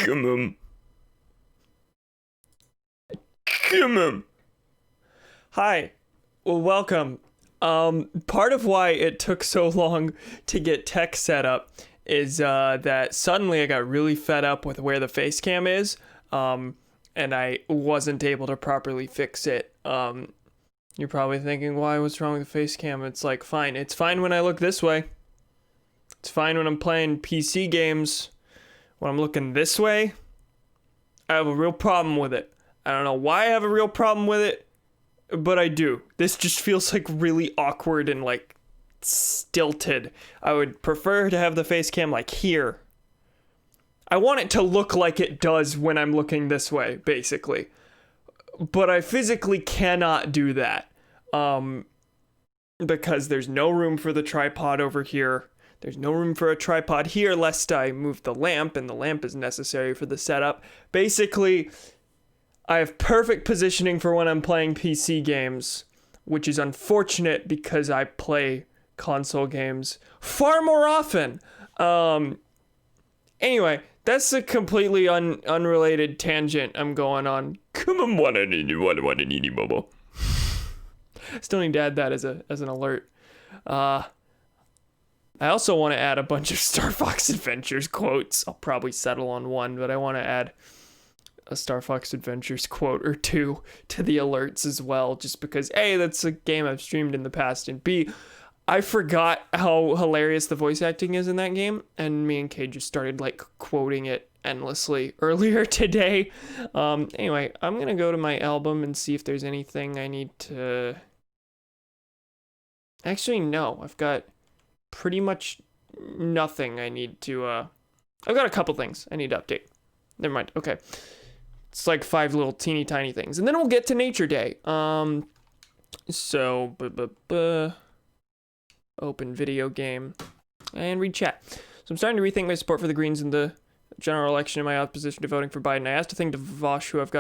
Come on. Come on. Hi. Well, welcome. Part of why it took so long to get tech set up is that suddenly I got really fed up with where the face cam is, and I wasn't able to properly fix it. You're probably thinking, why, what's wrong with the face cam? It's like, fine. It's fine when I look this way. It's fine when I'm playing PC games. When I'm looking this way, I have a real problem with it. I don't know why I have a real problem with it, but I do. This just feels like really awkward and like stilted. I would prefer to have the face cam like here. I want it to look like it does when I'm looking this way, basically. But I physically cannot do that. Because there's no room for the tripod over here. There's no room for a tripod here lest I move the lamp, and the lamp is necessary for the setup. Basically, I have perfect positioning for when I'm playing PC games, which is unfortunate because I play console games far more often. Anyway, that's a completely unrelated tangent I'm going on. Come on, what still need to add that as an alert. I also want to add a bunch of Star Fox Adventures quotes. I'll probably settle on one, but I want to add a Star Fox Adventures quote or two to the alerts as well, just because A, that's a game I've streamed in the past, and B, I forgot how hilarious the voice acting is in that game, and me and Kay just started like quoting it endlessly earlier today. Anyway, I'm gonna go to my album and see if there's anything I need to... Actually, no, I've got pretty much nothing I need to, I've got a couple things I need to update. Never mind, okay. It's like 5 little teeny tiny things. And then we'll get to Nature Day. Open video game. And read chat. So I'm starting to rethink my support for the Greens in the general election in my opposition to voting for Biden. I asked a thing to Vosh, who I've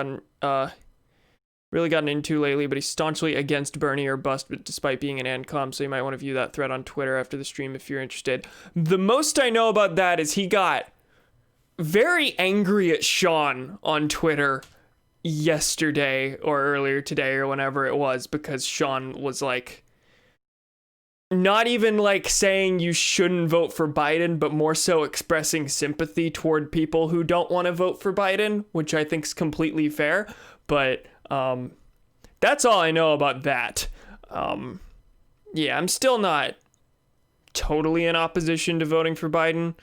really gotten into lately, but he's staunchly against Bernie or bust, but despite being an ANCOM, so you might want to view that thread on Twitter after the stream if you're interested. The most I know about that is he got very angry at Sean on Twitter yesterday or earlier today or whenever it was, because Sean was like, not even like saying you shouldn't vote for Biden, but more so expressing sympathy toward people who don't want to vote for Biden, which I think is completely fair. But that's all I know about that. Yeah, I'm still not totally in opposition to voting for Biden.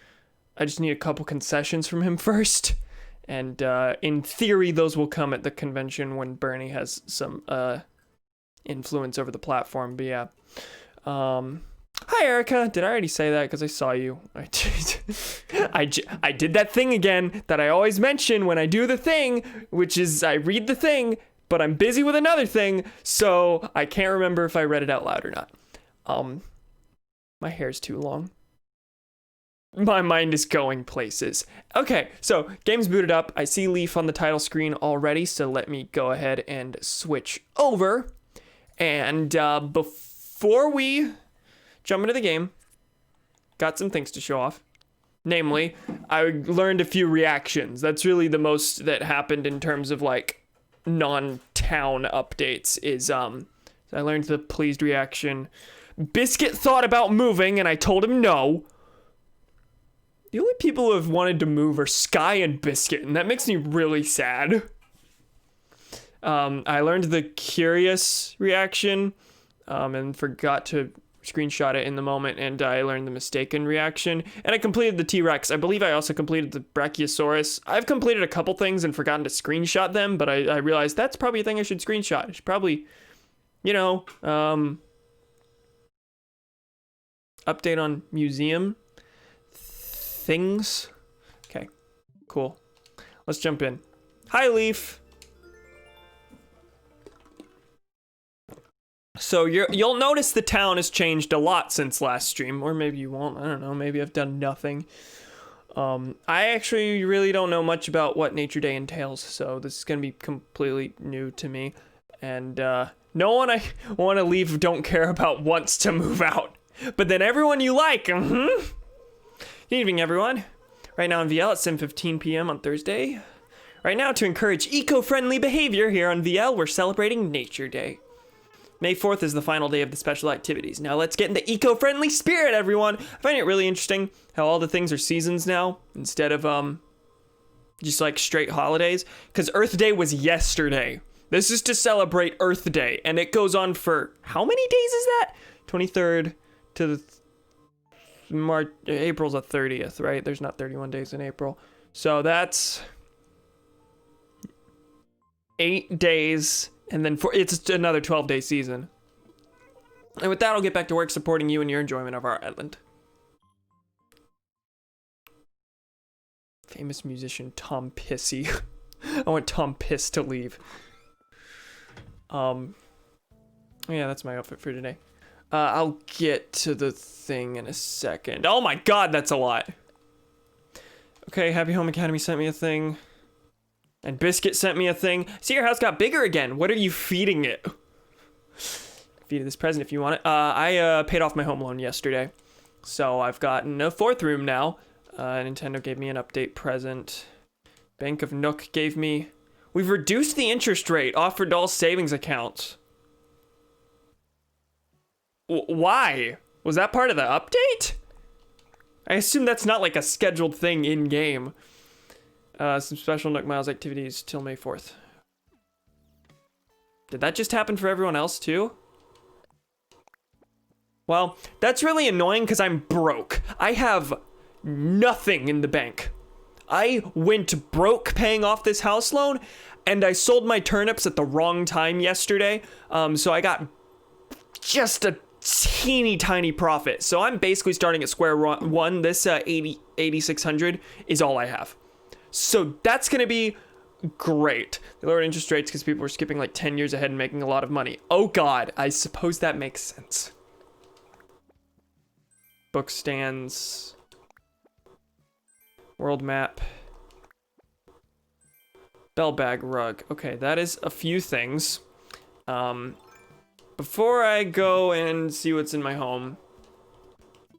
I just need a couple concessions from him first. And in theory, those will come at the convention when Bernie has some influence over the platform. But yeah. Hi, Erica. Did I already say that? Because I saw you. I did that thing again that I always mention when I do the thing, which is I read the thing, but I'm busy with another thing, so I can't remember if I read it out loud or not. My hair's too long. My mind is going places. Okay, so game's booted up. I see Leaf on the title screen already, so let me go ahead and switch over. And before we jump into the game, got some things to show off. Namely, I learned a few reactions. That's really the most that happened in terms of like non-town updates is I learned the pleased reaction. Biscuit thought about moving and I told him no. The only people who have wanted to move are Sky and Biscuit, and that makes me really sad. I learned the curious reaction and forgot to screenshot it in the moment, and I learned the mistaken reaction, and I completed the T-Rex. I believe I also completed the Brachiosaurus. I've completed a couple things and forgotten to screenshot them, but I realized that's probably a thing I should screenshot. I should probably, update on museum things. Okay, cool. Let's jump in. Hi, Leaf. So you'll notice the town has changed a lot since last stream, or maybe you won't. I don't know. Maybe I've done nothing. I actually really don't know much about what Nature Day entails, so this is gonna be completely new to me. And no one I want to leave don't care about wants to move out, but then everyone you like. Good evening, everyone. right now on VL at 7:15 p.m. on Thursday. Right now, to encourage eco-friendly behavior here on VL, we're celebrating Nature Day. May 4th is the final day of the special activities. Now let's get in the eco-friendly spirit, everyone. I find it really interesting how all the things are seasons now instead of just like straight holidays. Because Earth Day was yesterday. This is to celebrate Earth Day, and it goes on for how many days is that? 23rd to the March. April's the 30th, right? There's not 31 days in April, so that's 8 days. And then it's another 12-day season. And with that, I'll get back to work supporting you and your enjoyment of our island. Famous musician Tom Pissy. I want Tom Piss to leave. Yeah, that's my outfit for today. I'll get to the thing in a second. Oh my god, that's a lot. Okay, Happy Home Academy sent me a thing. And Biscuit sent me a thing. See, your house got bigger again. What are you feeding it? Feed it this present if you want it. I paid off my home loan yesterday. So I've gotten a 4th room now. Nintendo gave me an update present. Bank of Nook gave me... We've reduced the interest rate offered to all savings accounts. Why? Was that part of the update? I assume that's not like a scheduled thing in-game. Some special Nook Miles activities till May 4th. Did that just happen for everyone else too? Well, that's really annoying because I'm broke. I have nothing in the bank. I went broke paying off this house loan, and I sold my turnips at the wrong time yesterday. So I got just a teeny tiny profit. So I'm basically starting at square one. This 8,600 is all I have. So that's going to be great. They lowered interest rates because people were skipping like 10 years ahead and making a lot of money. Oh god, I suppose that makes sense. Book stands. World map. Bell bag rug. Okay, that is a few things. Before I go and see what's in my home,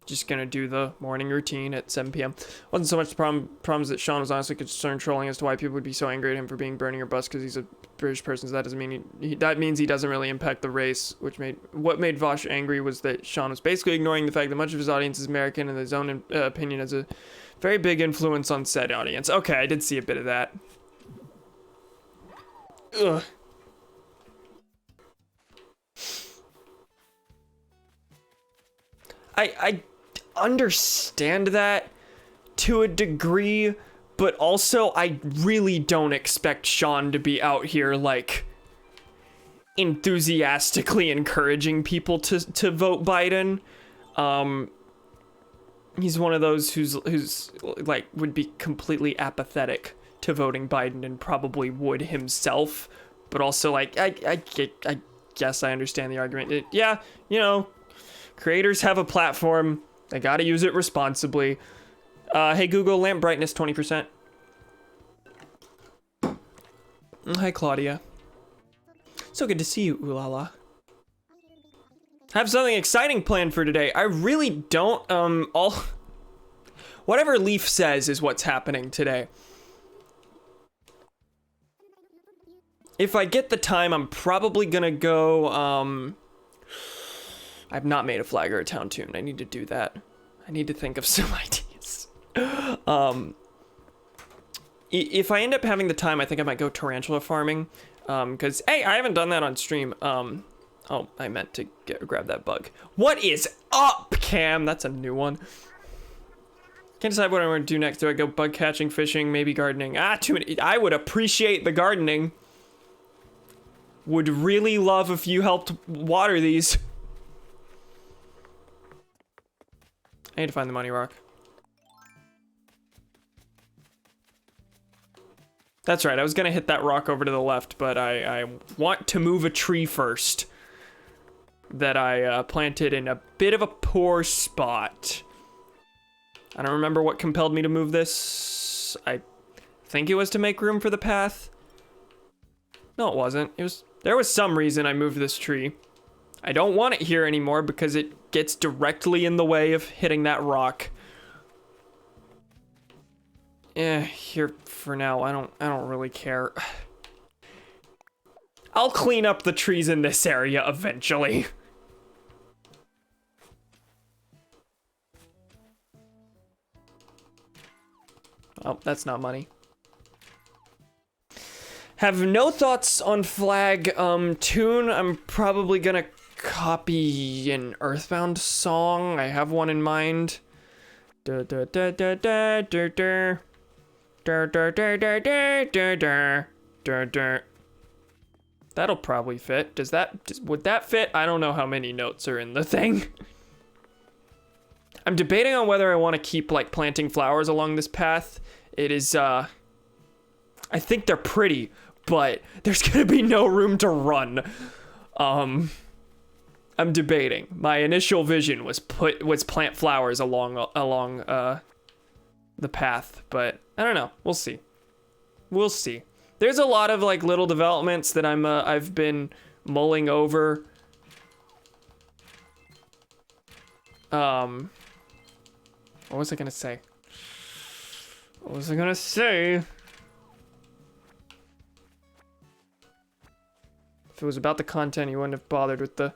just gonna do the morning routine at 7 p.m. Wasn't so much the problems that Sean was honestly concerned trolling as to why people would be so angry at him for being burning your bus because he's a British person. So that doesn't mean that means he doesn't really impact the race. What made Vosh angry was that Sean was basically ignoring the fact that much of his audience is American and his own opinion has a very big influence on said audience. Okay, I did see a bit of that. Ugh. I understand that to a degree, but also I really don't expect Sean to be out here like enthusiastically encouraging people to vote Biden. He's one of those who's like would be completely apathetic to voting Biden and probably would himself, but also like I guess I understand the argument. Yeah, you know, creators have a platform. They gotta use it responsibly. Hey Google, lamp brightness 20%. Hi Claudia. So good to see you, Ulala. Have something exciting planned for today. I really don't, whatever Leaf says is what's happening today. If I get the time, I'm probably gonna go, I've not made a flag or a town tune. I need to do that. I need to think of some ideas. If I end up having the time, I think I might go tarantula farming. Cause hey, I haven't done that on stream. Oh, I meant to grab that bug. What is up, Cam? That's a new one. Can't decide what I want to do next. Do I go bug catching, fishing, maybe gardening? Too many. I would appreciate the gardening. Would really love if you helped water these. I need to find the money rock. That's right, I was gonna hit that rock over to the left, but I want to move a tree first that I planted in a bit of a poor spot. I don't remember what compelled me to move this. I think it was to make room for the path. No, it wasn't. There was some reason I moved this tree. I don't want it here anymore because it gets directly in the way of hitting that rock. here for now. I don't really care. I'll clean up the trees in this area eventually. Oh, that's not money. Have no thoughts on flag tune. I'm probably gonna copy an Earthbound song. I have one in mind. Da da da da da da da da da da da da da da. That'll probably fit. Would that fit? I don't know how many notes are in the thing. I'm debating on whether I want to keep like planting flowers along this path. It is I think they're pretty, but there's gonna be no room to run. I'm debating. My initial vision was plant flowers along the path, but I don't know. We'll see. We'll see. There's a lot of like little developments that I've been mulling over. What was I gonna say? What was I gonna say? If it was about the content, you wouldn't have bothered with the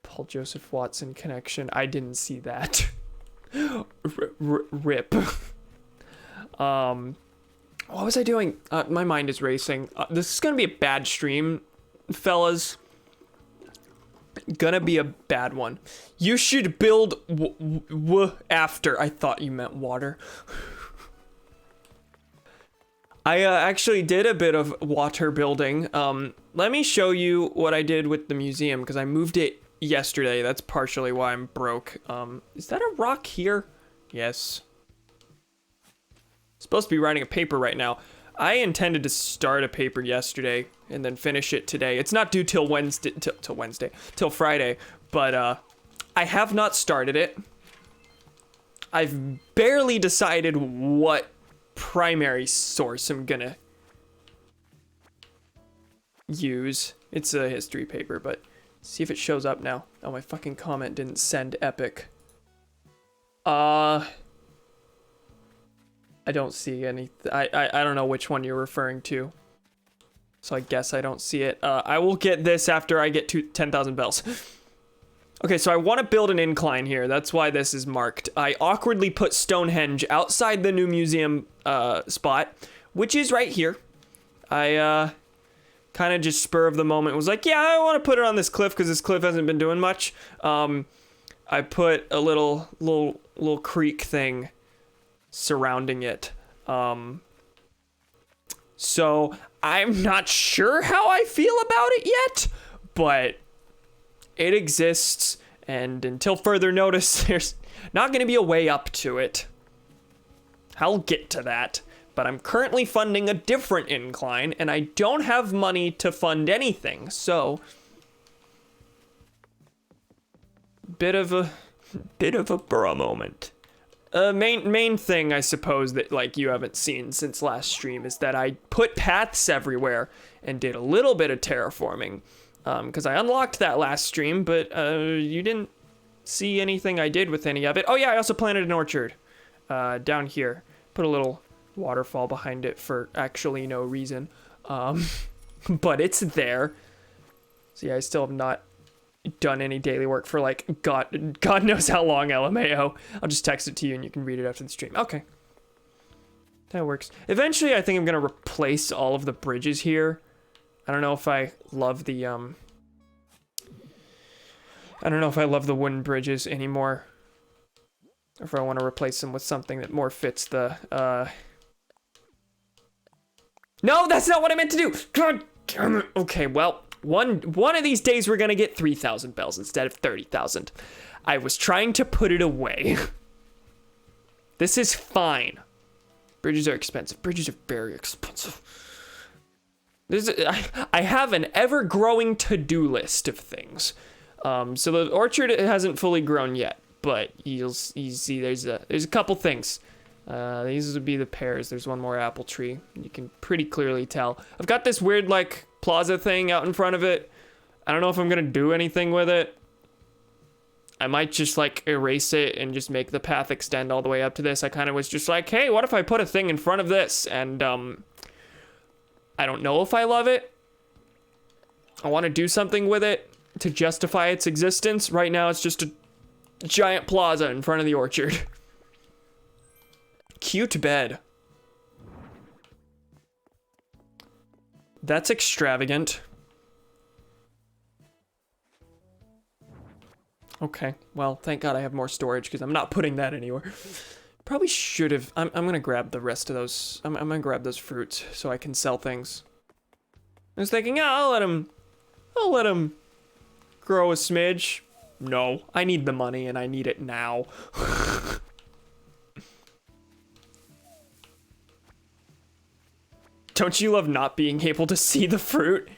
Paul Joseph Watson connection. I didn't see that. Rip. What was I doing? My mind is racing. This is gonna be a bad stream, fellas. Gonna be a bad one. You should build after. I thought you meant water. I actually did a bit of water building. Let me show you what I did with the museum, because I moved it yesterday. That's partially why I'm broke. Is that a rock here? Yes. Supposed to be writing a paper right now. I intended to start a paper yesterday and then finish it today. It's not due till till Friday, but I have not started it. I've barely decided what primary source I'm gonna use. It's a history paper, but see if it shows up now. Oh, my fucking comment didn't send epic. I don't see any. I don't know which one you're referring to. So I guess I don't see it. I will get this after I get to 10,000 bells. Okay, so I want to build an incline here. That's why this is marked. I awkwardly put Stonehenge outside the new museum spot, which is right here. I kind of just spur of the moment was like, yeah, I want to put it on this cliff because this cliff hasn't been doing much. I put a little creek thing surrounding it. So I'm not sure how I feel about it yet, but it exists, and until further notice, there's not going to be a way up to it. I'll get to that, but I'm currently funding a different incline, and I don't have money to fund anything, so bit of a bruh moment. Main thing, I suppose, that like you haven't seen since last stream is that I put paths everywhere and did a little bit of terraforming. Because I unlocked that last stream, but you didn't see anything I did with any of it. Oh yeah, I also planted an orchard down here. Put a little waterfall behind it for actually no reason. But it's there. So yeah, I still have not done any daily work for like God knows how long, LMAO. I'll just text it to you and you can read it after the stream. Okay. That works. Eventually, I think I'm gonna replace all of the bridges here. I don't know if I love the wooden bridges anymore. Or if I want to replace them with something that more fits the, No, that's not what I meant to do! God damn it! Okay, well, one of these days we're gonna get 3,000 bells instead of 30,000. I was trying to put it away. This is fine. Bridges are expensive. Bridges are very expensive. I have an ever-growing to-do list of things. So the orchard hasn't fully grown yet, but you see there's a couple things. These would be the pears. There's one more apple tree. You can pretty clearly tell. I've got this weird like plaza thing out in front of it. I don't know if I'm gonna do anything with it. I might just like erase it and just make the path extend all the way up to this. I kind of was just like, hey, what if I put a thing in front of this? And I don't know if I love it. I want to do something with it to justify its existence. Right now it's just a giant plaza in front of the orchard. Cute bed. That's extravagant. Okay, well, thank God I have more storage because I'm not putting that anywhere. Probably should have. I'm gonna grab the rest of those. I'm gonna grab those fruits so I can sell things. I was thinking, yeah, I'll let him grow a smidge. No, I need the money and I need it now. Don't you love not being able to see the fruit?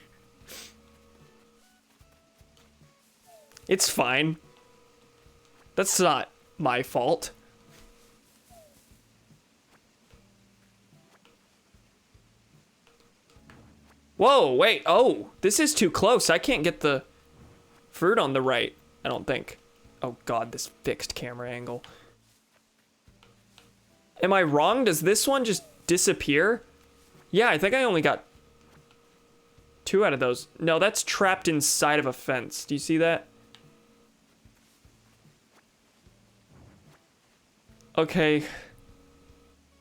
It's fine. That's not my fault. Whoa, wait, oh, this is too close. I can't get the fruit on the right, I don't think. Oh God, this fixed camera angle. Am I wrong? Does this one just disappear? Yeah, I think I only got 2 out of those. No, that's trapped inside of a fence. Do you see that? Okay.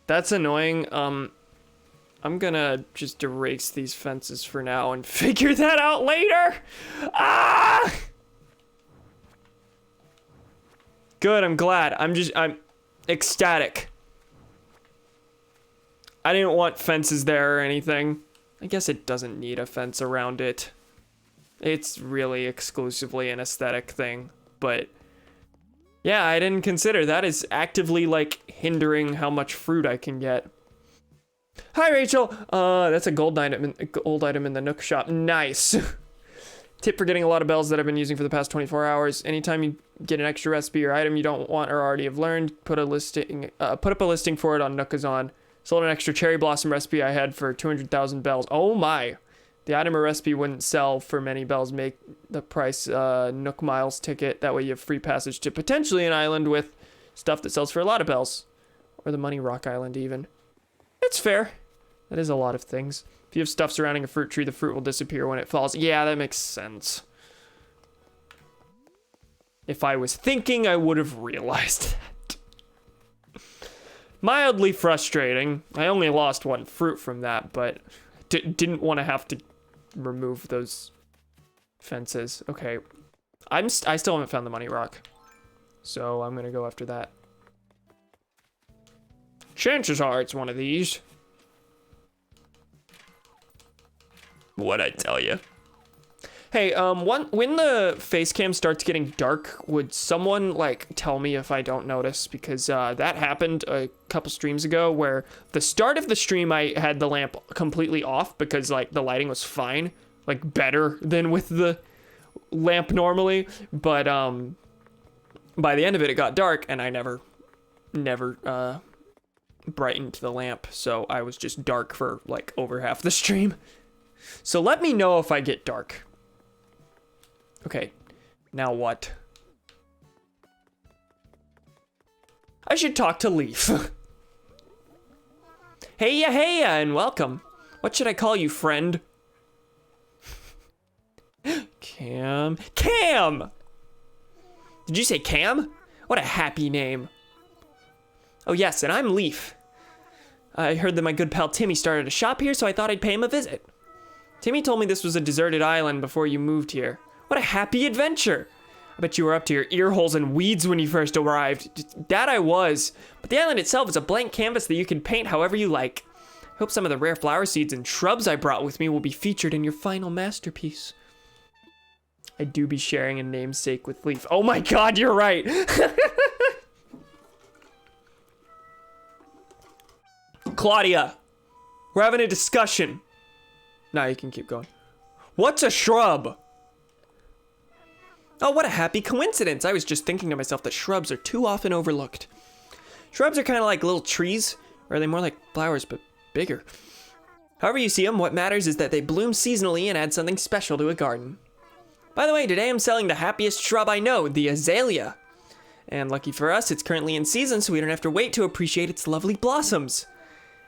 That's annoying. I'm gonna just erase these fences for now and figure that out later. Ah! Good, I'm glad. I'm ecstatic. I didn't want fences there or anything. I guess it doesn't need a fence around it. It's really exclusively an aesthetic thing, but yeah, I didn't consider that is actively like hindering how much fruit I can get. Hi, Rachel. That's a gold item in the Nook shop. Nice. Tip for getting a lot of bells that I've been using for the past 24 hours. Anytime you get an extra recipe or item you don't want or already have learned, put up a listing for it on Nookazon. Sold an extra cherry blossom recipe I had for 200,000 bells. Oh my. The item or recipe wouldn't sell for many bells. Make the price Nook Miles ticket. That way you have free passage to potentially an island with stuff that sells for a lot of bells. Or the Money Rock Island even. It's fair. That is a lot of things. If you have stuff surrounding a fruit tree, the fruit will disappear when it falls. Yeah, that makes sense. If I was thinking, I would have realized that. Mildly frustrating. I only lost 1 fruit from that, but didn't want to have to remove those fences. Okay, I still haven't found the Money Rock, so I'm gonna go after that. Chances are it's one of these. What'd I tell you? Hey, when the face cam starts getting dark, would someone, like, tell me if I don't notice? Because, that happened a couple streams ago where the start of the stream I had the lamp completely off because, like, the lighting was fine. Like, better than with the lamp normally. But, by the end of it, it got dark and I never, brightened the lamp. So I was just dark for, like, over half the stream. So let me know if I get dark. Okay, now what? I should talk to Leaf. Heya, heya, and welcome. What should I call you, friend? Cam. Cam! Did you say Cam? What a happy name. Oh yes, and I'm Leaf. I heard that my good pal Timmy started a shop here, so I thought I'd pay him a visit. Timmy told me this was a deserted island before you moved here. What a happy adventure! I bet you were up to your ear holes in weeds when you first arrived. That I was. But the island itself is a blank canvas that you can paint however you like. I hope some of the rare flower seeds and shrubs I brought with me will be featured in your final masterpiece. I do be sharing a namesake with Leaf. Oh my god, you're right! Claudia, we're having a discussion. Now you can keep going. What's a shrub? Oh, what a happy coincidence. I was just thinking to myself that shrubs are too often overlooked. Shrubs are kind of like little trees, or are they more like flowers, but bigger? However you see them, what matters is that they bloom seasonally and add something special to a garden. By the way, today I'm selling the happiest shrub I know, the azalea. And lucky for us, it's currently in season, so we don't have to wait to appreciate its lovely blossoms.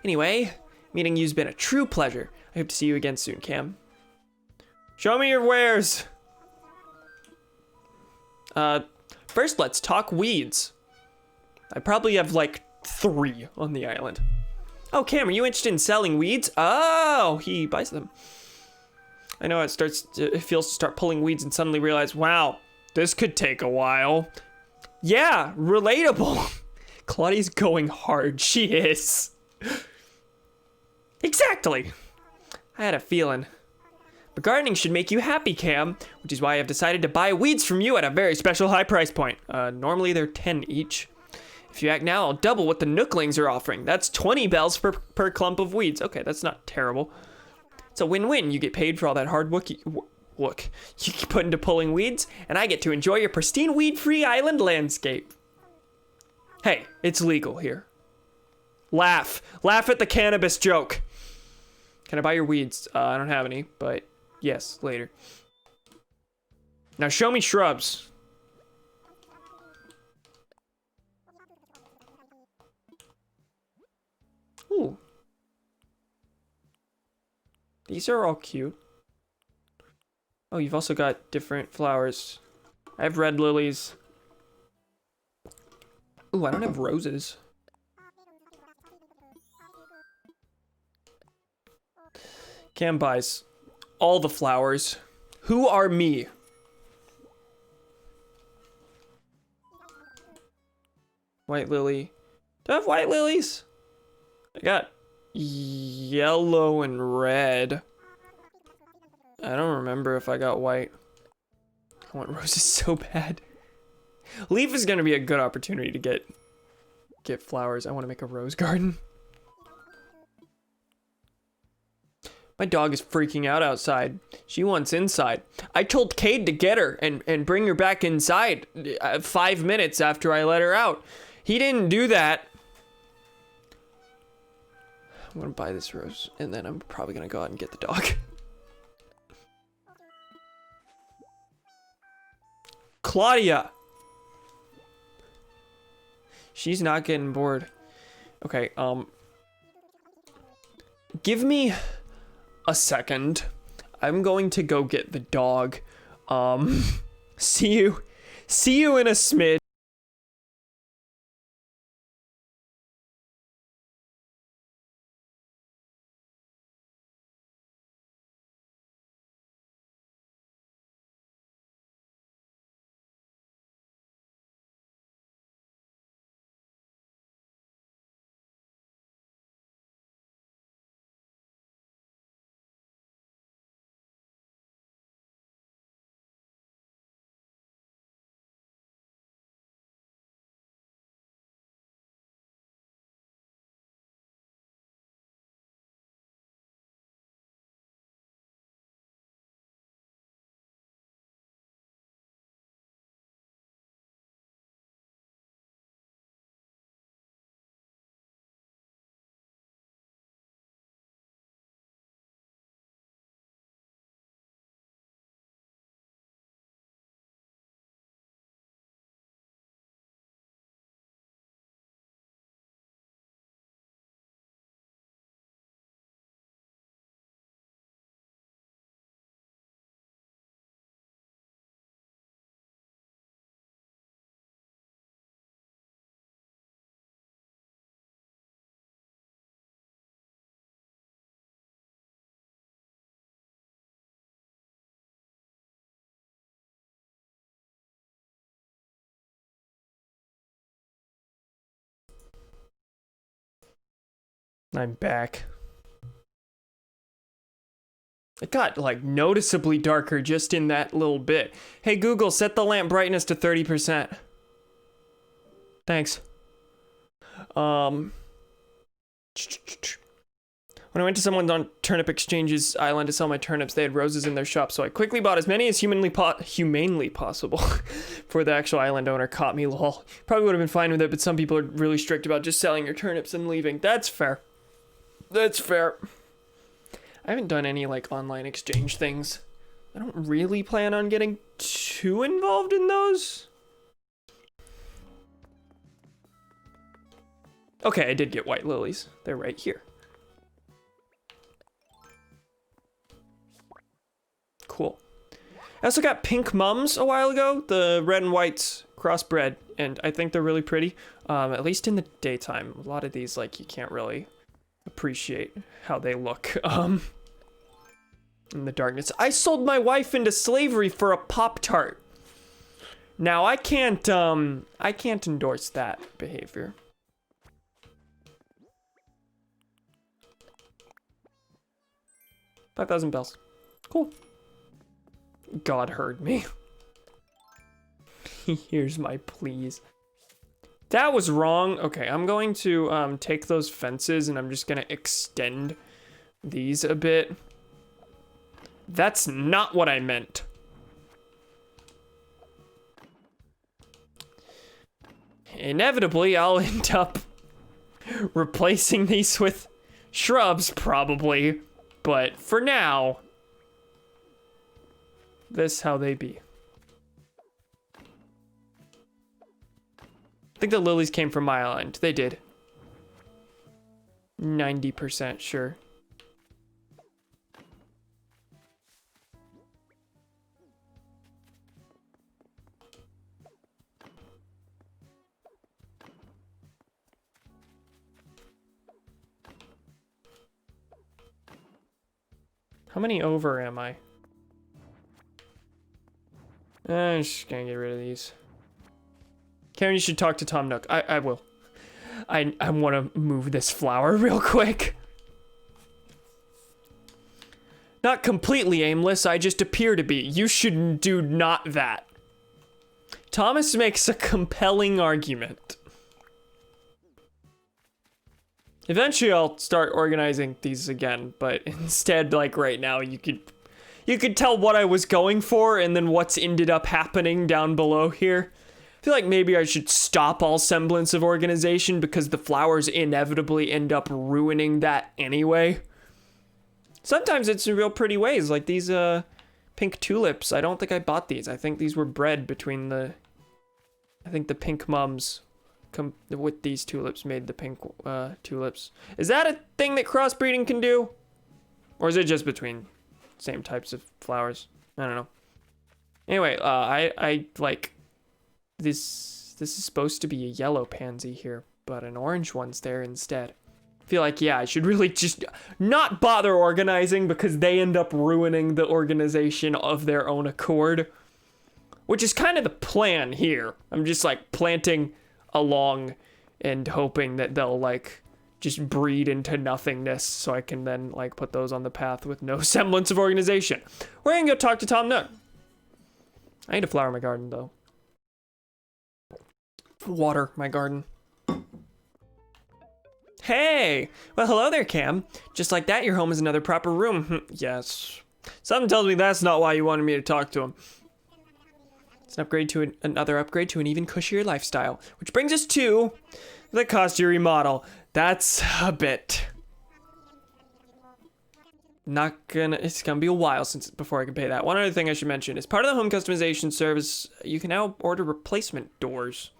Anyway, meeting you's been a true pleasure. I hope to see you again soon, Cam. Show me your wares! First let's talk weeds. I probably have like 3 on the island. Oh, Cam, are you interested in selling weeds? Oh, he buys them. I know it feels to start pulling weeds and suddenly realize, wow, this could take a while. Yeah, relatable. Claudia's going hard, she is. Exactly. I had a feeling. But gardening should make you happy, Cam, which is why I've decided to buy weeds from you at a very special high price point. Normally they're 10 each. If you act now, I'll double what the Nooklings are offering. That's 20 bells per clump of weeds. Okay, that's not terrible. It's a win-win. You get paid for all that hard work you put into pulling weeds, and I get to enjoy your pristine weed-free island landscape. Hey, it's legal here. Laugh. Laugh at the cannabis joke. Can I buy your weeds? I don't have any, but yes, later. Now show me shrubs. Ooh. These are all cute. Oh, you've also got different flowers. I have red lilies. Ooh, I don't have roses. Cam buys all the flowers. Who are me? White lily. Do I have white lilies? I got yellow and red. I don't remember if I got white. I want roses so bad. Leaf is gonna be a good opportunity to get flowers. I want to make a rose garden. My dog is freaking out outside. She wants inside. I told Cade to get her and bring her back inside 5 minutes after I let her out. He didn't do that. I'm gonna buy this rose and then I'm probably gonna go out and get the dog. Claudia! She's not getting bored. Okay, give me a second. I'm going to go get the dog. See you in a smidge. I'm back. It got like noticeably darker just in that little bit. Hey Google, set the lamp brightness to 30%. Thanks. When I went to someone on Turnip Exchange's island to sell my turnips, they had roses in their shop, so I quickly bought as many as humanly possible before the actual island owner caught me, lol. Probably would have been fine with it, but some people are really strict about just selling your turnips and leaving. That's fair. That's fair. I haven't done any like online exchange things I don't really plan on getting too involved in those. Okay, I did get white lilies. They're right here. Cool. I also got pink mums a while ago, the red and whites crossbred, and I think they're really pretty, at least in the daytime. A lot of these, like, you can't really appreciate how they look in the darkness. I sold my wife into slavery for a Pop-Tart. Now, I can't endorse that behavior. $5,000 bells. Cool. God heard me. Here's my pleas. That was wrong. Okay, I'm going to take those fences and I'm just gonna extend these a bit. That's not what I meant. Inevitably, I'll end up replacing these with shrubs, probably. But for now, this how they be. I think the lilies came from my island. They did. 90% sure. How many over am I? I'm just gonna get rid of these. Karen, you should talk to Tom Nook. I will. I want to move this flower real quick. Not completely aimless, I just appear to be. You should do not that. Thomas makes a compelling argument. Eventually I'll start organizing these again, but instead, like right now, you could tell what I was going for and then what's ended up happening down below here. I feel like maybe I should stop all semblance of organization because the flowers inevitably end up ruining that anyway. Sometimes it's in real pretty ways, like these pink tulips. I don't think I bought these. I think these were bred between the pink mums with these tulips made the pink tulips. Is that a thing that crossbreeding can do? Or is it just between same types of flowers? I don't know. Anyway, I like this is supposed to be a yellow pansy here, but an orange one's there instead. I feel like, yeah, I should really just not bother organizing because they end up ruining the organization of their own accord, which is kind of the plan here. I'm just like planting along and hoping that they'll like just breed into nothingness so I can then like put those on the path with no semblance of organization. We're gonna go talk to Tom Nook. I need to flower my garden though. Water my garden. Hey! Well, hello there, Cam. Just like that, your home is another proper room. Yes. Something tells me that's not why you wanted me to talk to him. It's an upgrade to another upgrade to an even cushier lifestyle. Which brings us to the cost to remodel. That's a bit. It's gonna be a while before I can pay that. One other thing I should mention is part of the home customization service, you can now order replacement doors.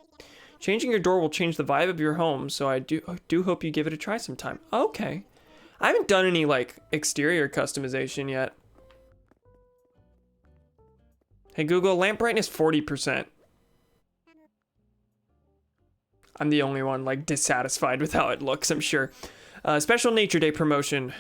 Changing your door will change the vibe of your home, so I do hope you give it a try sometime. Okay. I haven't done any like exterior customization yet. Hey Google, lamp brightness 40%. I'm the only one like dissatisfied with how it looks, I'm sure. Special Nature Day promotion.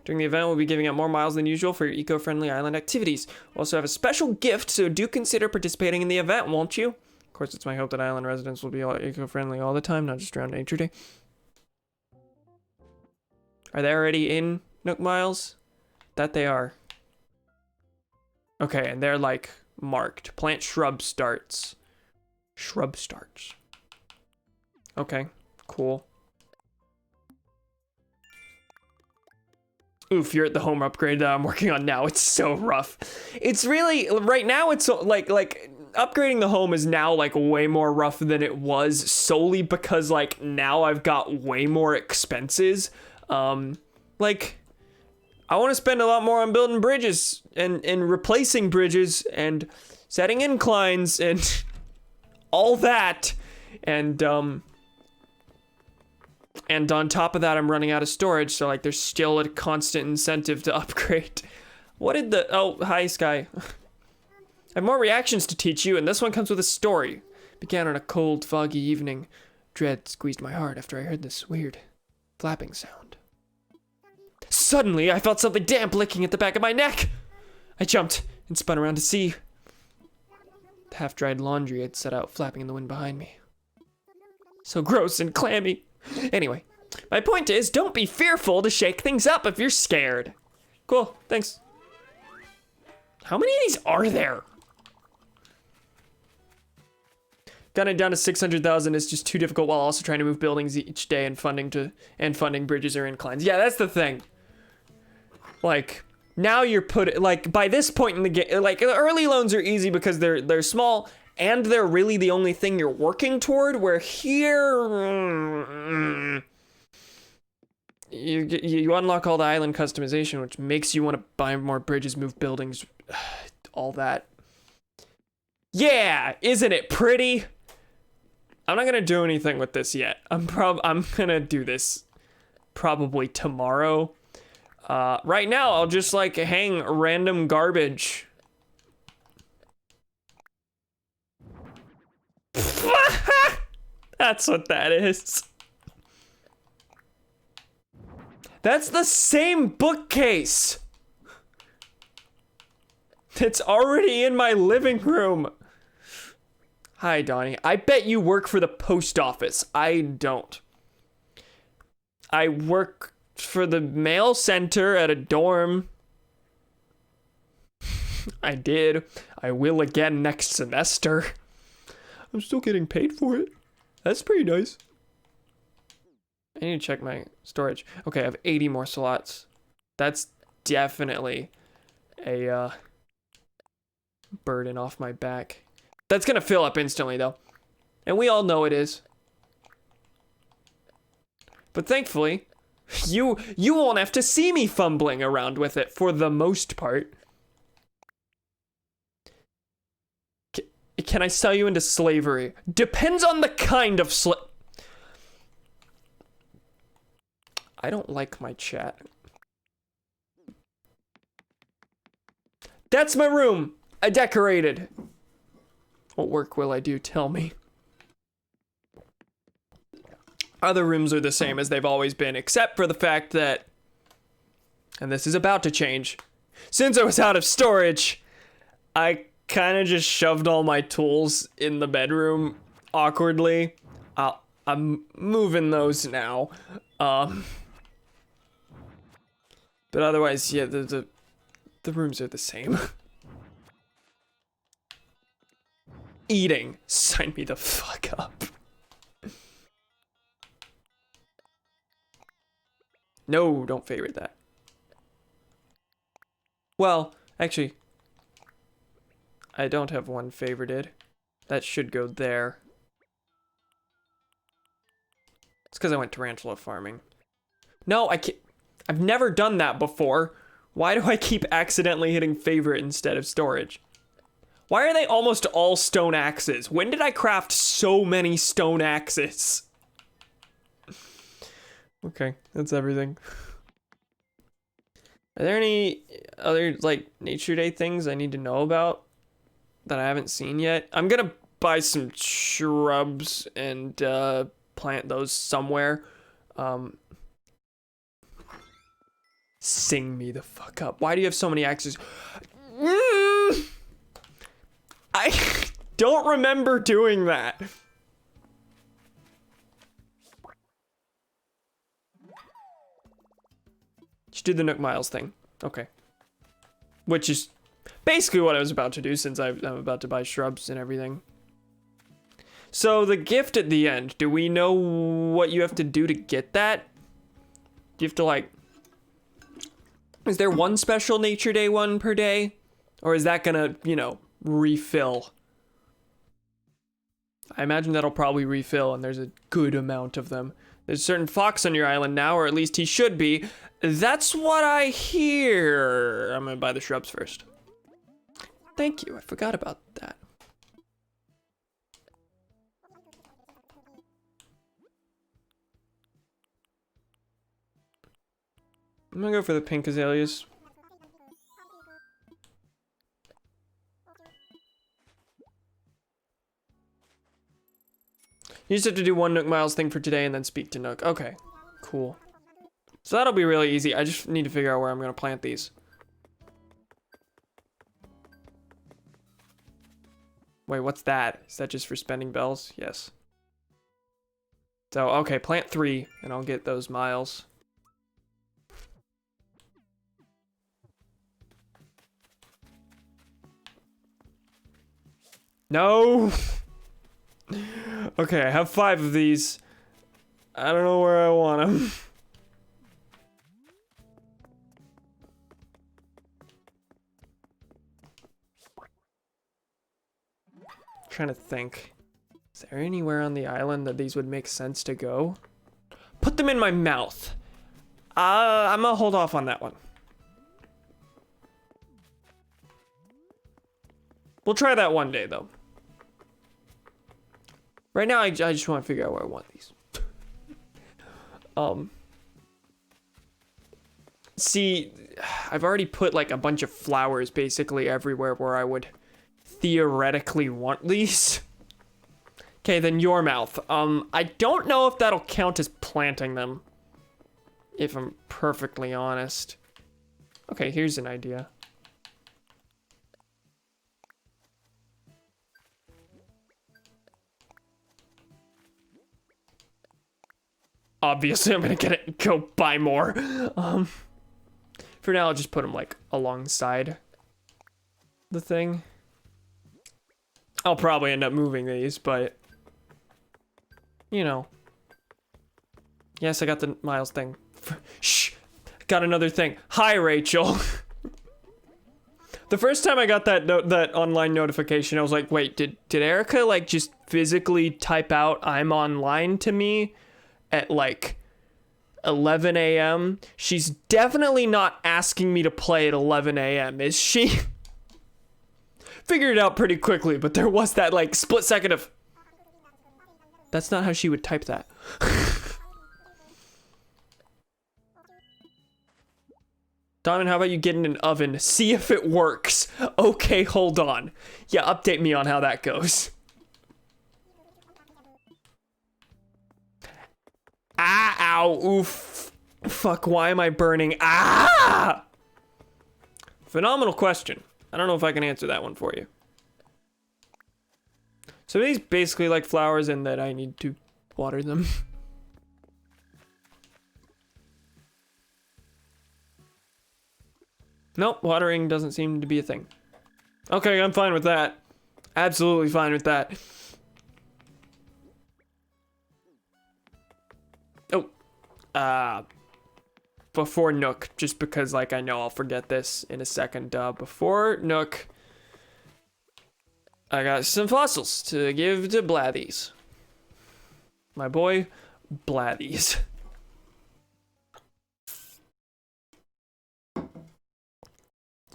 During the event, we'll be giving out more miles than usual for your eco-friendly island activities. We'll also have a special gift, so do consider participating in the event, won't you? Of course, it's my hope that island residents will be all eco-friendly all the time, not just around Nature Day. Are they already in Nook Miles? That they are. Okay, and they're like marked. Plant shrub starts. Shrub starts. Okay, cool. Oof, you're at the home upgrade that I'm working on now. It's so rough. It's really, right now it's so, like upgrading the home is now like way more rough than it was solely because like now I've got way more expenses. Like I want to spend a lot more on building bridges and replacing bridges and setting inclines and all that. And on top of that, I'm running out of storage, so like there's still a constant incentive to upgrade. What did the, oh, hi Sky. I have more reactions to teach you, and this one comes with a story. Began on a cold, foggy evening. Dread squeezed my heart after I heard this weird flapping sound. Suddenly, I felt something damp licking at the back of my neck. I jumped and spun around to see. The half-dried laundry had set out flapping in the wind behind me. So gross and clammy. Anyway, my point is, don't be fearful to shake things up if you're scared. Cool, thanks. How many of these are there? Got it down to 600,000 is just too difficult while also trying to move buildings each day and funding bridges or inclines. Yeah, that's the thing. Like, now you're like, by this point in the game, like, the early loans are easy because they're small and they're really the only thing you're working toward, where here, you unlock all the island customization, which makes you want to buy more bridges, move buildings, all that. Yeah, isn't it pretty? I'm not gonna do anything with this yet. I'm gonna do this probably tomorrow. Right now, I'll just like hang random garbage. That's what that is. That's the same bookcase. It's already in my living room. Hi, Donnie. I bet you work for the post office. I don't. I work for the mail center at a dorm. I did. I will again next semester. I'm still getting paid for it. That's pretty nice. I need to check my storage. Okay, I have 80 more slots. That's definitely a burden off my back. That's gonna fill up instantly though. And we all know it is. But thankfully, you won't have to see me fumbling around with it for the most part. Can I sell you into slavery? Depends on the kind of I don't like my chat. That's my room. I decorated. What work will I do? Tell me. Other rooms are the same as they've always been, except for the fact that, and this is about to change, since I was out of storage, I kind of just shoved all my tools in the bedroom awkwardly. I'm moving those now. But otherwise, yeah, the rooms are the same. Eating. Sign me the fuck up. No, don't favorite that. Well, actually, I don't have one favorited. That should go there. It's because I went tarantula farming. No, I can't. I've never done that before. Why do I keep accidentally hitting favorite instead of storage? Why are they almost all stone axes? When did I craft so many stone axes? Okay, that's everything. Are there any other, like, Nature Day things I need to know about that I haven't seen yet? I'm gonna buy some shrubs and plant those somewhere. Sing me the fuck up. Why do you have so many axes? I don't remember doing that. Just do the Nook Miles thing. Okay. Which is basically what I was about to do, since I'm about to buy shrubs and everything. So the gift at the end, do we know what you have to do to get that? Do you have to, like... Is there one special Nature Day one per day? Or is that gonna, you know, refill? I imagine that'll probably refill, and there's a good amount of them. There's a certain fox on your island now, or at least he should be. That's what I hear. I'm gonna buy the shrubs first. Thank you, I forgot about that. I'm gonna go for the pink azaleas. You just have to do one Nook Miles thing for today and then speak to Nook. Okay, cool. So that'll be really easy. I just need to figure out where I'm gonna plant these. Wait, what's that? Is that just for spending bells? Yes. So, okay, plant 3 and I'll get those miles. No! Okay, I have 5 of these. I don't know where I want them. Trying to think. Is there anywhere on the island that these would make sense to go? Put them in my mouth. I'm gonna hold off on that one. We'll try that one day, though. Right now, I just want to figure out where I want these. See, I've already put like a bunch of flowers basically everywhere where I would theoretically want these. Okay, then your mouth. I don't know if that'll count as planting them, if I'm perfectly honest. Okay, here's an idea. Obviously, I'm gonna go buy more. For now, I'll just put them like alongside the thing. I'll probably end up moving these, but you know. Yes, I got the Miles thing. Shh, got another thing. Hi, Rachel. The first time I got that online notification, I was like, wait, did Erica like just physically type out "I'm online" to me at like 11 a.m.? She's definitely not asking me to play at 11 a.m., is she? Figured it out pretty quickly, but there was that like split second of, that's not how she would type that. Donovan, how about you get in an oven, see if it works? Okay, hold on. Yeah, update me on how that goes. Ah, ow, oof. Fuck, why am I burning? Ah! Phenomenal question. I don't know if I can answer that one for you. So these basically like flowers in that I need to water them. Nope, watering doesn't seem to be a thing. Okay, I'm fine with that. Absolutely fine with that. Oh. Before Nook, just because like I know I'll forget this in a second. Before Nook, I got some fossils to give to Blathies. My boy, Blathies.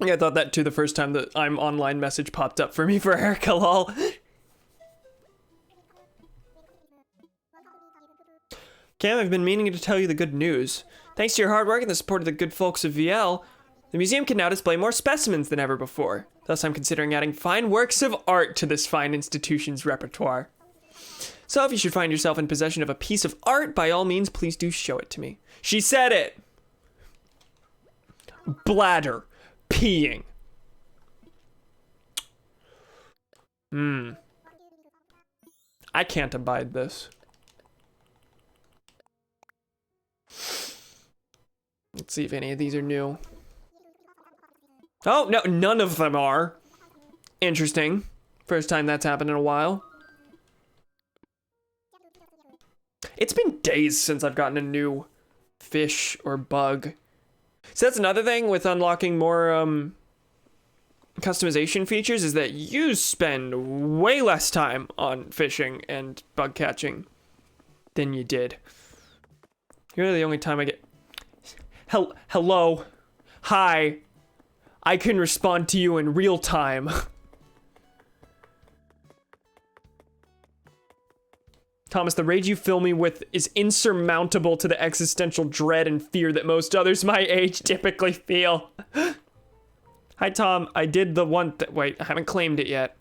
Yeah, I thought that too the first time that I'm online message popped up for me for Erica, lol. Cam, I've been meaning to tell you the good news. Thanks to your hard work and the support of the good folks of VL, the museum can now display more specimens than ever before. Thus, I'm considering adding fine works of art to this fine institution's repertoire. So if you should find yourself in possession of a piece of art, by all means, please do show it to me. She said it! Bladder. Peeing. I can't abide this. Let's see if any of these are new. Oh, no, none of them are. Interesting. First time that's happened in a while. It's been days since I've gotten a new fish or bug. So that's another thing with unlocking more customization features, is that you spend way less time on fishing and bug catching than you did. You're the only time I get... Hello. Hi. I can respond to you in real time. Thomas, the rage you fill me with is insurmountable to the existential dread and fear that most others my age typically feel. Hi, Tom. I did the one wait, I haven't claimed it yet.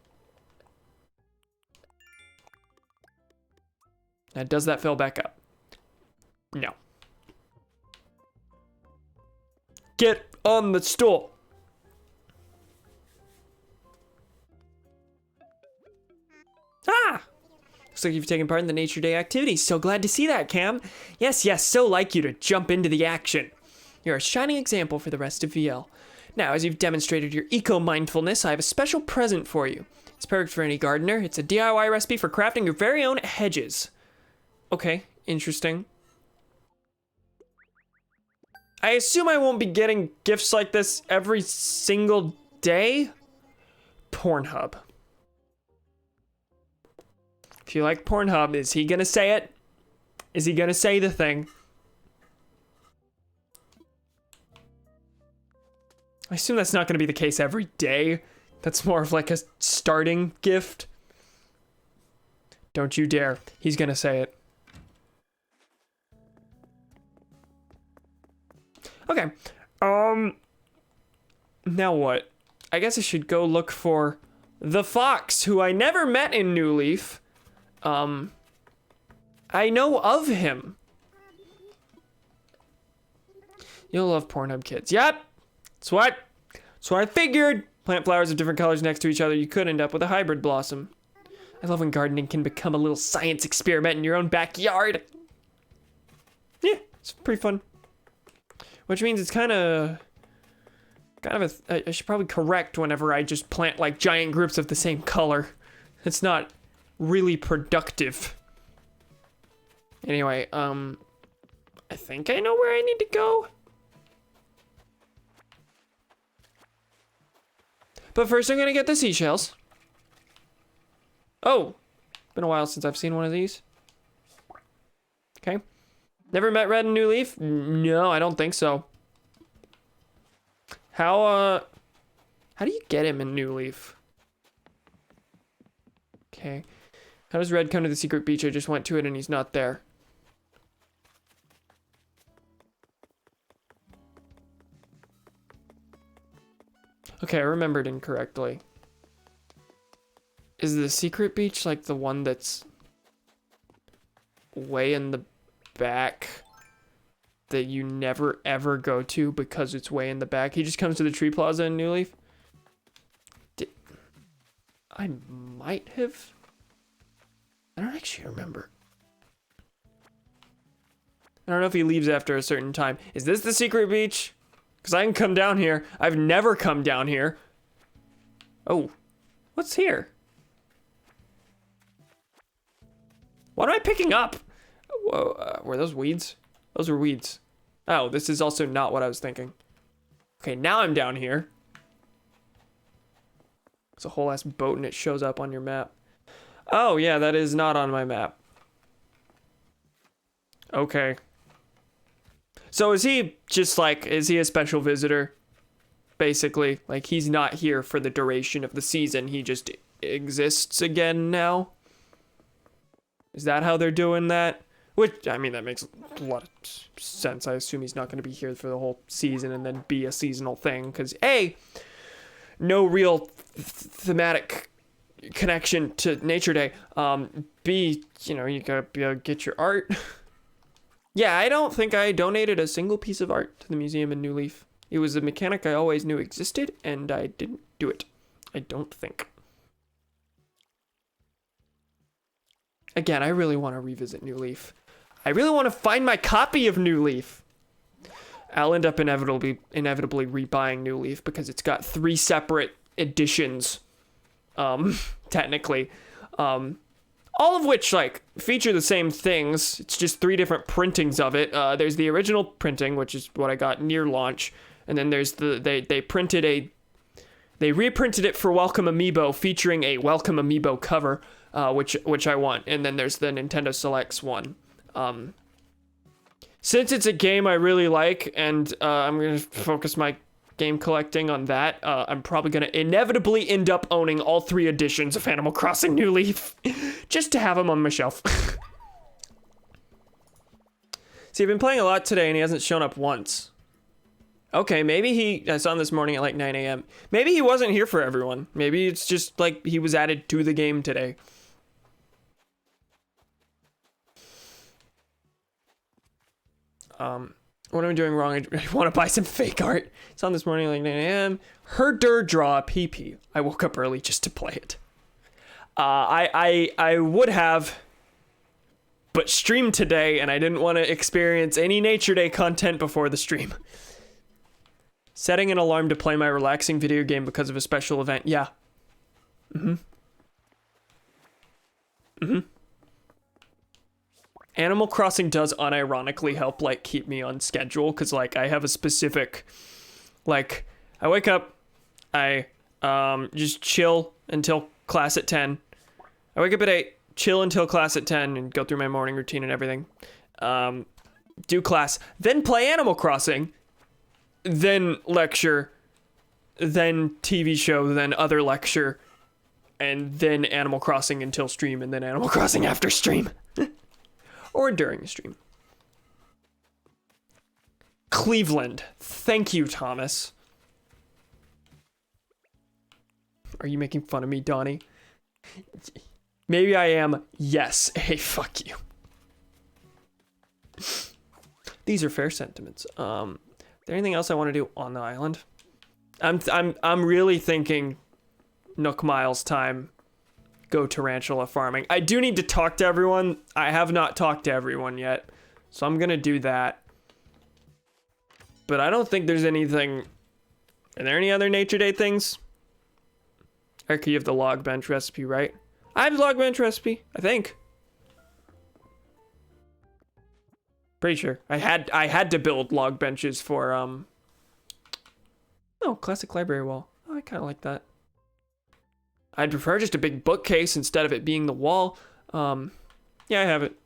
Now, does that fill back up? No. Get on the stool. Ah! Looks like you've taken part in the Nature Day activities. So glad to see that, Cam. Yes, so like you to jump into the action. You're a shining example for the rest of VL. Now, as you've demonstrated your eco-mindfulness, I have a special present for you. It's perfect for any gardener. It's a DIY recipe for crafting your very own hedges. Okay, interesting. I assume I won't be getting gifts like this every single day? Pornhub. If you like Pornhub, is he gonna say it? Is he gonna say the thing? I assume that's not gonna be the case every day. That's more of like a starting gift. Don't you dare. He's gonna say it. Okay. Now what? I guess I should go look for the fox, who I never met in New Leaf. I know of him. You'll love Pornhub kids. Yep. That's what I figured. Plant flowers of different colors next to each other. You could end up with a hybrid blossom. I love when gardening can become a little science experiment in your own backyard. Yeah, it's pretty fun. Which means it's kind of I should probably correct whenever I just plant like giant groups of the same color. It's not really productive. Anyway, I think I know where I need to go. But first I'm gonna get the seashells. Oh, been a while since I've seen one of these. Okay. Never met Red in New Leaf? No, I don't think so. How do you get him in New Leaf? Okay. How does Red come to the secret beach? I just went to it and he's not there. Okay, I remembered incorrectly. Is the secret beach like the one that's way in the back that you never ever go to because it's way in the back? He just comes to the tree plaza in New Leaf? I might have... I don't actually remember. I don't know if he leaves after a certain time. Is this the secret beach? Because I can come down here. I've never come down here. Oh, what's here? What am I picking up? Whoa, were those weeds? Those were weeds. Oh, this is also not what I was thinking. Okay, now I'm down here. It's a whole ass boat and it shows up on your map. Oh, yeah, that is not on my map. Okay. So is he just like, is he a special visitor? Basically, like he's not here for the duration of the season. He just exists again now. Is that how they're doing that? Which, I mean, that makes a lot of sense. I assume he's not going to be here for the whole season and then be a seasonal thing. Because A, no real thematic connection to Nature Day. B, you know, you gotta be able to get your art. Yeah, I don't think I donated a single piece of art to the museum in New Leaf. It was a mechanic I always knew existed, and I didn't do it. I don't think. Again, I really want to revisit New Leaf. I really want to find my copy of New Leaf. I'll end up inevitably rebuying New Leaf because it's got 3 separate editions, technically. All of which, like, feature the same things. It's just 3 different printings of it. There's the original printing, which is what I got near launch. And then there's they reprinted it for Welcome Amiibo, featuring a Welcome Amiibo cover, which I want. And then there's the Nintendo Selects one. Since it's a game I really like, and I'm gonna focus my game collecting on that, I'm probably gonna inevitably end up owning all 3 editions of Animal Crossing New Leaf, just to have them on my shelf. See, I've been playing a lot today, and he hasn't shown up once. Okay, maybe I saw him this morning at like 9 a.m. Maybe he wasn't here for everyone. Maybe it's just like he was added to the game today. What am I doing wrong? I want to buy some fake art. It's on this morning at like 9 a.m. Herder draw PP. I woke up early just to play it. I would have, but streamed today, and I didn't want to experience any Nature Day content before the stream. Setting an alarm to play my relaxing video game because of a special event. Yeah. Animal Crossing does unironically help, like, keep me on schedule, because, like, I have a specific, like, I wake up, I just chill until class at 10. I wake up at 8, chill until class at 10, and go through my morning routine and everything. Do class, then play Animal Crossing, then lecture, then TV show, then other lecture, and then Animal Crossing until stream, and then Animal Crossing after stream. Or during the stream. Cleveland. Thank you, Thomas. Are you making fun of me, Donnie? Maybe I am. Yes. Hey, fuck you. These are fair sentiments. There anything else I want to do on the island? I'm really thinking Nook Miles time. Go tarantula farming. I do need to talk to everyone. I have not talked to everyone yet, so I'm gonna do that. But I don't think there's anything. Are there any other Nature Day things? Erica, you have the log bench recipe, right? I have the log bench recipe, I think. Pretty sure. I had to build log benches for oh, classic library wall. Oh, I kind of like that. I'd prefer just a big bookcase instead of it being the wall. Yeah, I have it.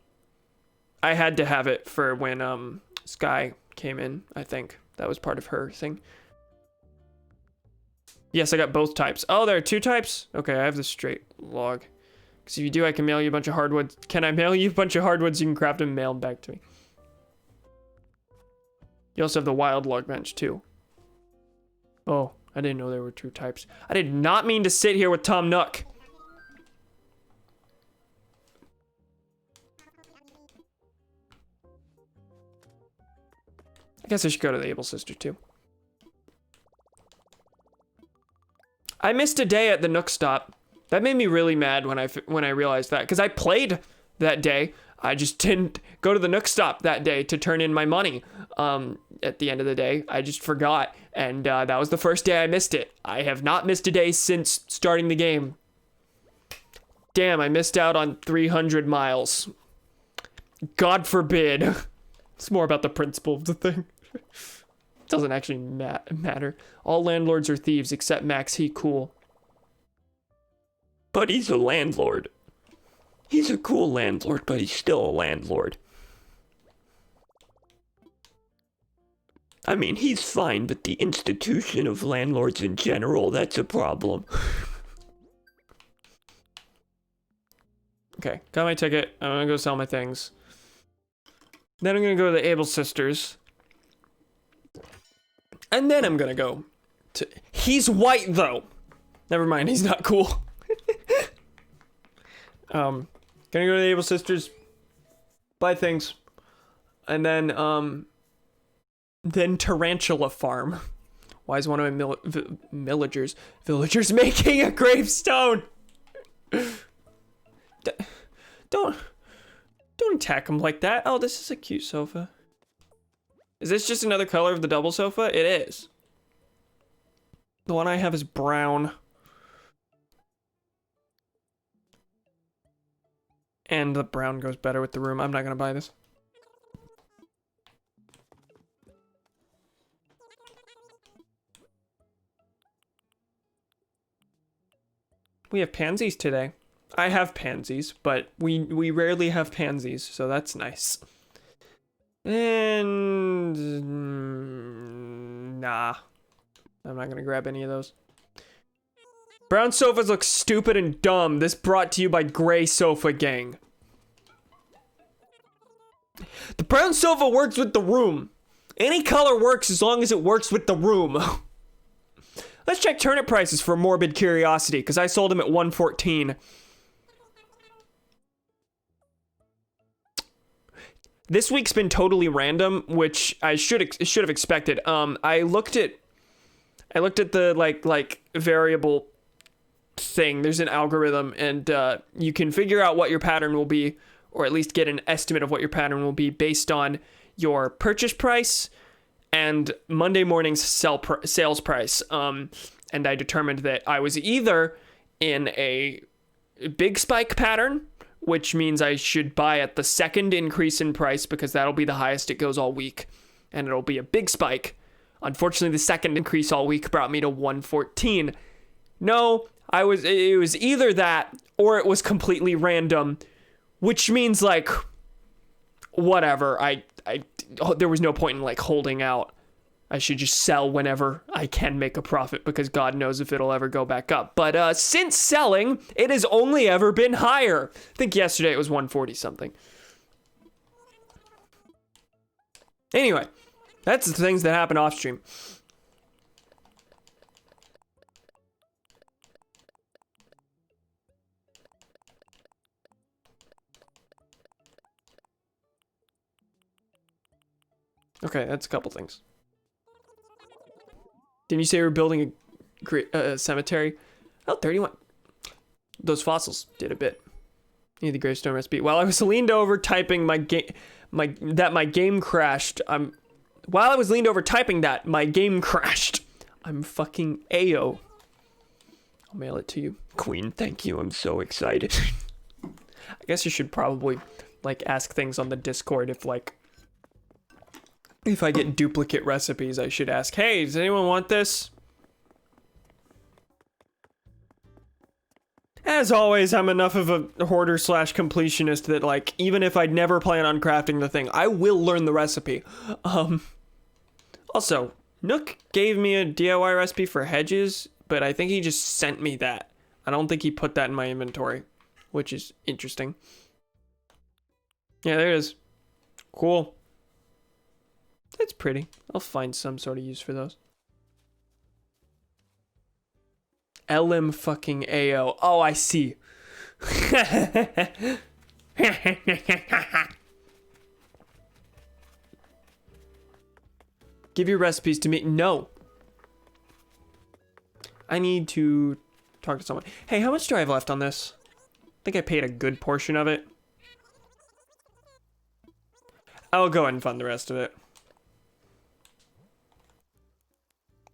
I had to have it for when Sky came in, I think. That was part of her thing. Yes, I got both types. Oh, there are 2 types? Okay, I have the straight log. Because if you do, I can mail you a bunch of hardwoods. Can I mail you a bunch of hardwoods? You can craft them and mail them back to me. You also have the wild log bench, too. Oh, I didn't know there were 2 types. I did not mean to sit here with Tom Nook. I guess I should go to the Able Sister, too. I missed a day at the Nook stop. That made me really mad when I realized that, because I played that day. I just didn't go to the Nook stop that day to turn in my money. At the end of the day, I just forgot, and that was the first day I missed it. I have not missed a day since starting the game. Damn, I missed out on 300 miles. God forbid. It's more about the principle of the thing. Doesn't actually matter. All landlords are thieves except Max. He cool. But he's a landlord. He's a cool landlord, but he's still a landlord. I mean, he's fine, but the institution of landlords in general, that's a problem. Okay, got my ticket. I'm gonna go sell my things. Then I'm gonna go to the Able Sisters. And then I'm gonna go to... He's white, though! Never mind, he's not cool. Gonna go to the Able Sisters, buy things, and then Tarantula Farm. Why is one of my villagers making a gravestone? Don't attack him like that. Oh, this is a cute sofa. Is this just another color of the double sofa? It is. The one I have is brown. And the brown goes better with the room. I'm not gonna buy this. We have pansies today. I have pansies, but we rarely have pansies, so that's nice. And nah, I'm not gonna grab any of those. Brown sofas look stupid and dumb. This brought to you by Gray Sofa Gang. The brown sofa works with the room. Any color works as long as it works with the room. Let's check turnip prices for morbid curiosity, because I sold them at 114. This week's been totally random, which I should have expected. I looked at the like variable thing. There's an algorithm, and you can figure out what your pattern will be, or at least get an estimate of what your pattern will be based on your purchase price and Monday morning's sales price. And I determined that I was either in a big spike pattern, which means I should buy at the second increase in price because that'll be the highest it goes all week, and it'll be a big spike. Unfortunately, the second increase all week brought me to 114. No, it was either that or it was completely random, which means like whatever. There was no point in like holding out. I should just sell whenever I can make a profit because God knows if it'll ever go back up. But since selling, it has only ever been higher. I think yesterday it was 140 something. Anyway, that's the things that happen off stream. Okay, that's a couple things. Didn't you say we were building a cemetery? Oh, 31. Those fossils did a bit. Need the gravestone recipe. While I was leaned over typing my game crashed. While I was leaned over typing that, my game crashed. I'm fucking AO. I'll mail it to you. Queen, thank you. I'm so excited. I guess you should probably like ask things on the Discord if I get duplicate recipes, I should ask, hey, does anyone want this? As always, I'm enough of a hoarder / completionist that like, even if I'd never plan on crafting the thing, I will learn the recipe. Also, Nook gave me a DIY recipe for hedges, but I think he just sent me that. I don't think he put that in my inventory, which is interesting. Yeah, there it is. Cool. That's pretty. I'll find some sort of use for those. LM fucking AO. Oh, I see. Give your recipes to me. No. I need to talk to someone. Hey, how much do I have left on this? I think I paid a good portion of it. I'll go ahead and fund the rest of it.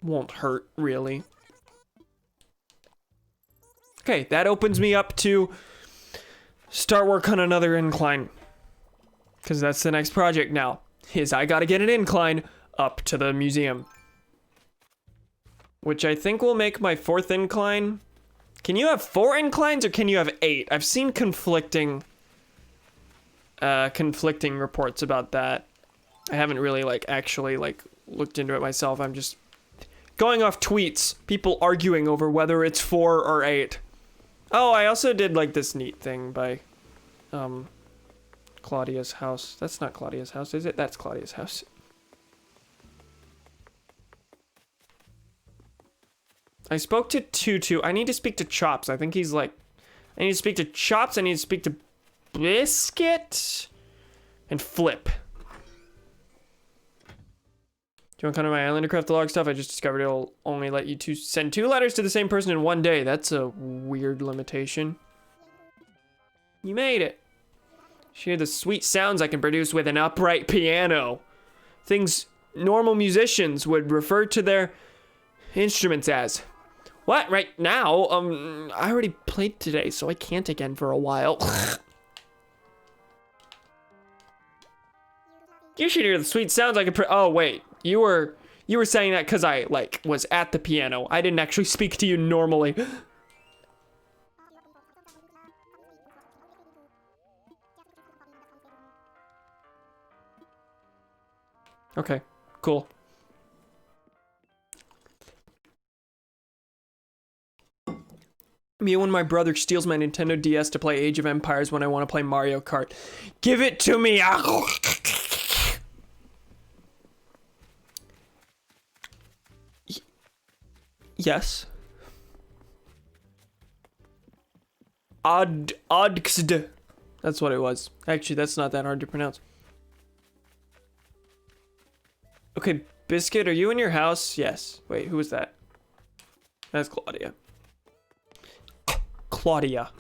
Won't hurt, really. Okay, that opens me up to start work on another incline. Because that's the next project now. Is I gotta get an incline up to the museum. Which I think will make my 4th incline. Can you have 4 inclines or can you have 8? I've seen conflicting reports about that. I haven't really actually looked into it myself. I'm just going off tweets, people arguing over whether it's 4 or 8. Oh, I also did this neat thing by Claudia's house. That's not Claudia's house, is it? That's Claudia's house. I spoke to Tutu. I need to speak to Chops. I think he's I need to speak to Chops. I need to speak to Biscuit and Flip. Do you want to come to my island to craft the log stuff? I just discovered it'll only let you send 2 letters to the same person in 1 day. That's a weird limitation. You made it. Hear the sweet sounds I can produce with an upright piano. Things normal musicians would refer to their instruments as. What? Right now? I already played today, so I can't again for a while. You should hear the sweet sounds I can oh, wait. You were saying that because I, was at the piano. I didn't actually speak to you normally. Okay, cool. Me when my brother steals my Nintendo DS to play Age of Empires when I want to play Mario Kart. Give it to me! Yes. Odxd. That's what it was. Actually, that's not that hard to pronounce. Okay, Biscuit, are you in your house? Yes. Wait, who was that? That's Claudia. Claudia.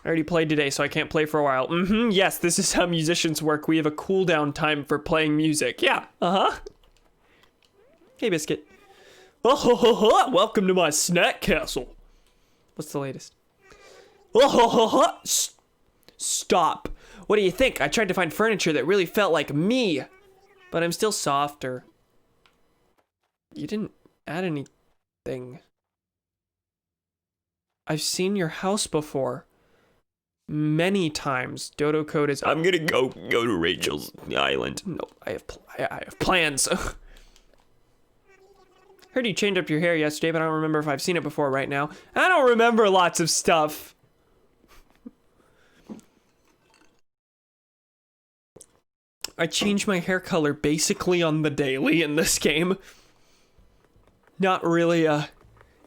I already played today, so I can't play for a while. Yes, this is how musicians work. We have a cooldown time for playing music. Yeah, Hey, Biscuit. Oh, welcome to my snack castle. What's the latest? Oh, stop. What do you think? I tried to find furniture that really felt like me, but I'm still softer. You didn't add anything. I've seen your house before. Many times. Dodo code is I'm gonna go to Rachel's island. No, I have plans. Heard you changed up your hair yesterday, but I don't remember if I've seen it before right now. I don't remember lots of stuff. I change my hair color basically on the daily in this game. Not really an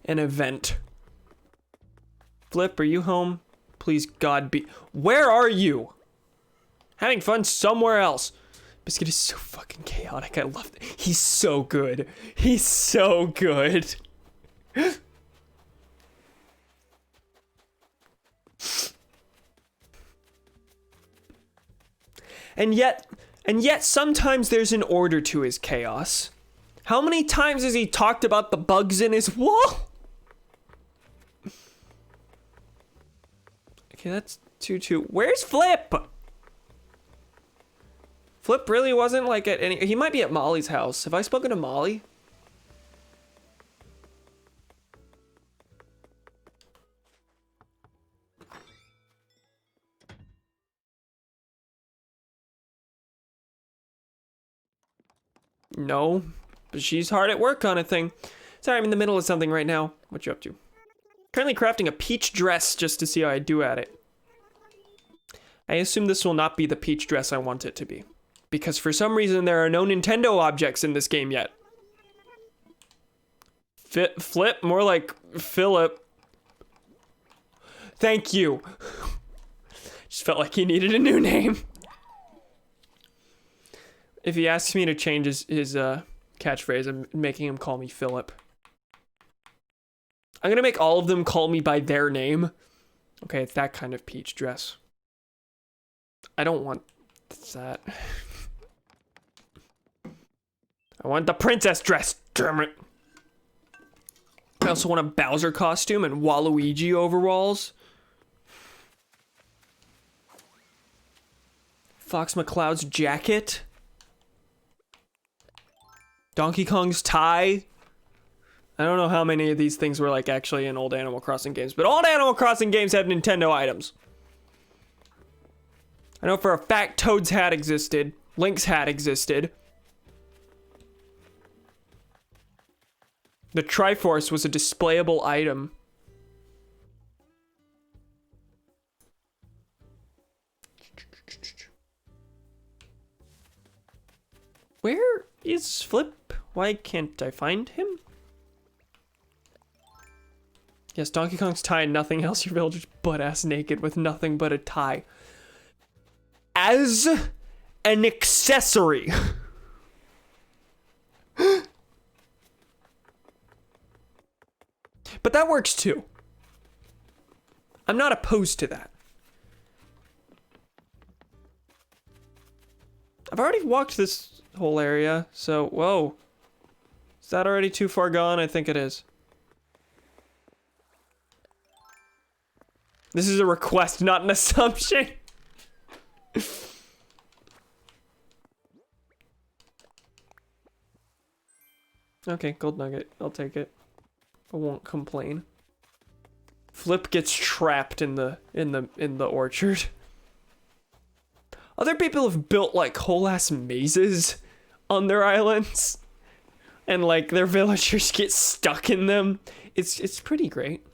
event. Flip, are you home? Please, God be. Where are you? Having fun somewhere else. Biscuit is so fucking chaotic. I love it. He's so good. He's so good. And yet sometimes there's an order to his chaos. How many times has he talked about the bugs in his wall? Okay, that's 2-2. Where's Flip? Flip really wasn't like at any. He might be at Molly's house. Have I spoken to Molly? No, but she's hard at work on a thing. Sorry, I'm in the middle of something right now. What you up to? Currently crafting a peach dress just to see how I do at it. I assume this will not be the peach dress I want it to be, because for some reason there are no Nintendo objects in this game yet. Flip, more like Philip. Thank you. Just felt like he needed a new name. If he asks me to change his catchphrase, I'm making him call me Philip. I'm gonna make all of them call me by their name. Okay, it's that kind of peach dress. I don't want that. I want the princess dress, damn it. I also want a Bowser costume and Waluigi overalls. Fox McCloud's jacket. Donkey Kong's tie. I don't know how many of these things were like actually in old Animal Crossing games, but old Animal Crossing games have Nintendo items. I know for a fact Toad's hat existed. Link's hat existed. The Triforce was a displayable item. Where is Flip? Why can't I find him? Yes, Donkey Kong's tie and nothing else. Your villager's butt-ass naked with nothing but a tie. As an accessory. But that works too. I'm not opposed to that. I've already walked this whole area, so whoa. Is that already too far gone? I think it is. This is a request, not an assumption. Okay, gold nugget. I'll take it. I won't complain. Flip gets trapped in the orchard. Other people have built like whole ass mazes on their islands, and like their villagers get stuck in them. It's pretty great.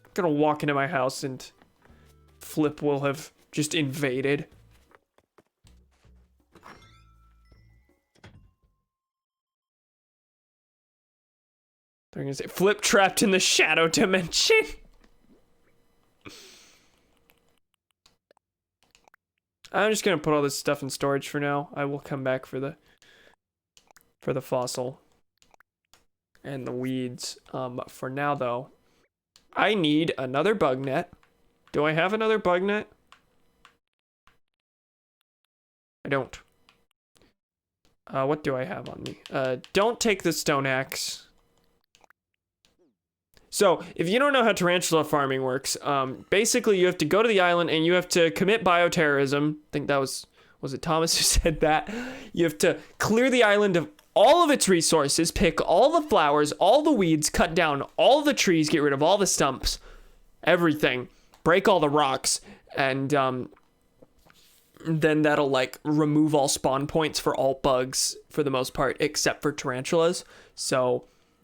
I'm gonna walk into my house and Flip will have just invaded. They're gonna say Flip trapped in the shadow dimension. I'm just gonna put all this stuff in storage for now. I will come back for the fossil and the weeds. For now though, I need another bug net. Do I have another bug net? I don't. What do I have on me? Don't take the stone axe. So, if you don't know how tarantula farming works, basically you have to go to the island and you have to commit bioterrorism. I think that was it Thomas who said that? You have to clear the island of all of its resources, pick all the flowers, all the weeds, cut down all the trees, get rid of all the stumps, everything, break all the rocks, and then that'll like remove all spawn points for all bugs for the most part, except for tarantulas. So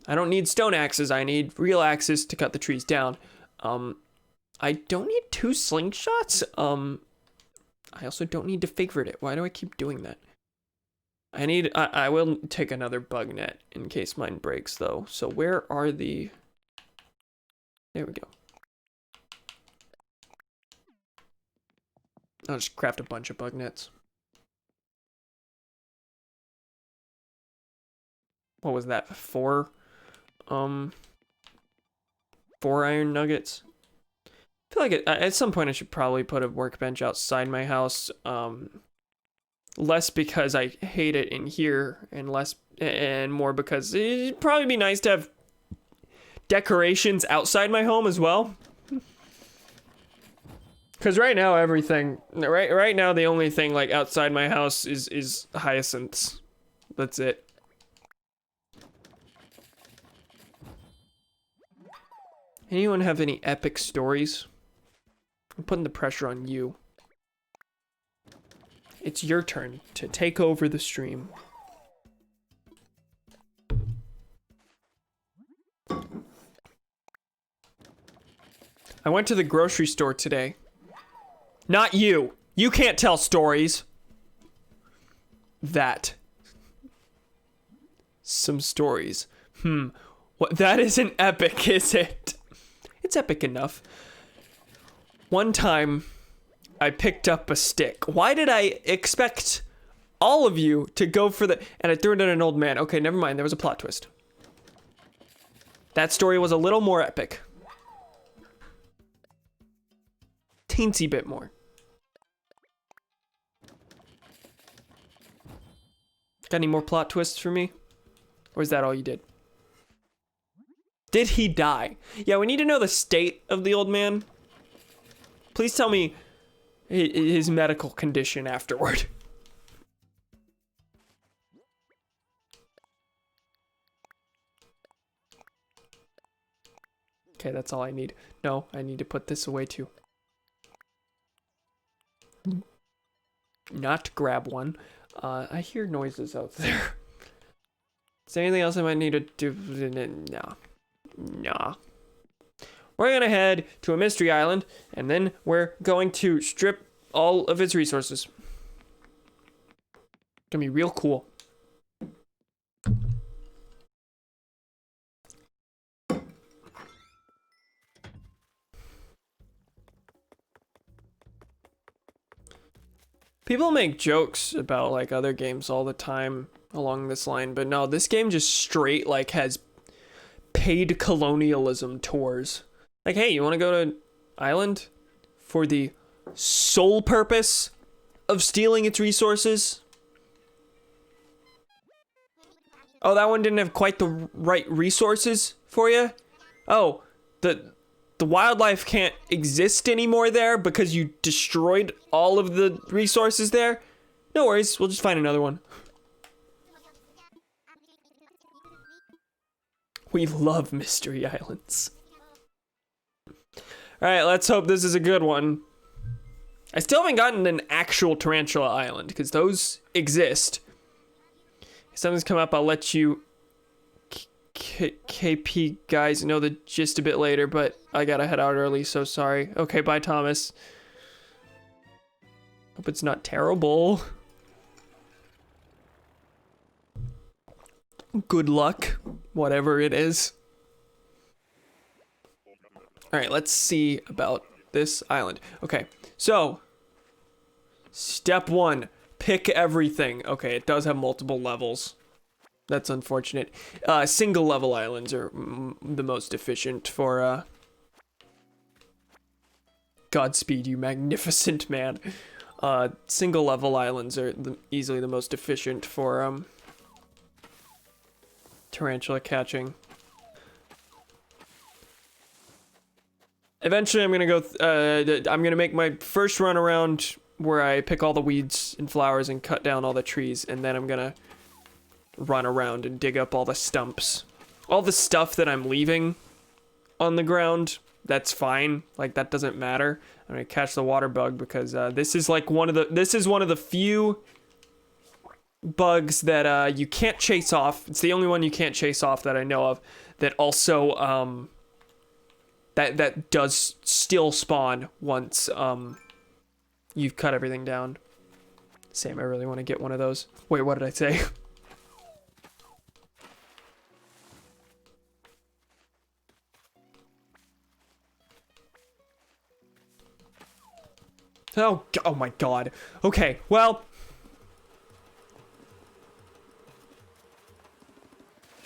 I don't need stone axes, I need real axes to cut the trees down. I don't need 2 slingshots. I also don't need to favorite it. Why do I keep doing that? I will take another bug net in case mine breaks though. So where are the, there we go. I'll just craft a bunch of bug nets. What was that? 4 iron nuggets. I feel like at some point I should probably put a workbench outside my house. Less because I hate it in here, and more because it'd probably be nice to have decorations outside my home as well. Because right now right now the only thing like outside my house is hyacinths. That's it. Anyone have any epic stories? I'm putting the pressure on you. It's your turn to take over the stream. I went to the grocery store today. Not you. You can't tell stories. That. Some stories. What? That isn't epic, is it? It's epic enough. One time, I picked up a stick. Why did I expect all of you to go for the... And I threw it at an old man. Okay, never mind. There was a plot twist. That story was a little more epic. Teensy bit more. Got any more plot twists for me? Or is that all you did? Did he die? Yeah, we need to know the state of the old man. Please tell me his medical condition afterward. Okay, that's all I need. No, I need to put this away too. Not grab one. I hear noises out there. Is there anything else I might need to do? No. Nah. We're gonna head to a mystery island, and then we're going to strip all of its resources. Gonna be real cool. People make jokes about like other games all the time along this line, but no, this game just straight like has paid colonialism tours. Like, hey, you want to go to island for the sole purpose of stealing its resources? Oh, that one didn't have quite the right resources for you? Oh, the wildlife can't exist anymore there because you destroyed all of the resources there? No worries, we'll just find another one. We love mystery islands. Alright, let's hope this is a good one. I still haven't gotten an actual tarantula island, because those exist. If something's come up, I'll let you KP guys know the gist a bit later, but I gotta head out early, so sorry. Okay, bye, Thomas. Hope it's not terrible. Good luck, whatever it is. Alright, let's see about this island. Okay, so step 1, pick everything. Okay, it does have multiple levels. That's unfortunate. Single level islands are the most efficient for, Godspeed, you magnificent man. Single level islands are easily the most efficient for, tarantula catching. Eventually I'm gonna go, I'm gonna make my first run around where I pick all the weeds and flowers and cut down all the trees, and then I'm gonna run around and dig up all the stumps. All the stuff that I'm leaving on the ground, that's fine. Like, that doesn't matter. I'm gonna catch the water bug because this is like one of the few bugs that you can't chase off. It's the only one you can't chase off that I know of that also that does still spawn once you've cut everything down. Sam, I really want to get one of those. Wait, what did I say? Oh my god. Okay, well,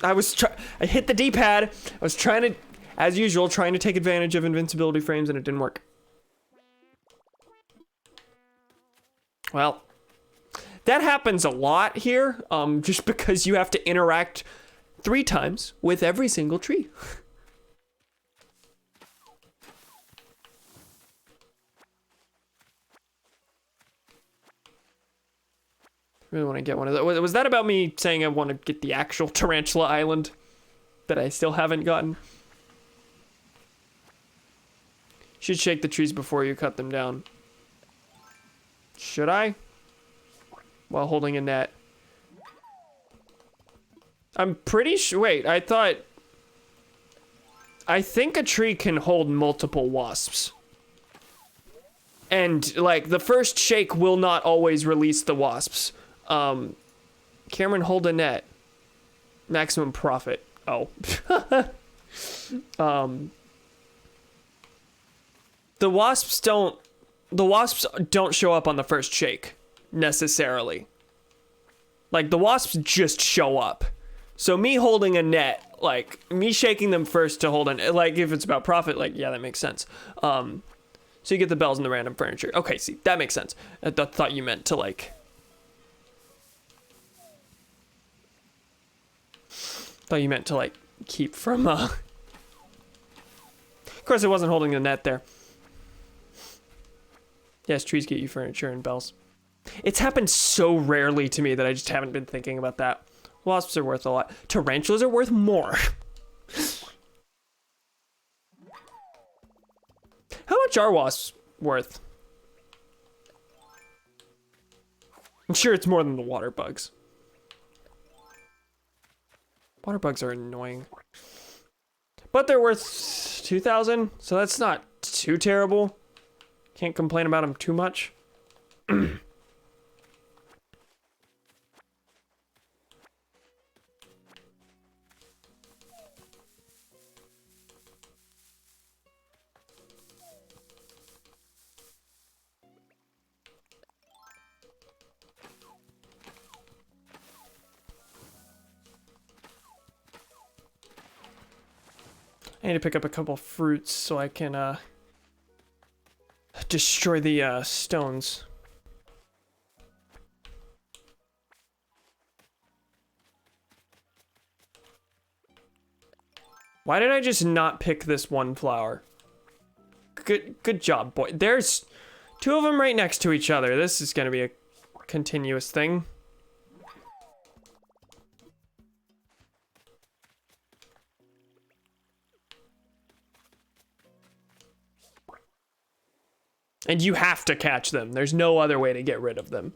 I hit the D-pad. I was trying to, as usual, trying to take advantage of invincibility frames, and it didn't work. Well, that happens a lot here, just because you have to interact 3 times with every single tree. Really want to get one of those. Was that about me saying I want to get the actual tarantula island that I still haven't gotten? Should shake the trees before you cut them down. Should I? While holding a net. I'm pretty sure. Wait, I think a tree can hold multiple wasps. And, like, the first shake will not always release the wasps. Cameron, hold a net. Maximum profit. Oh. The wasps don't show up on the first shake, necessarily. Like, the wasps just show up. So me holding a net, like, me shaking them first to hold an, like, if it's about profit, like, yeah, that makes sense. So you get the bells and the random furniture. Okay, see, that makes sense. I thought you meant to, like... keep from, Of course, I wasn't holding the net there. Yes, trees get you furniture and bells. It's happened so rarely to me that I just haven't been thinking about that. Wasps are worth a lot. Tarantulas are worth more. How much are wasps worth? I'm sure it's more than the water bugs. Water bugs are annoying. But they're worth 2,000, so that's not too terrible. Can't complain about them too much. I need to pick up a couple fruits so I can, destroy the, stones. Why did I just not pick this one flower? Good job, boy. There's 2 of them right next to each other. This is gonna be a continuous thing. And you have to catch them. There's no other way to get rid of them.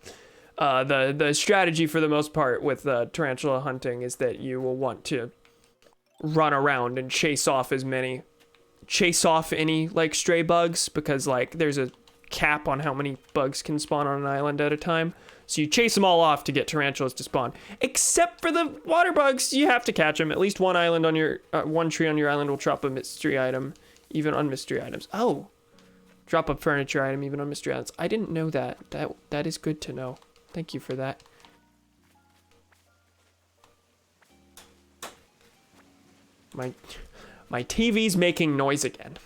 The strategy for the most part with tarantula hunting is that you will want to run around and chase off any like stray bugs, because like there's a cap on how many bugs can spawn on an island at a time. So you chase them all off to get tarantulas to spawn. Except for the water bugs, you have to catch them. At least one island on your one tree on your island will drop a mystery item, even on mystery items. Oh, drop a furniture item even on mystery items. I didn't know that. That is good to know. Thank you for that. My TV's making noise again.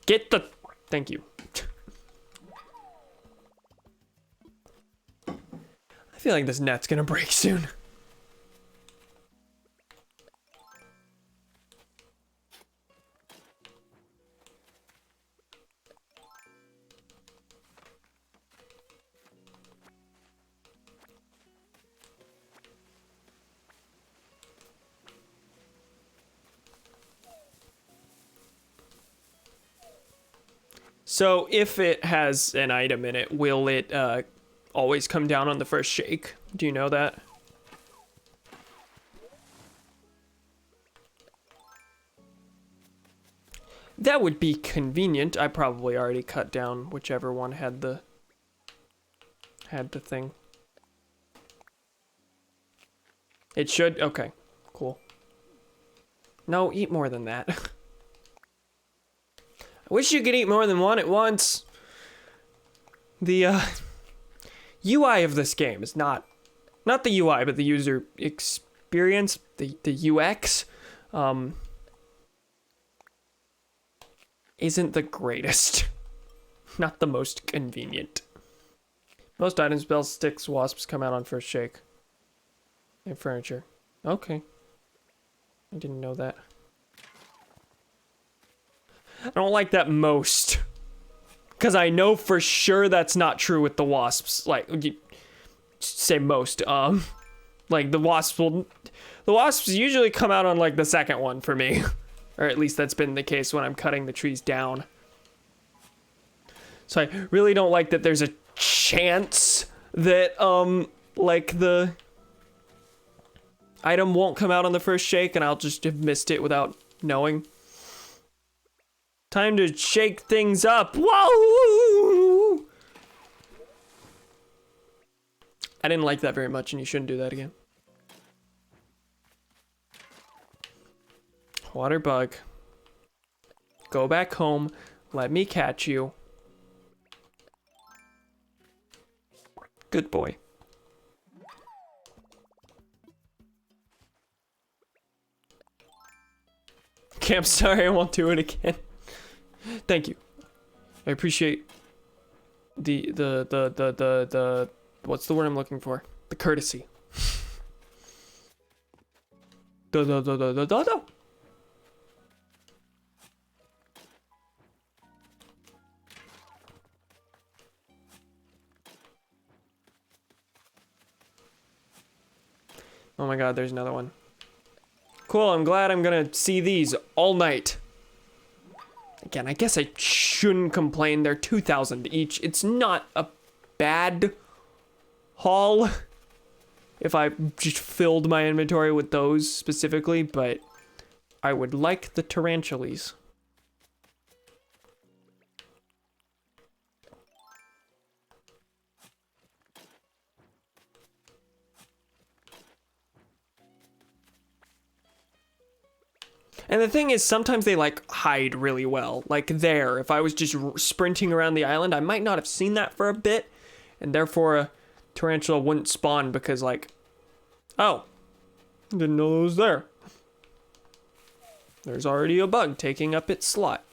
Get the... Thank you. I feel like this net's gonna break soon. So if it has an item in it, will it always come down on the first shake? Do you know that? That would be convenient. I probably already cut down whichever one had the thing. It should. Okay, cool. No, eat more than that. I wish you could eat more than one at once. The UI of this game is not the UI, but the user experience, the UX, isn't the greatest. Not the most convenient. Most items, spells, sticks, wasps come out on first shake. And furniture. Okay. I didn't know that. I don't like that most. Because I know for sure that's not true with the wasps. Like, you say most. Like, the wasps usually come out on, like, the second one for me. Or at least that's been the case when I'm cutting the trees down. So I really don't like that there's a chance that, like, the item won't come out on the first shake and I'll just have missed it without knowing. Time to shake things up. Whoa! I didn't like that very much, and you shouldn't do that again. Water bug. Go back home. Let me catch you. Good boy. Okay, I'm sorry, I won't do it again. Thank you. I appreciate the what's the word I'm looking for? The courtesy. Oh my god, there's another one. Cool, I'm glad I'm gonna see these all night. Again, I guess I shouldn't complain. They're 2,000 each. It's not a bad haul if I just filled my inventory with those specifically, but I would like the tarantulas. And the thing is, sometimes they like hide really well. Like there, if I was just sprinting around the island, I might not have seen that for a bit, and therefore a tarantula wouldn't spawn because like, oh, didn't know it was there. There's already a bug taking up its slot.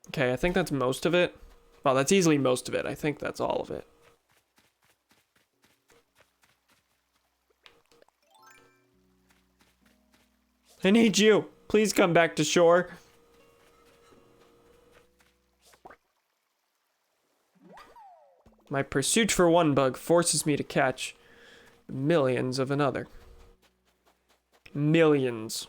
Okay, I think that's most of it. Well, that's easily most of it. I think that's all of it. I need you. Please come back to shore. My pursuit for one bug forces me to catch millions of another. Millions.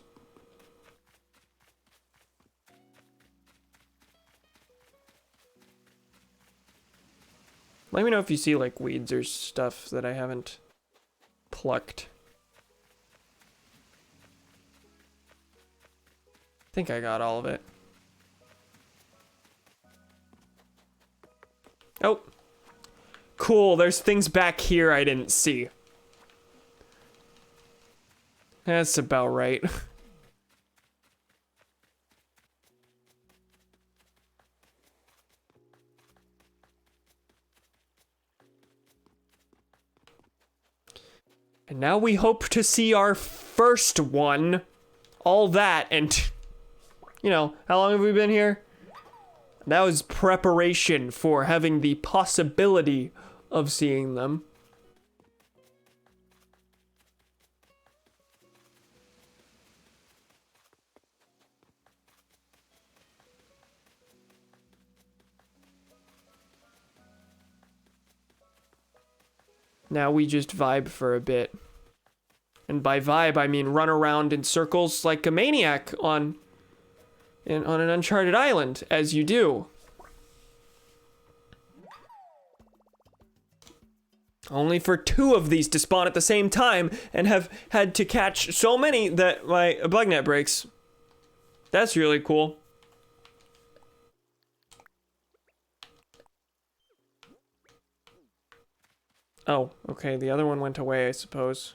Let me know if you see like weeds or stuff that I haven't plucked. I think I got all of it. Oh. Cool, there's things back here I didn't see. That's about right. And now we hope to see our first one. All that, and you know, how long have we been here? That was preparation for having the possibility of seeing them. Now we just vibe for a bit. And by vibe, I mean run around in circles like a maniac on an uncharted island, as you do. Only for 2 of these to spawn at the same time, and have had to catch so many that my bug net breaks. That's really cool. Oh, okay, the other one went away, I suppose.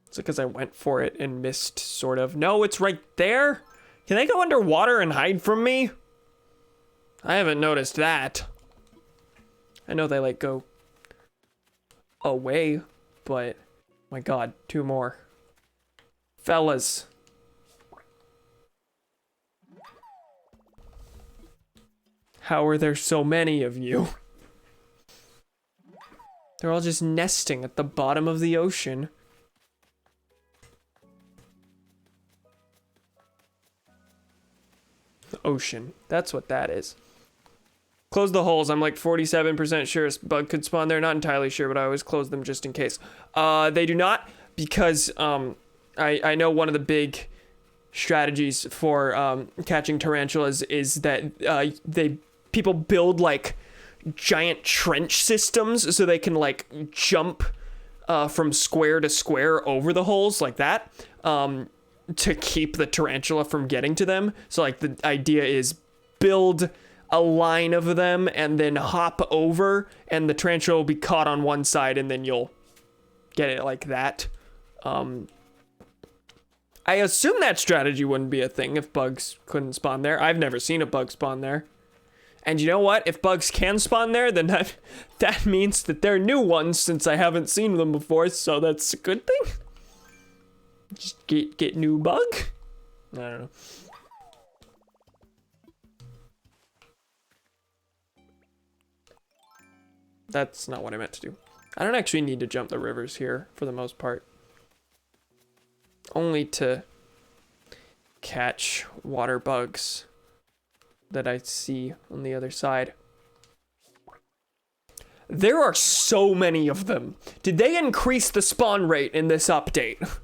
It's because I went for it and missed, sort of. No, it's right there? Can they go underwater and hide from me? I haven't noticed that. I know they, like, go away, but... my god, 2 more. Fellas. How are there so many of you? They're all just nesting at the bottom of the ocean. Ocean. That's what that is. Close the holes. I'm like 47% sure a bug could spawn there. Not entirely sure, but I always close them just in case. They do not, because I know one of the big strategies for catching tarantulas is that people build like giant trench systems so they can like jump from square to square over the holes like that. To keep the tarantula from getting to them. So like the idea is build a line of them and then hop over, and the tarantula will be caught on one side and then you'll get it like that. I assume that strategy wouldn't be a thing if bugs couldn't spawn there. I've never seen a bug spawn there. And you know what? If bugs can spawn there, then that means that they're new ones since I haven't seen them before, so that's a good thing. Just get new bug? I don't know. That's not what I meant to do. I don't actually need to jump the rivers here for the most part. Only to catch water bugs that I see on the other side. There are so many of them. Did they increase the spawn rate in this update?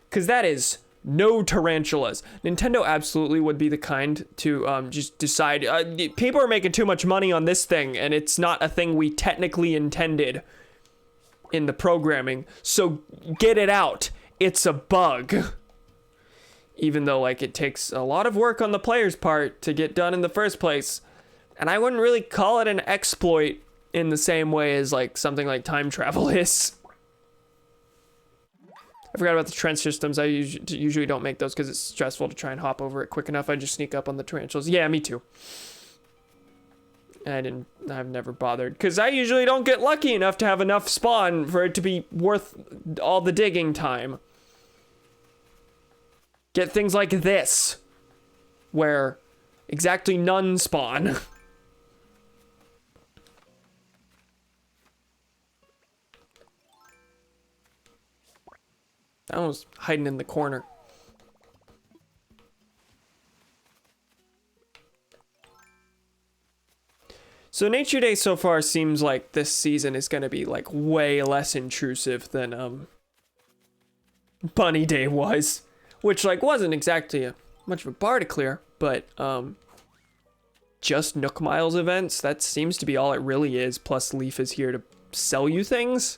Because that is no tarantulas. Nintendo absolutely would be the kind to just decide, people are making too much money on this thing, and it's not a thing we technically intended in the programming, so get it out. It's a bug. Even though, like, it takes a lot of work on the player's part to get done in the first place. And I wouldn't really call it an exploit in the same way as, like, something like time travel is. I forgot about the trench systems. I usually don't make those because it's stressful to try and hop over it quick enough. I just sneak up on the tarantulas. Yeah, me too. I've never bothered because I usually don't get lucky enough to have enough spawn for it to be worth all the digging time. Get things like this, where exactly none spawn. That one was hiding in the corner. So So Nature Day so far seems like this season is gonna be like way less intrusive than Bunny Day was, which like wasn't exactly much of a bar to clear, but just Nook Miles events, that seems to be all it really is, plus Leaf is here to sell you things.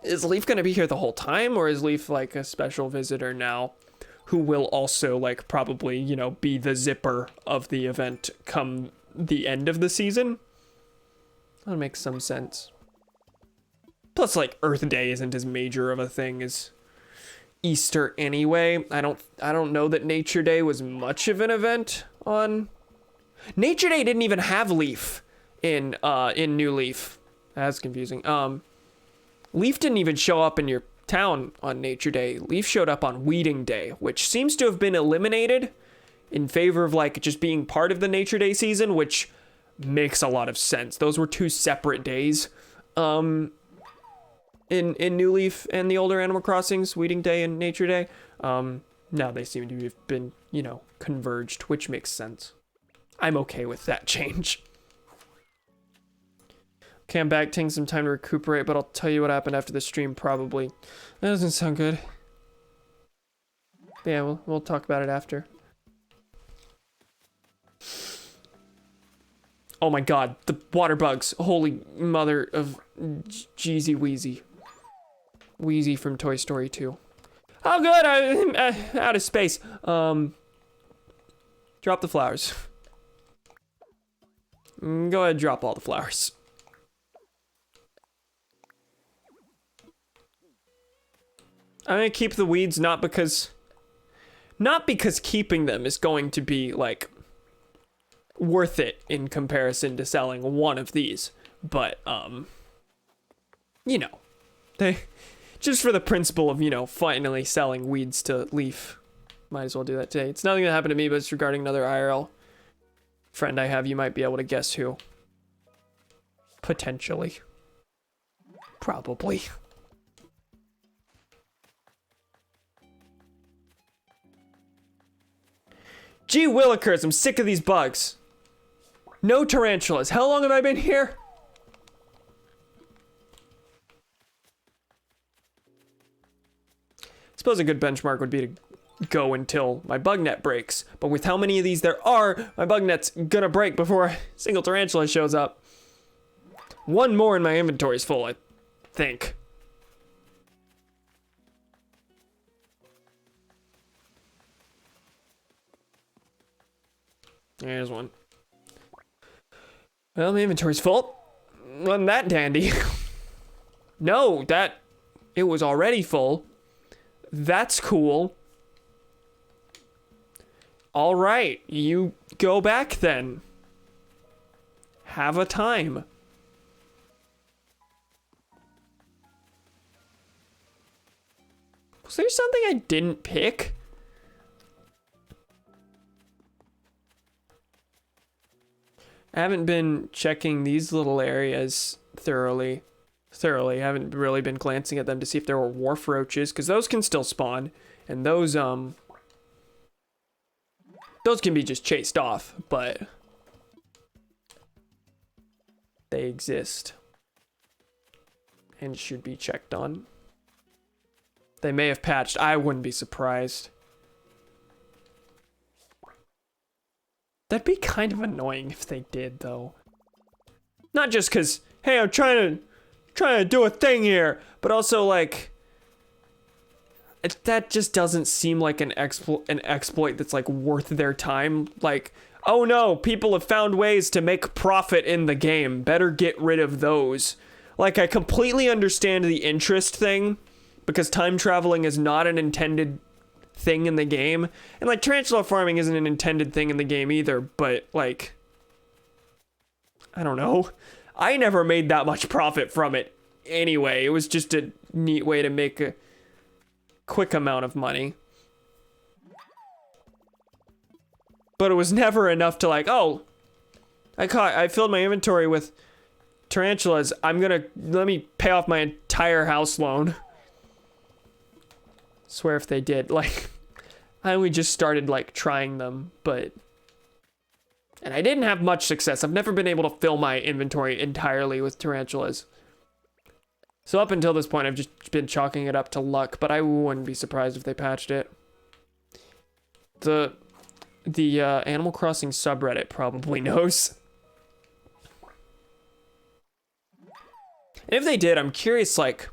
Is Leaf gonna be here the whole time, or is Leaf like a special visitor now who will also like probably, you know, be the zipper of the event come the end of the season? That makes some sense. Plus like Earth Day isn't as major of a thing as Easter anyway. I don't know that Nature Day was much of an event on Nature Day. Didn't even have Leaf in New Leaf. That's confusing. Leaf didn't even show up in your town on Nature Day. Leaf showed up on Weeding Day, which seems to have been eliminated in favor of like just being part of the Nature Day season, which makes a lot of sense. Those were two separate days. In New Leaf and the older Animal Crossings, Weeding Day and Nature Day. Now they seem to have been, you know, converged, which makes sense. I'm okay with that change. Okay, I'm back, taking some time to recuperate, but I'll tell you what happened after the stream, probably. That doesn't sound good. But yeah, we'll talk about it after. Oh my god, the water bugs. Holy mother of Jeezy Wheezy. Wheezy from Toy Story 2. Oh good, I'm out of space. Drop the flowers. Go ahead, drop all the flowers. I'm gonna keep the weeds not because keeping them is going to be like worth it in comparison to selling one of these, but you know, they just for the principle of, you know, finally selling weeds to Leaf, might as well do that today. It's nothing that happened to me, but it's regarding another IRL friend I have. You might be able to guess who. Potentially. Probably. Gee willikers, I'm sick of these bugs. No tarantulas. How long have I been here? I suppose a good benchmark would be to go until my bug net breaks. But with how many of these there are, my bug net's gonna break before a single tarantula shows up. One more and my inventory's full, I think. There's one. Well, my inventory's full. Wasn't that dandy? No, it was already full. That's cool. All right, you go back then. Have a time. Was there something I didn't pick? I haven't been checking these little areas thoroughly. I haven't really been glancing at them to see if there were wharf roaches, because those can still spawn, and those can be just chased off, but they exist and should be checked on. They may have patched. I wouldn't be surprised. That'd be kind of annoying if they did, though. Not just because, hey, I'm trying to do a thing here, but also like that just doesn't seem like an exploit that's like worth their time. Like, oh no, people have found ways to make profit in the game. Better get rid of those. Like, I completely understand the interest thing, because time traveling is not an intended thing in the game, and like tarantula farming isn't an intended thing in the game either, but like, I don't know, I never made that much profit from it anyway. It was just a neat way to make a quick amount of money, but it was never enough to like, oh, I filled my inventory with tarantulas, let me pay off my entire house loan. Swear if they did, like, I only just started like trying them, but And I didn't have much success. I've never been able to fill my inventory entirely with tarantulas. So up until this point, I've just been chalking it up to luck, but I wouldn't be surprised if they patched it. The Animal Crossing subreddit probably knows. And if they did, I'm curious, like,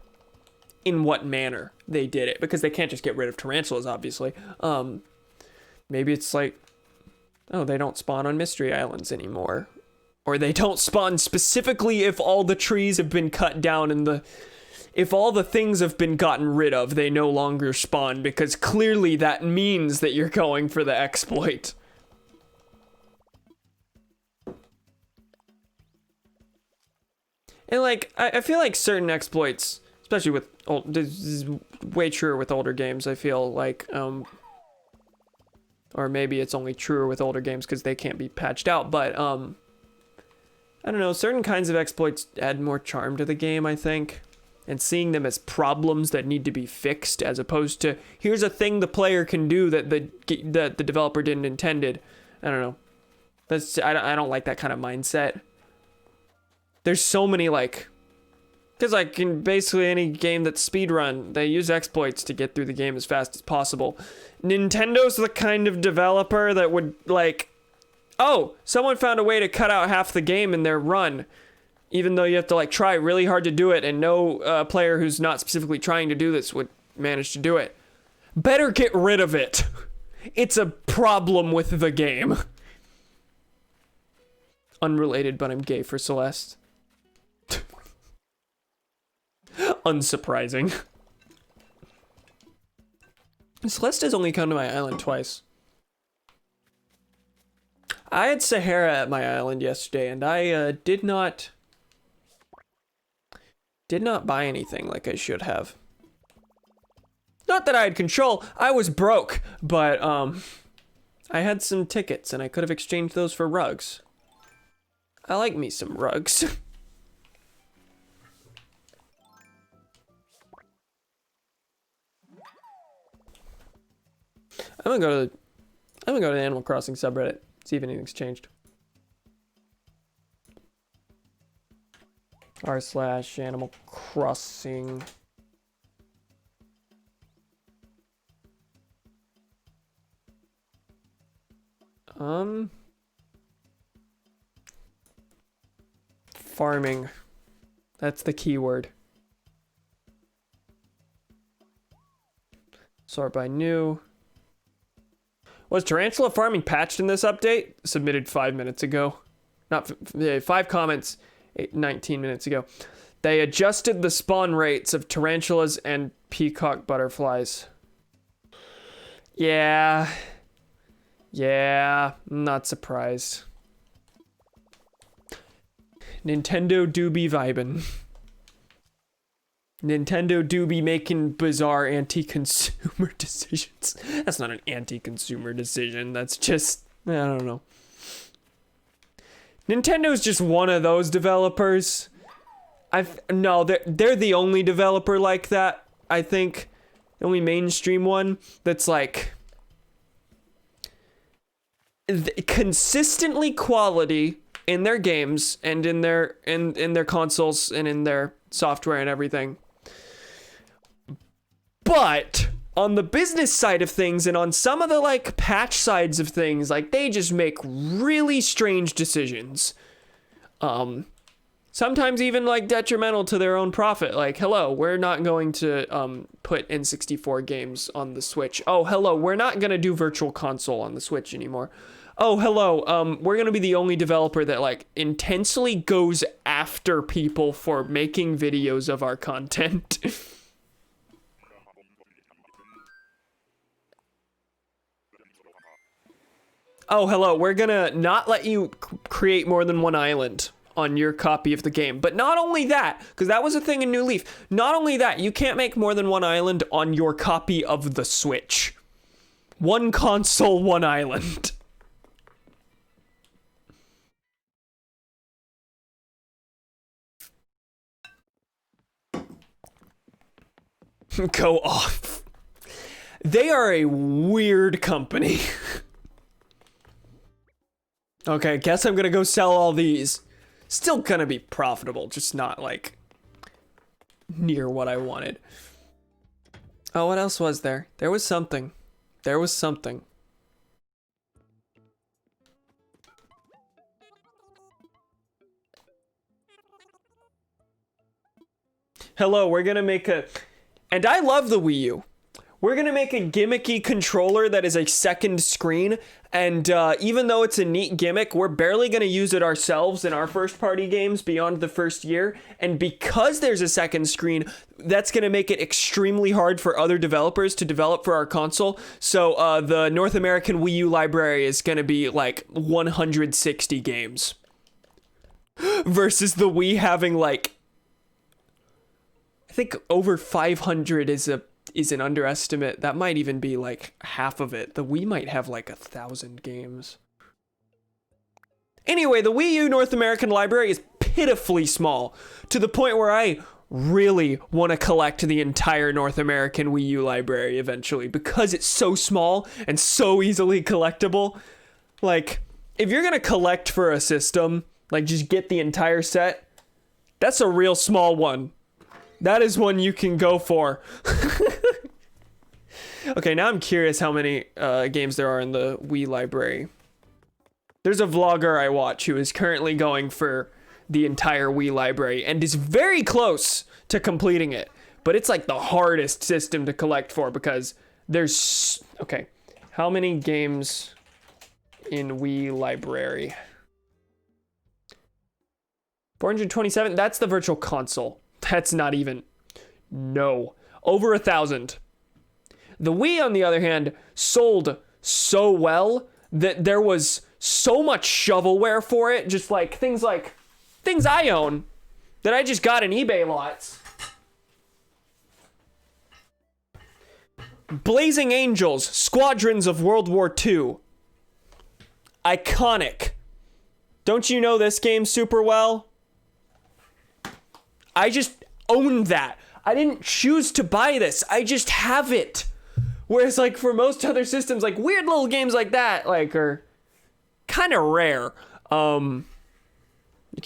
in what manner they did it, because they can't just get rid of tarantulas, obviously. Maybe it's like, oh, they don't spawn on Mystery Islands anymore. Or they don't spawn specifically if all the trees have been cut down and if all the things have been gotten rid of, they no longer spawn, because clearly that means that you're going for the exploit. And like, I feel like certain exploits, especially with this is way truer with older games, I feel like, or maybe it's only truer with older games because they can't be patched out, but, I don't know, certain kinds of exploits add more charm to the game, I think. And seeing them as problems that need to be fixed, as opposed to, here's a thing the player can do that the developer didn't intended. I don't know. I don't like that kind of mindset. There's so many, like, because like in basically any game that's speedrun, they use exploits to get through the game as fast as possible. Nintendo's the kind of developer that would, like, oh, someone found a way to cut out half the game in their run, even though you have to like try really hard to do it, and no player who's not specifically trying to do this would manage to do it. Better get rid of it. It's a problem with the game. Unrelated, but I'm gay for Celeste. Unsurprising. Celeste has only come to my island twice. I had Sahara at my island yesterday, and I did not buy anything like I should have. Not that I had control, I was broke, but I had some tickets and I could have exchanged those for rugs. I like me some rugs. I'm gonna go to the Animal Crossing subreddit, see if anything's changed. r/Animal Crossing. Farming. That's the keyword. Sort by new. Was tarantula farming patched in this update? Submitted 5 minutes ago. Not 5 comments 19 minutes ago. They adjusted the spawn rates of tarantulas and peacock butterflies. Yeah, I'm not surprised. Nintendo do be vibin'. Nintendo do be making bizarre anti-consumer decisions. That's not an anti-consumer decision. That's just, I don't know. Nintendo's just one of those developers. No, they're the only developer like that, I think. The only mainstream one that's like consistently quality in their games and in their consoles and in their software and everything. But on the business side of things and on some of the like patch sides of things, like they just make really strange decisions. Sometimes even like detrimental to their own profit. Like, hello, we're not going to put N64 games on the Switch. Oh, hello, we're not going to do Virtual Console on the Switch anymore. Oh, hello, we're going to be the only developer that like intensely goes after people for making videos of our content. Oh, hello, we're gonna not let you create more than one island on your copy of the game. But not only that, because that was a thing in New Leaf, not only that, you can't make more than one island on your copy of the Switch. One console, one island. Go off. They are a weird company. Okay, guess I'm gonna go sell all these. Still gonna be profitable, just not like near what I wanted. Oh, what else was there? There was something. There was something. Hello, we're gonna make a... And I love the Wii U. We're gonna make a gimmicky controller that is a second screen, and even though it's a neat gimmick, we're barely gonna use it ourselves in our first party games beyond the first year, and because there's a second screen, that's gonna make it extremely hard for other developers to develop for our console, so the North American Wii U library is gonna be like 160 games. Versus the Wii having like, I think over 500 is an underestimate. That might even be like half of it. The Wii might have like 1,000 games. Anyway, the Wii U North American library is pitifully small, to the point where I really want to collect the entire North American Wii U library eventually, because it's so small and so easily collectible. Like, if you're gonna collect for a system, like just get the entire set, that's a real small one. That is one you can go for. Okay, now I'm curious how many games there are in the Wii library. There's a vlogger I watch who is currently going for the entire Wii library and is very close to completing it. But it's like the hardest system to collect for because there's... Okay, how many games in Wii library? 427? That's the virtual console. That's not even... No. Over 1,000. The Wii, on the other hand, sold so well that there was so much shovelware for it. Just like things I own that I just got in eBay lots. Blazing Angels, Squadrons of World War II. Iconic. Don't you know this game super well? I just own that. I didn't choose to buy this. I just have it. Whereas like for most other systems, like weird little games like that, like are kind of rare. Can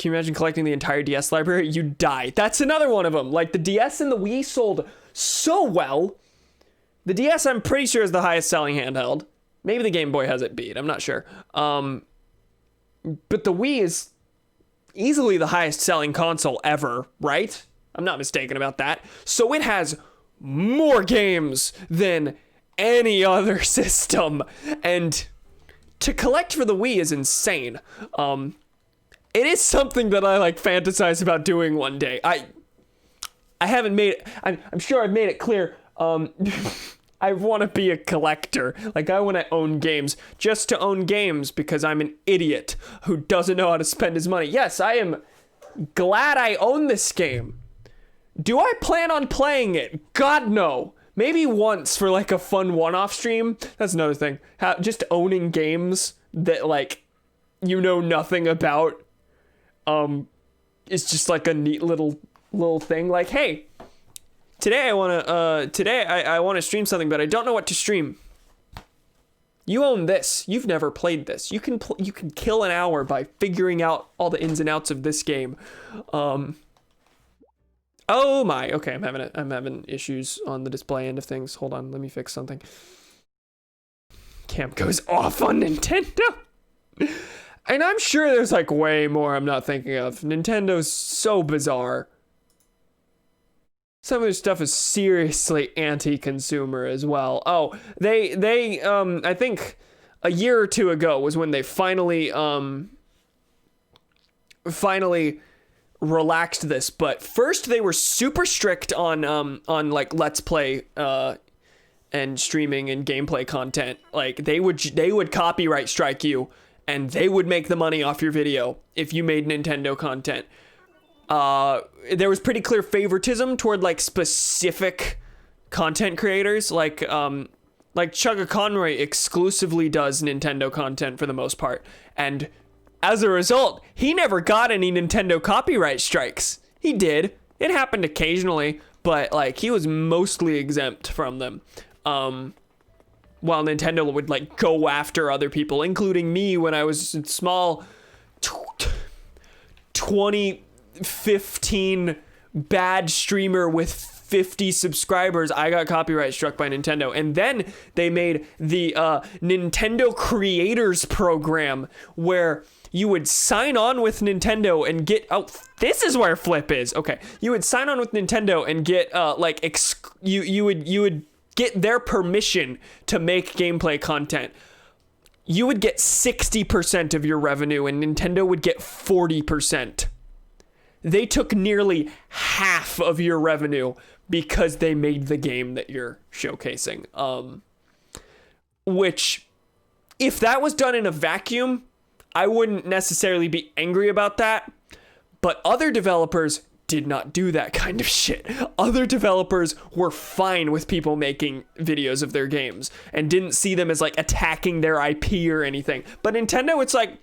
you imagine collecting the entire DS library? You'd die. That's another one of them. Like the DS and the Wii sold so well. The DS, I'm pretty sure, is the highest selling handheld. Maybe the Game Boy has it beat. I'm not sure. But the Wii is easily the highest selling console ever, right? I'm not mistaken about that. So it has more games than any other system. And to collect for the Wii is insane. It is something that I like fantasize about doing one day. I haven't made it, I'm sure I've made it clear. I want to be a collector. Like, I want to own games just to own games because I'm an idiot who doesn't know how to spend his money. Yes, I am glad I own this game. Do I plan on playing it? God, no. Maybe once for like a fun one-off stream. That's another thing. Just owning games that like you know nothing about is just like a neat little thing. Like, hey, Today I want to stream something, but I don't know what to stream. You own this. You've never played this. You can kill an hour by figuring out all the ins and outs of this game. Oh my. Okay, I'm having issues on the display end of things. Hold on, let me fix something. Cam goes off on Nintendo. And I'm sure there's like way more I'm not thinking of. Nintendo's so bizarre. Some of their stuff is seriously anti-consumer as well. Oh, they I think a year or two ago was when they finally relaxed this. But first they were super strict on like Let's Play and streaming and gameplay content. Like they would copyright strike you and they would make the money off your video if you made Nintendo content. There was pretty clear favoritism toward like specific content creators, like Chugga Conroy exclusively does Nintendo content for the most part, and as a result, he never got any Nintendo copyright strikes. He did. It happened occasionally, but like he was mostly exempt from them. while Nintendo would like go after other people, including me when I was a small 2015 bad streamer with 50 subscribers. I got copyright struck by Nintendo. And then they made the Nintendo Creators Program where you would sign on with Nintendo and get, oh, this is where Flip is. Okay. You would sign on with Nintendo and get you would get their permission to make gameplay content. You would get 60% of your revenue and Nintendo would get 40%. They took nearly half of your revenue because they made the game that you're showcasing. Which, if that was done in a vacuum, I wouldn't necessarily be angry about that. But other developers did not do that kind of shit. Other developers were fine with people making videos of their games and didn't see them as like attacking their IP or anything. But Nintendo, it's like,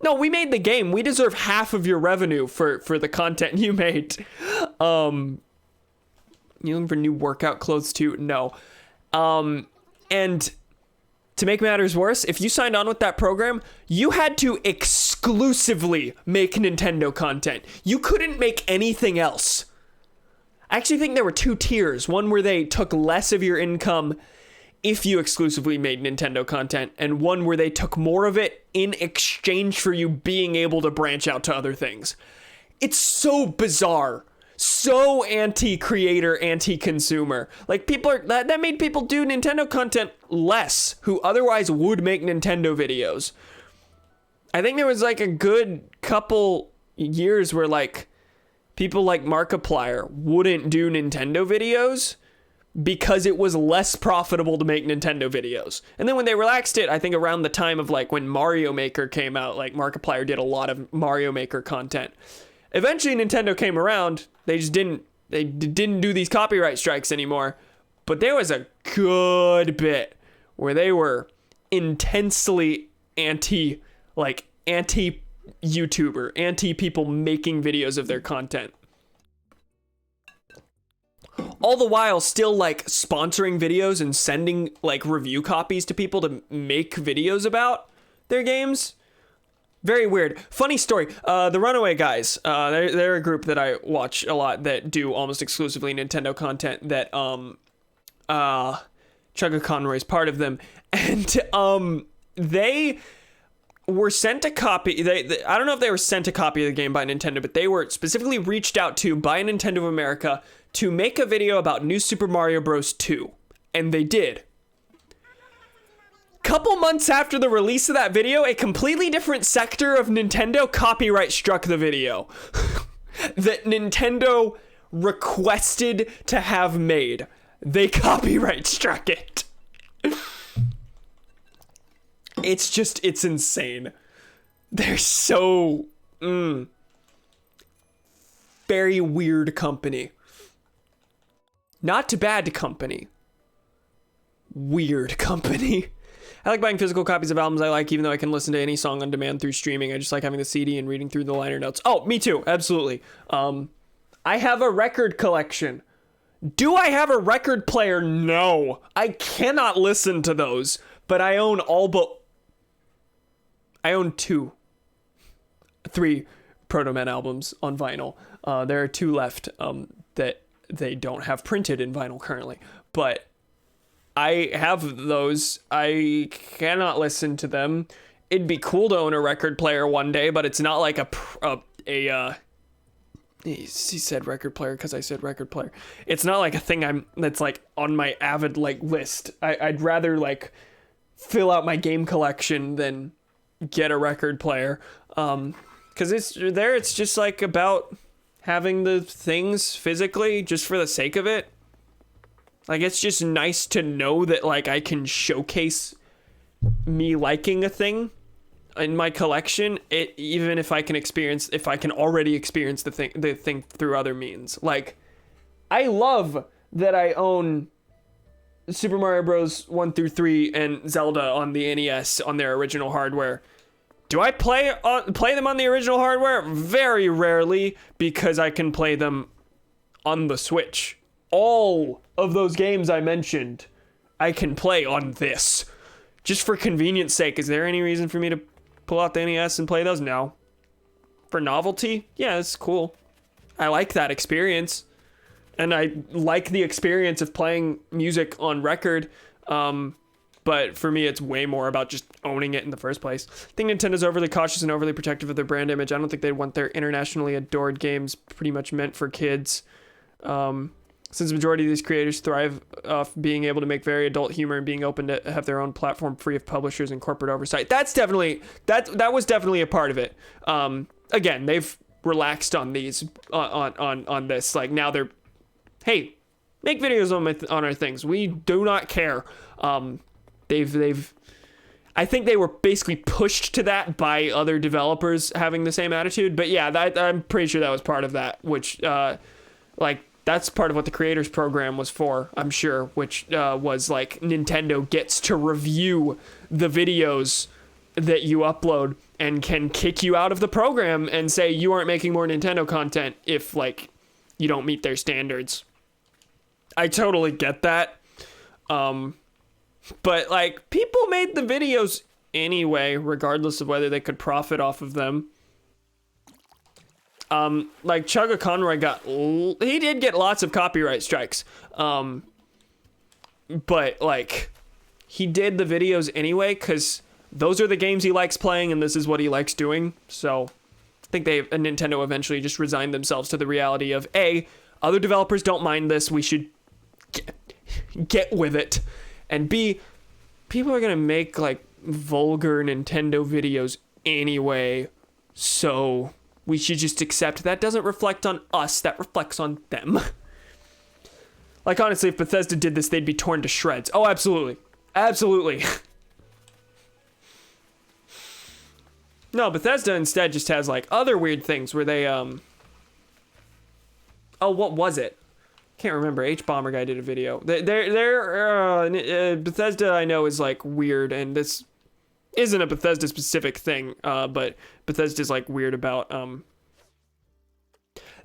no, we made the game. We deserve half of your revenue for the content you made. You looking for new workout clothes too? No. And to make matters worse, if you signed on with that program, you had to exclusively make Nintendo content. You couldn't make anything else. I actually think there were two tiers. One where they took less of your income if you exclusively made Nintendo content, and one where they took more of it in exchange for you being able to branch out to other things. It's so bizarre. So anti-creator, anti-consumer. Like, people are that made people do Nintendo content less who otherwise would make Nintendo videos. I think there was like a good couple years where like people like Markiplier wouldn't do Nintendo videos because it was less profitable to make Nintendo videos. And then when they relaxed it, I think around the time of like when Mario Maker came out, like Markiplier did a lot of Mario Maker content. Eventually Nintendo came around. They didn't do these copyright strikes anymore. But there was a good bit where they were intensely anti-YouTuber, anti-people making videos of their content. All the while still like sponsoring videos and sending like review copies to people to make videos about their games. Very weird. Funny story. The Runaway Guys, they're a group that I watch a lot that do almost exclusively Nintendo content that Chugga Conroy's part of them. And they were sent a copy. I don't know if they were sent a copy of the game by Nintendo, but they were specifically reached out to by Nintendo of America to make a video about New Super Mario Bros. 2. And they did. Couple months after the release of that video, a completely different sector of Nintendo copyright struck the video that Nintendo requested to have made. They copyright struck it. It's insane. They're so very weird company. Not bad company. Weird company. I like buying physical copies of albums I like, even though I can listen to any song on demand through streaming. I just like having the CD and reading through the liner notes. Oh, me too. Absolutely. I have a record collection. Do I have a record player? No. I cannot listen to those, but I own I own 3 Proto Man albums on vinyl. There are 2 left that they don't have printed in vinyl currently, but I have those. I cannot listen to them. It'd be cool to own a record player one day, but it's not like he said record player because I said record player. It's not like a thing that's like on my avid like list. I'd rather like fill out my game collection than get a record player. Because it's just like about having the things physically just for the sake of it. Like, it's just nice to know that, like, I can showcase me liking a thing in my collection, even if I can already experience the thing through other means. Like, I love that I own Super Mario Bros. 1 through 3 and Zelda on the NES on their original hardware. Do I play them on the original hardware? Very rarely, because I can play them on the Switch. All of those games I mentioned I can play on this. Just for convenience sake, is there any reason for me to pull out the NES and play those? No. For novelty? Yeah, it's cool. I like that experience. And I like the experience of playing music on record. But for me, it's way more about just owning it in the first place. I think Nintendo's overly cautious and overly protective of their brand image. I don't think they'd want their internationally adored games pretty much meant for kids. Since the majority of these creators thrive off being able to make very adult humor and being open to have their own platform free of publishers and corporate oversight. That's definitely, that was definitely a part of it. Again, they've relaxed on these, on this. Like, now they're, hey, make videos on our things. We do not care. I think they were basically pushed to that by other developers having the same attitude. But yeah, I'm pretty sure that was part of that, which, like, that's part of what the creators program was for, I'm sure, which was like Nintendo gets to review the videos that you upload and can kick you out of the program and say you aren't making more Nintendo content if, like, you don't meet their standards. I totally get that. But, like, people made the videos anyway, regardless of whether they could profit off of them. Like, Chugga Conroy he did get lots of copyright strikes. But, like, he did the videos anyway, because those are the games he likes playing, and this is what he likes doing. So, I think Nintendo eventually just resigned themselves to the reality of, A, other developers don't mind this, we should get with it. And B, people are gonna make, like, vulgar Nintendo videos anyway, so we should just accept that doesn't reflect on us, that reflects on them. Like, honestly, if Bethesda did this, they'd be torn to shreds. Oh, absolutely. Absolutely. No, Bethesda instead just has, like, other weird things where they, Oh, what was it? Can't remember. H-Bomber guy did a video. Bethesda, I know, is, like, weird, and this isn't a Bethesda specific thing, but Bethesda's, like, weird about,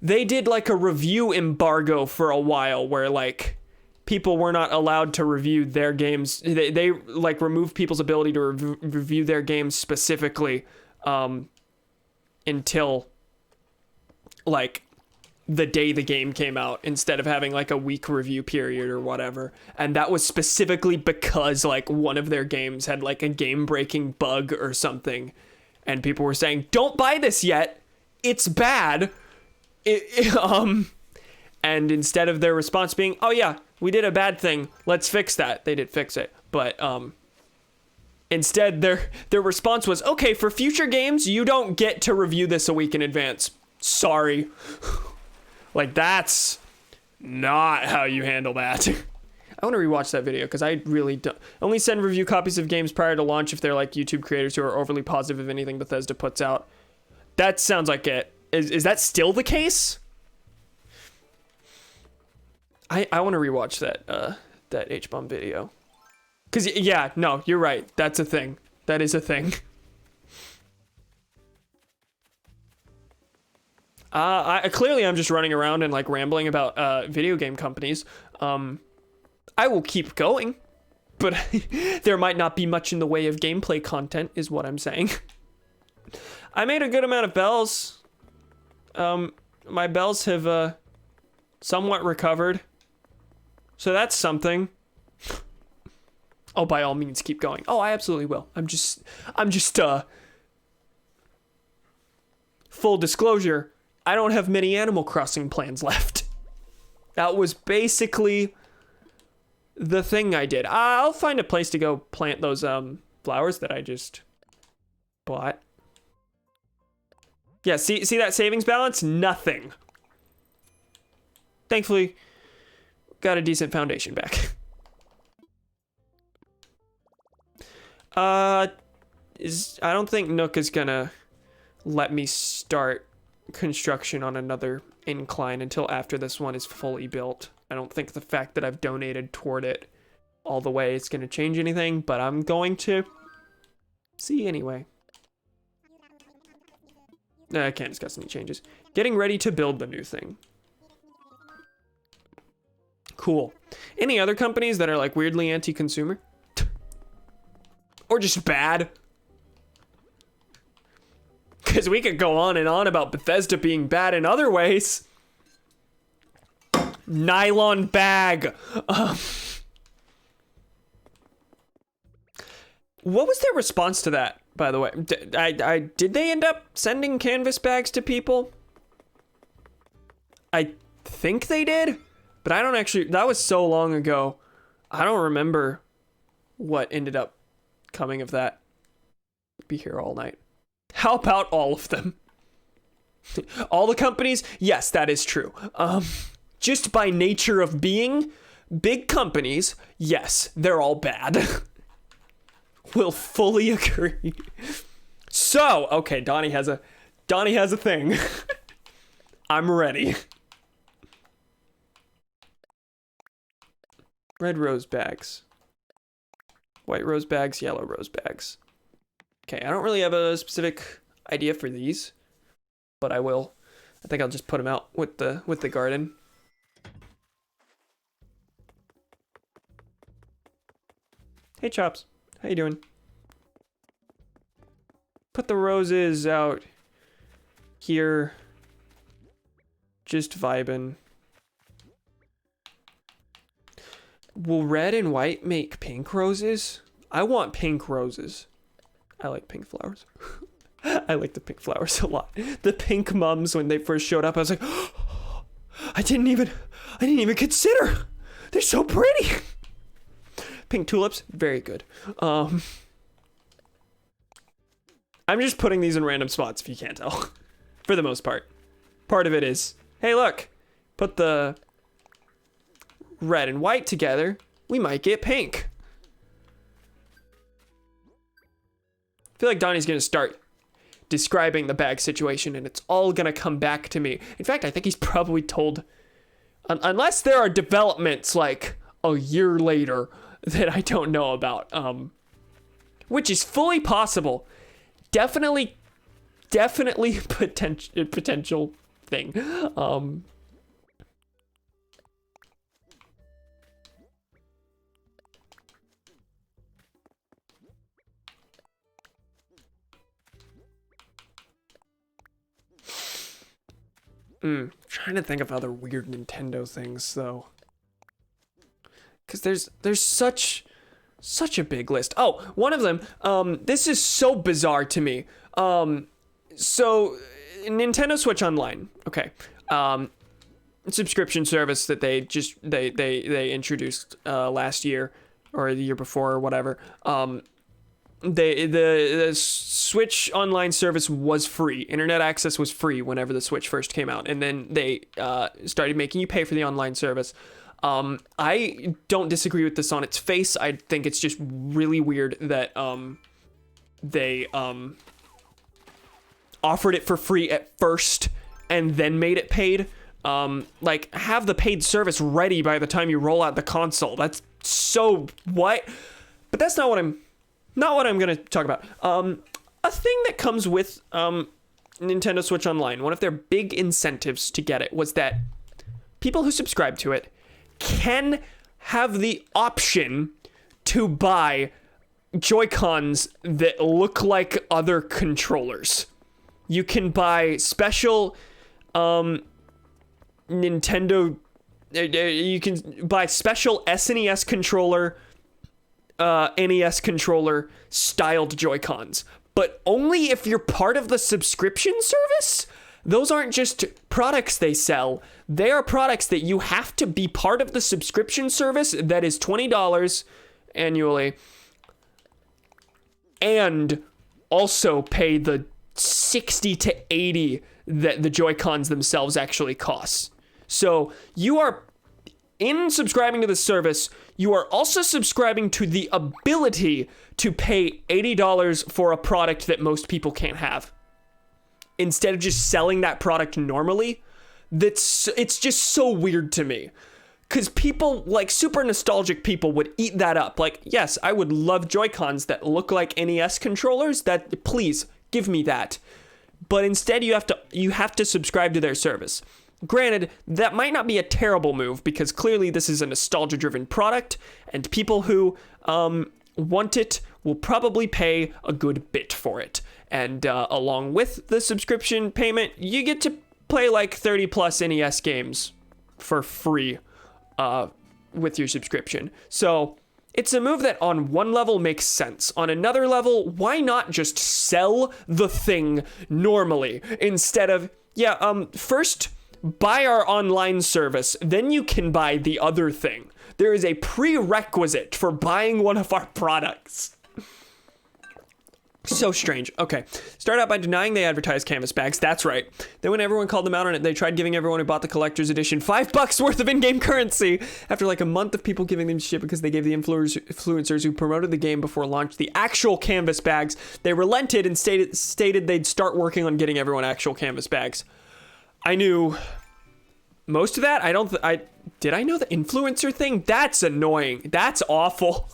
they did, like, a review embargo for a while where, like, people were not allowed to review their games. They like, removed people's ability to review their games specifically, until, like, the day the game came out, instead of having, like, a week review period or whatever. And that was specifically because, like, one of their games had, like, a game-breaking bug or something, and people were saying, don't buy this yet, it's bad. And instead of their response being, oh yeah, we did a bad thing, let's fix that, they did fix it. But instead their response was, okay, for future games you don't get to review this a week in advance, sorry. Like, that's not how you handle that. I want to rewatch that video, because I really don't. Only send review copies of games prior to launch if they're, like, YouTube creators who are overly positive of anything Bethesda puts out. That sounds like it. Is that still the case? I want to rewatch that H-Bomb video. Because, yeah, no, you're right. That's a thing. That is a thing. Clearly I'm just running around and, like, rambling about video game companies. I will keep going, but there might not be much in the way of gameplay content, is what I'm saying. I made a good amount of bells. My bells have somewhat recovered, so that's something. Oh, by all means, keep going. Oh, I absolutely will. I'm just full disclosure, I don't have many Animal Crossing plans left. That was basically the thing I did. I'll find a place to go plant those flowers that I just bought. Yeah, see that savings balance? Nothing. Thankfully, got a decent foundation back. I don't think Nook is gonna let me start construction on another incline until after this one is fully built. I don't think the fact that I've donated toward it all the way is gonna change anything, but I'm going to see anyway. I can't discuss any changes. Getting ready to build the new thing. Cool. Any other companies that are like weirdly anti-consumer? Or just bad? Because we could go on and on about Bethesda being bad in other ways. Nylon bag. What was their response to that, by the way? Did they end up sending canvas bags to people? I think they did, but I don't actually, that was so long ago. I don't remember what ended up coming of that. Be here all night. How about all of them? All the companies? Yes, that is true. Just by nature of being, big companies, yes, they're all bad. Will fully agree. So, okay, Donnie has a thing. I'm ready. Red rose bags. White rose bags, yellow rose bags. Okay, I don't really have a specific idea for these, but I will. I think I'll just put them out with the garden. Hey Chops, how you doing? Put the roses out here. Just vibing. Will red and white make pink roses? I want pink roses. I like pink flowers. I like the pink flowers a lot. The pink mums, when they first showed up, I was like, oh, I didn't even consider. They're so pretty. Pink tulips, very good. I'm just putting these in random spots if you can't tell. For the most part. Part of it is, hey look, put the red and white together, we might get pink. I feel like Donnie's gonna start describing the bag situation and it's all gonna come back to me. In fact, I think he's probably told, unless there are developments like a year later that I don't know about, which is fully possible. Definitely potential thing. Trying to think of other weird Nintendo things though, because there's such a big list. Oh, one of them. This is so bizarre to me. So Nintendo Switch Online. Okay. Subscription service that they introduced last year or the year before or whatever. The Switch Online service was free. Internet access was free whenever the Switch first came out, and then they started making you pay for the online service. I don't disagree with this on its face. I think it's just really weird that they offered it for free at first and then made it paid. Like, have the paid service ready by the time you roll out the console. That's so what? But that's not what I'm gonna talk about. A thing that comes with Nintendo Switch Online, one of their big incentives to get it was that people who subscribe to it can have the option to buy Joy-Cons that look like other controllers. You can buy special Nintendo. You can buy special SNES controller, NES controller styled Joy-Cons, but only if you're part of the subscription service. Those aren't just products they sell. They are products that you have to be part of the subscription service that is $20 annually, and also pay the 60 to 80 that the Joy-Cons themselves actually cost. So you are, in subscribing to the service, you are also subscribing to the ability to pay $80 for a product that most people can't have. Instead of just selling that product normally. It's just so weird to me. Because people, like super nostalgic people, would eat that up. Like, yes, I would love Joy-Cons that look like NES controllers. That, please, give me that. But instead you have to subscribe to their service. Granted, that might not be a terrible move because clearly this is a nostalgia-driven product, and people who want it will probably pay a good bit for it. And along with the subscription payment, you get to play like 30 plus NES games for free with your subscription. So it's a move that on one level makes sense. On another level, why not just sell the thing normally instead of, first buy our online service, then you can buy the other thing. There is a prerequisite for buying one of our products. So strange. Okay. Start out by denying they advertise canvas bags. That's right. Then when everyone called them out on it, they tried giving everyone who bought the collector's edition $5 worth of in-game currency. After like a month of people giving them shit because they gave the influencers who promoted the game before launch the actual canvas bags, they relented and stated they'd start working on getting everyone actual canvas bags. I knew most of that. Did I know the influencer thing? That's annoying. That's awful.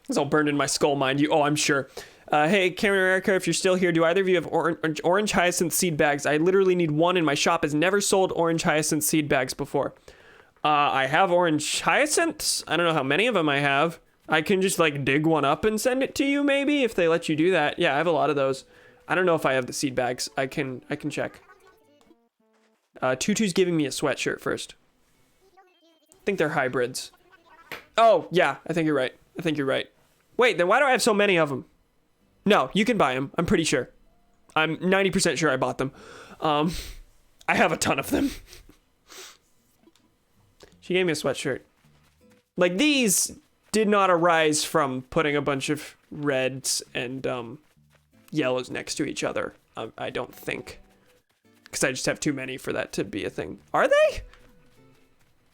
It's all burned in my skull, mind you. Oh, I'm sure. Hey, Cameron or Erica, if you're still here, do either of you have orange hyacinth seed bags? I literally need one, and my shop has never sold orange hyacinth seed bags before. I have orange hyacinths. I don't know how many of them I have. I can just like dig one up and send it to you, maybe, if they let you do that. Yeah, I have a lot of those. I don't know if I have the seed bags. I can check. Tutu's giving me a sweatshirt first. I think they're hybrids. Oh, yeah, I think you're right. Wait, then why do I have so many of them? No, you can buy them. I'm pretty sure. I'm 90% sure I bought them. I have a ton of them. She gave me a sweatshirt. Like, these did not arise from putting a bunch of reds and yellows next to each other. I don't think. Because I just have too many for that to be a thing. Are they? I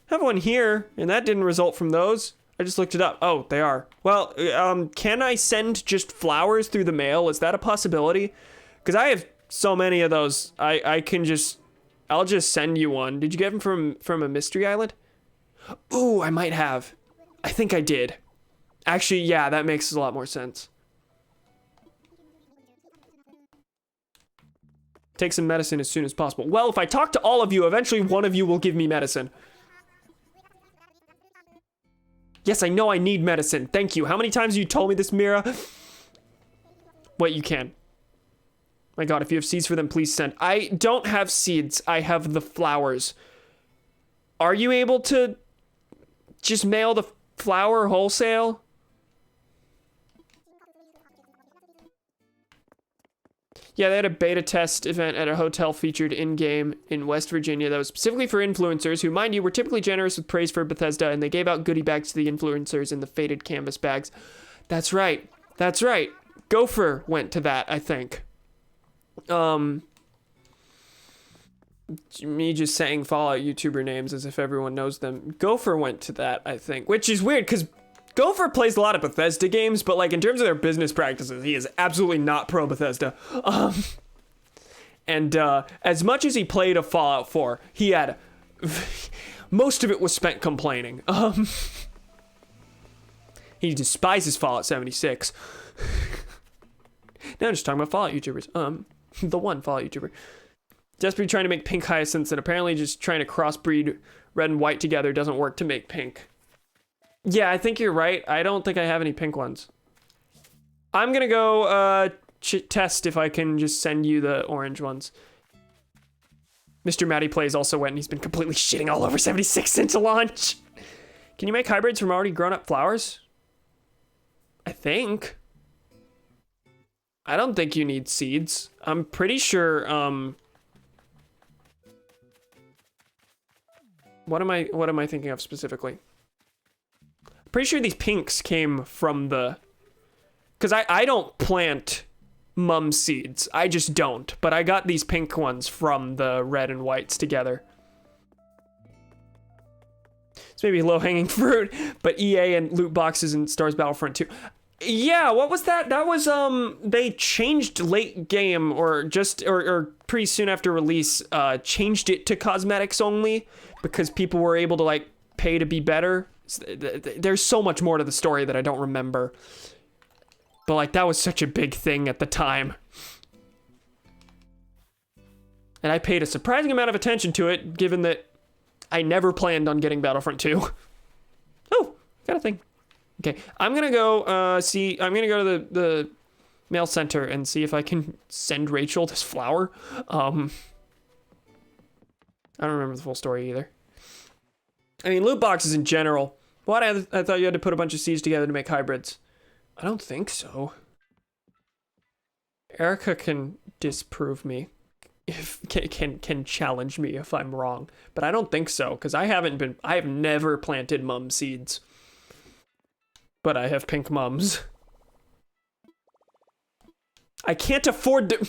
have one here, and that didn't result from those. I just looked it up. Oh, they are. Well, can I send just flowers through the mail? Is that a possibility? Because I have so many of those. I'll just send you one. Did you get them from a mystery island? Ooh, I might have. I think I did. Actually, yeah, that makes a lot more sense. Take some medicine as soon as possible. Well, if I talk to all of you, eventually one of you will give me medicine. Yes, I know I need medicine. Thank you. How many times have you told me this, Mira? Wait, you can. My God, if you have seeds for them, please send. I don't have seeds. I have the flowers. Are you able to just mail the flower wholesale? Yeah, they had a beta test event at a hotel featured in-game in West Virginia that was specifically for influencers who, mind you, were typically generous with praise for Bethesda, and they gave out goodie bags to the influencers in the faded canvas bags. That's right. That's right. Gopher went to that, I think. Me just saying Fallout YouTuber names as if everyone knows them. Gopher went to that, I think, which is weird because Gopher plays a lot of Bethesda games, but like in terms of their business practices, he is absolutely not pro Bethesda. And as much as he played a Fallout 4, he had most of it was spent complaining. He despises Fallout 76. Now I'm just talking about Fallout YouTubers. The one Fallout YouTuber. Desperately trying to make pink hyacinths, and apparently just trying to crossbreed red and white together doesn't work to make pink. Yeah, I think you're right. I don't think I have any pink ones. I'm gonna go test if I can just send you the orange ones. Mr. Matty Plays also went, and he's been completely shitting all over 76 since launch. Can you make hybrids from already grown-up flowers? I think. I don't think you need seeds. I'm pretty sure, What am I thinking of specifically? Pretty sure these pinks came from the... Because I don't plant mum seeds. I just don't. But I got these pink ones from the red and whites together. It's maybe low-hanging fruit, but EA and loot boxes in Star Wars Battlefront 2. Yeah, what was that? That was, they changed late game or pretty soon after release, changed it to cosmetics only because people were able to, like, pay to be better. There's so much more to the story that I don't remember. But, like, that was such a big thing at the time. And I paid a surprising amount of attention to it, given that I never planned on getting Battlefront 2. Oh, got a thing. Okay, I'm gonna go I'm gonna go to the mail center and see if I can send Rachel this flower. I don't remember the full story either. I mean, loot boxes in general. What? I thought you had to put a bunch of seeds together to make hybrids. I don't think so. Erica can disprove me. If can challenge me if I'm wrong. But I don't think so, because I have never planted mum seeds. But I have pink mums. I can't afford to...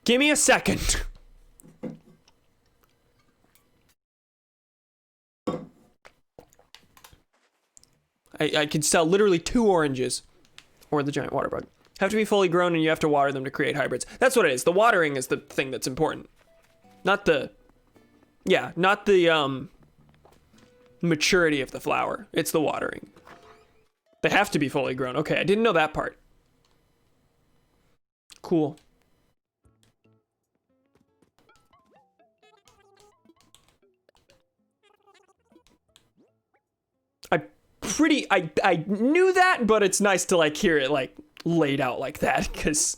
Give me a second. I could sell literally 2 oranges. Or the giant water bug. Have to be fully grown and you have to water them to create hybrids. That's what it is. The watering is the thing that's important. Not the... Yeah, not the, maturity of the flower. It's the watering. They have to be fully grown. Okay, I didn't know that part. Cool. I knew that, but it's nice to like hear it like laid out like that, because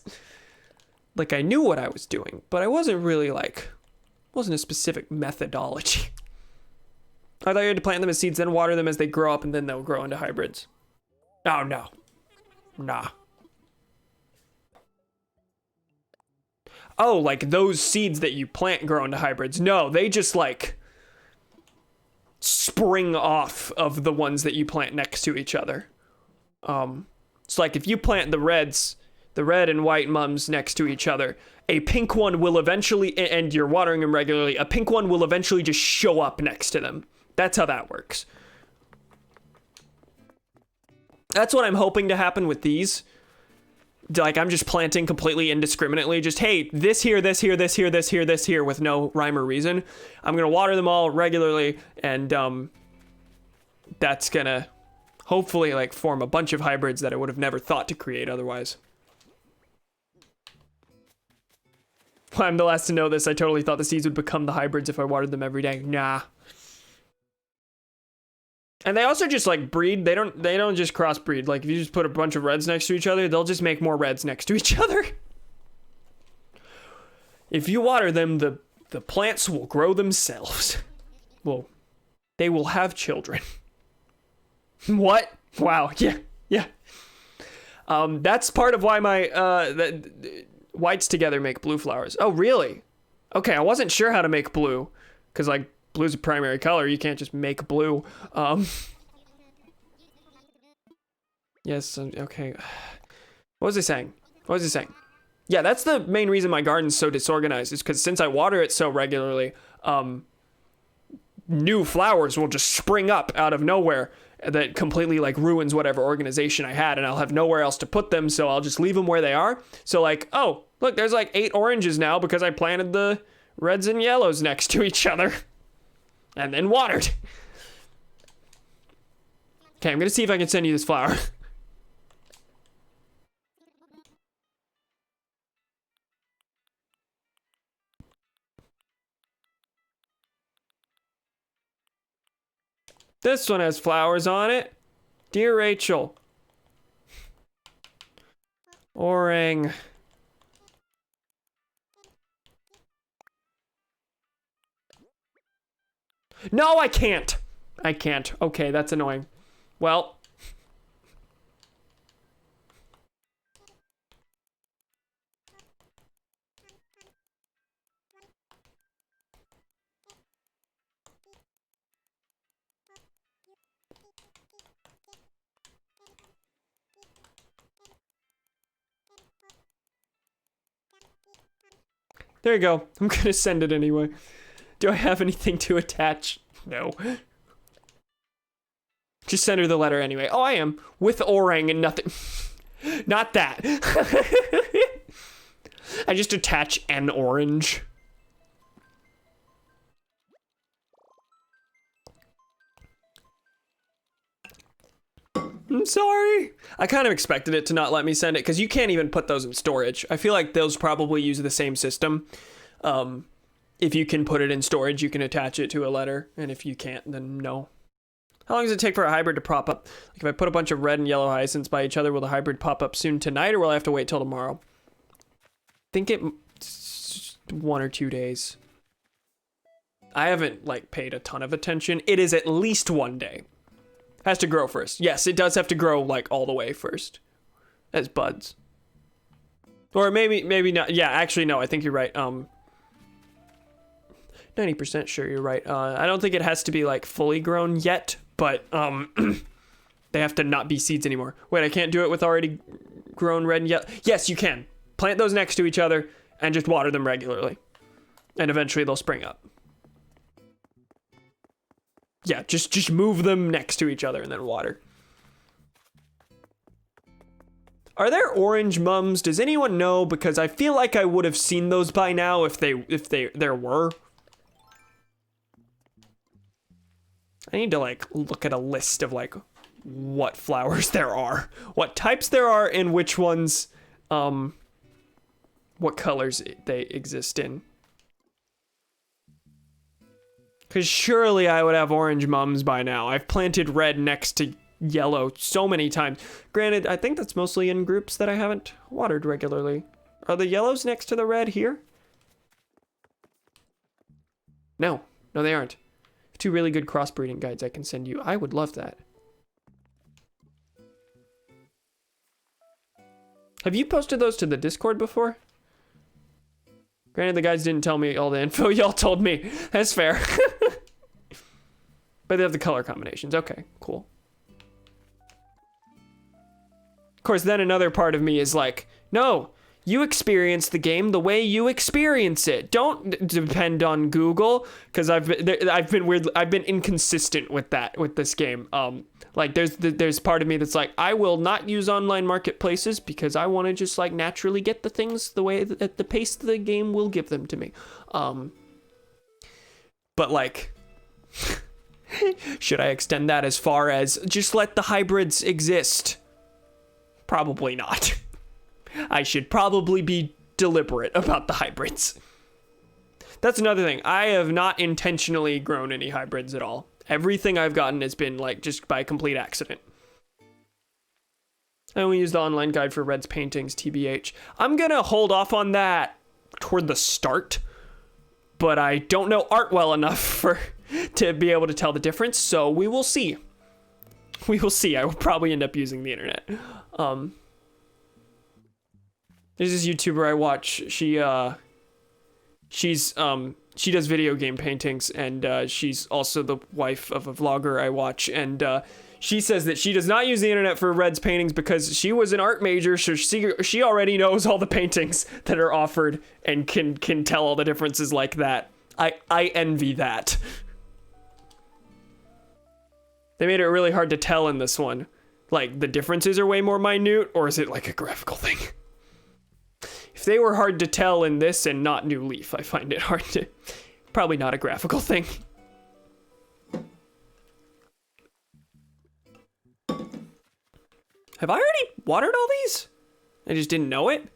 like I knew what I was doing, but I wasn't really like, wasn't a specific methodology. I thought you had to plant them as seeds, then water them as they grow up, and then they'll grow into hybrids. Oh no. Nah. Oh, like those seeds that you plant grow into hybrids. No, they just like spring off of the ones that you plant next to each other. It's like if you plant the red and white mums next to each other, a pink one will eventually, and you're watering them regularly, a pink one will eventually just show up next to them. That's how that works. That's what I'm hoping to happen with these. Like, I'm just planting completely indiscriminately. Just, hey, this here, this here, this here, this here, this here, with no rhyme or reason. I'm gonna water them all regularly, and that's gonna hopefully like form a bunch of hybrids that I would have never thought to create otherwise. Well, I'm the last to know this. I totally thought the seeds would become the hybrids if I watered them every day. Nah. And they also just like breed. They don't just crossbreed. Like if you just put a bunch of reds next to each other, they'll just make more reds next to each other. If you water them, the plants will grow themselves. Well, they will have children. What? Wow. Yeah. That's part of why my whites together make blue flowers. Oh, really? Okay, I wasn't sure how to make blue, because like blue's a primary color. You can't just make blue. Yes. Okay. What was I saying? Yeah, that's the main reason my garden's so disorganized, is because since I water it so regularly, new flowers will just spring up out of nowhere that completely like ruins whatever organization I had, and I'll have nowhere else to put them, so I'll just leave them where they are. So like, oh, look, there's like 8 oranges now because I planted the reds and yellows next to each other and then watered. Okay, I'm gonna see if I can send you this flower. This one has flowers on it. Dear Rachel. Orang. No, I can't. Okay, that's annoying. Well. There you go. I'm gonna send it anyway. Do I have anything to attach? No. Just send her the letter anyway. Oh, I am. With orang and nothing. Not that. I just attach an orange. I'm sorry. I kind of expected it to not let me send it because you can't even put those in storage. I feel like those probably use the same system. If you can put it in storage, you can attach it to a letter. And if you can't, then no. How long does it take for a hybrid to prop up? Like if I put a bunch of red and yellow hyacinths by each other, will the hybrid pop up soon tonight or will I have to wait till tomorrow? I think it's 1 or 2 days. I haven't like paid a ton of attention. It is at least 1 day. Has to grow first. Yes, it does have to grow like all the way first as buds. Or maybe not. Yeah, actually no, I think you're right. 90% sure you're right. I don't think it has to be like fully grown yet, but they have to not be seeds anymore. Wait, I can't do it with already grown red and yellow. Yes, you can. Plant those next to each other and just water them regularly. And eventually they'll spring up. Yeah, just move them next to each other and then water. Are there orange mums? Does anyone know? Because I feel like I would have seen those by now if there were. I need to like look at a list of like what flowers there are, what types there are, and which ones, what colors they exist in. Because surely I would have orange mums by now. I've planted red next to yellow so many times. Granted, I think that's mostly in groups that I haven't watered regularly. Are the yellows next to the red here? No, they aren't. 2 really good crossbreeding guides I can send you. I would love that. Have you posted those to the Discord before? Granted, the guys didn't tell me all the info y'all told me. That's fair. But they have the color combinations. Okay, cool. Of course, then another part of me is like, no, you experience the game the way you experience it. Don't depend on Google, because I've been inconsistent with that with this game. Like there's part of me that's like, I will not use online marketplaces because I want to just like naturally get the things the way at the pace the game will give them to me. But like, should I extend that as far as just let the hybrids exist? Probably not. I should probably be deliberate about the hybrids. That's another thing. I have not intentionally grown any hybrids at all. Everything I've gotten has been like just by complete accident. I only used the online guide for Red's paintings, TBH. I'm gonna hold off on that toward the start, but I don't know art well enough to be able to tell the difference, so we will see. We will see. I will probably end up using the internet. There's this YouTuber I watch. She does video game paintings, and she's also the wife of a vlogger I watch, and she says that she does not use the internet for Red's paintings because she was an art major, so she already knows all the paintings that are offered and can tell all the differences like that. I envy that. They made it really hard to tell in this one. Like, the differences are way more minute, or is it like a graphical thing? If they were hard to tell in this and not New Leaf, I find it hard to... Probably not a graphical thing. Have I already watered all these? I just didn't know it?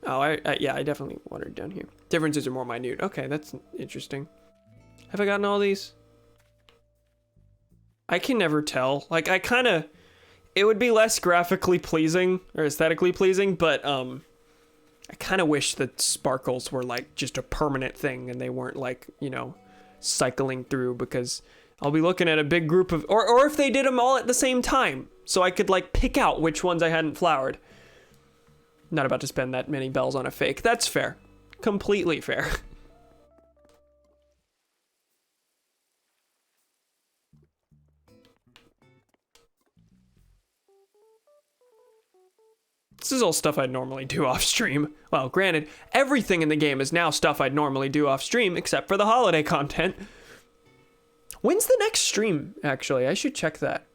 Oh, yeah, I definitely watered down here. Differences are more minute. Okay, that's interesting. Have I gotten all these? I can never tell. Like, I kind of... It would be less graphically pleasing, or aesthetically pleasing, but, I kind of wish that sparkles were, like, just a permanent thing, and they weren't, like, you know, cycling through, because I'll be looking at a big group of... Or if they did them all at the same time, so I could, like, pick out which ones I hadn't flowered. Not about to spend that many bells on a fake. That's fair. Completely fair. This is all stuff I'd normally do off stream. Well, granted, everything in the game is now stuff I'd normally do off stream, except for the holiday content. When's the next stream, actually? I should check that.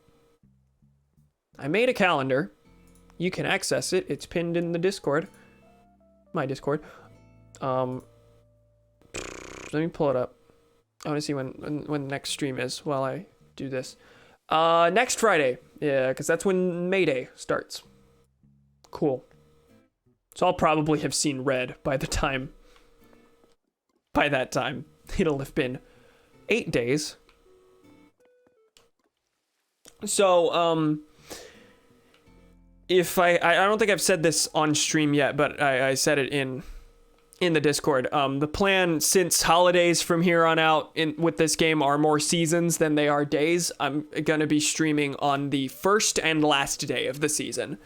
I made a calendar. You can access it. It's pinned in the Discord. My Discord. Let me pull it up. I want to see when the next stream is while I do this. Next Friday. Yeah, because that's when May Day starts. Cool. So I'll probably have seen red by that time. It'll have been 8 days. So, if I don't think I've said this on stream yet, but I said it in the Discord. The plan, since holidays from here on out with this game are more seasons than they are days, I'm gonna be streaming on the first and last day of the season.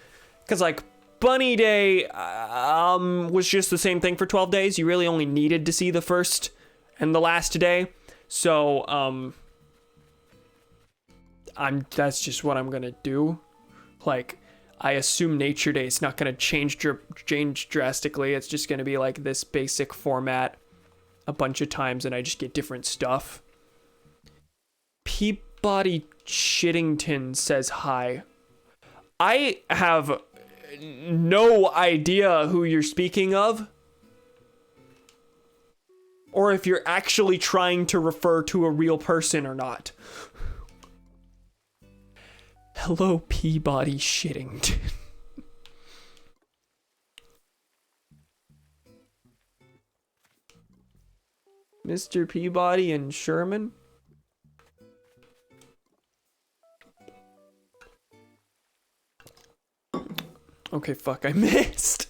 Because, like, Bunny Day was just the same thing for 12 days. You really only needed to see the first and the last day. So, that's just what I'm gonna do. Like, I assume Nature Day is not gonna change drastically. It's just gonna be like this basic format a bunch of times, and I just get different stuff. Peabody Shittington says hi. I have no idea who you're speaking of, or if you're actually trying to refer to a real person or not. Hello, Peabody Shittington. Mr. Peabody and Sherman? Okay, fuck, I missed.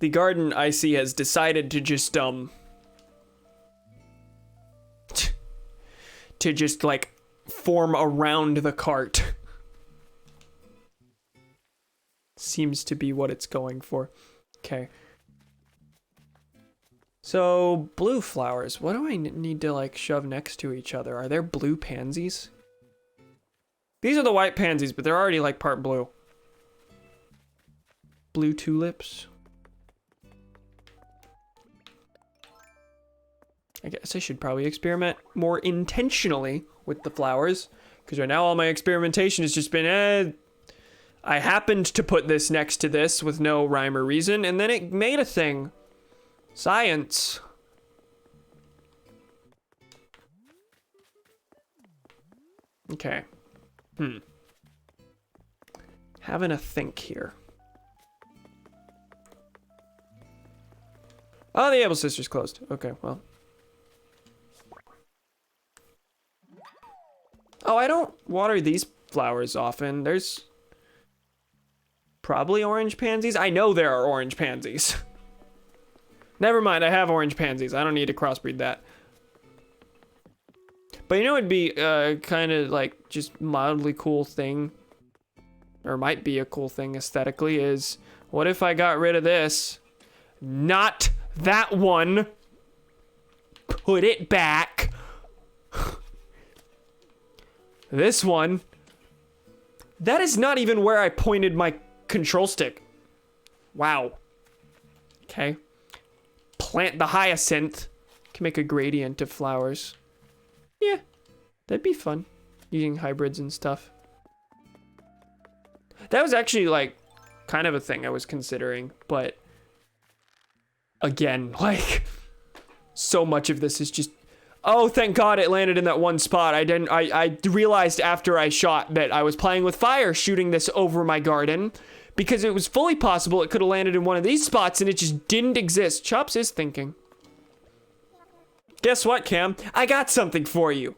The garden, I see, has decided to just, to just, like, form around the cart. Seems to be what it's going for. Okay. So, blue flowers. What do I need to, like, shove next to each other? Are there blue pansies? These are the white pansies, but they're already, like, part blue. Blue tulips. I guess I should probably experiment more intentionally with the flowers, because right now all my experimentation has just been, I happened to put this next to this with no rhyme or reason, and then it made a thing. Science. Okay. Having a think here. Oh, the Able Sisters closed. Okay, well. Oh, I don't water these flowers often. There's probably orange pansies. I know there are orange pansies. Never mind, I have orange pansies. I don't need to crossbreed that. But you know it'd be kind of like just mildly cool thing, or might be a cool thing aesthetically, is what if I got rid of this? Not that one. Put it back. This one. That is not even where I pointed my control stick. Wow. Okay. Plant the hyacinth. Can make a gradient of flowers. Yeah, that'd be fun. Using hybrids and stuff. That was actually, like, kind of a thing I was considering, but again, like, so much of this is just, oh, thank God it landed in that one spot. I realized after I shot that I was playing with fire shooting this over my garden, because it was fully possible it could have landed in one of these spots and it just didn't exist. Chops is thinking. Guess what, Cam? I got something for you.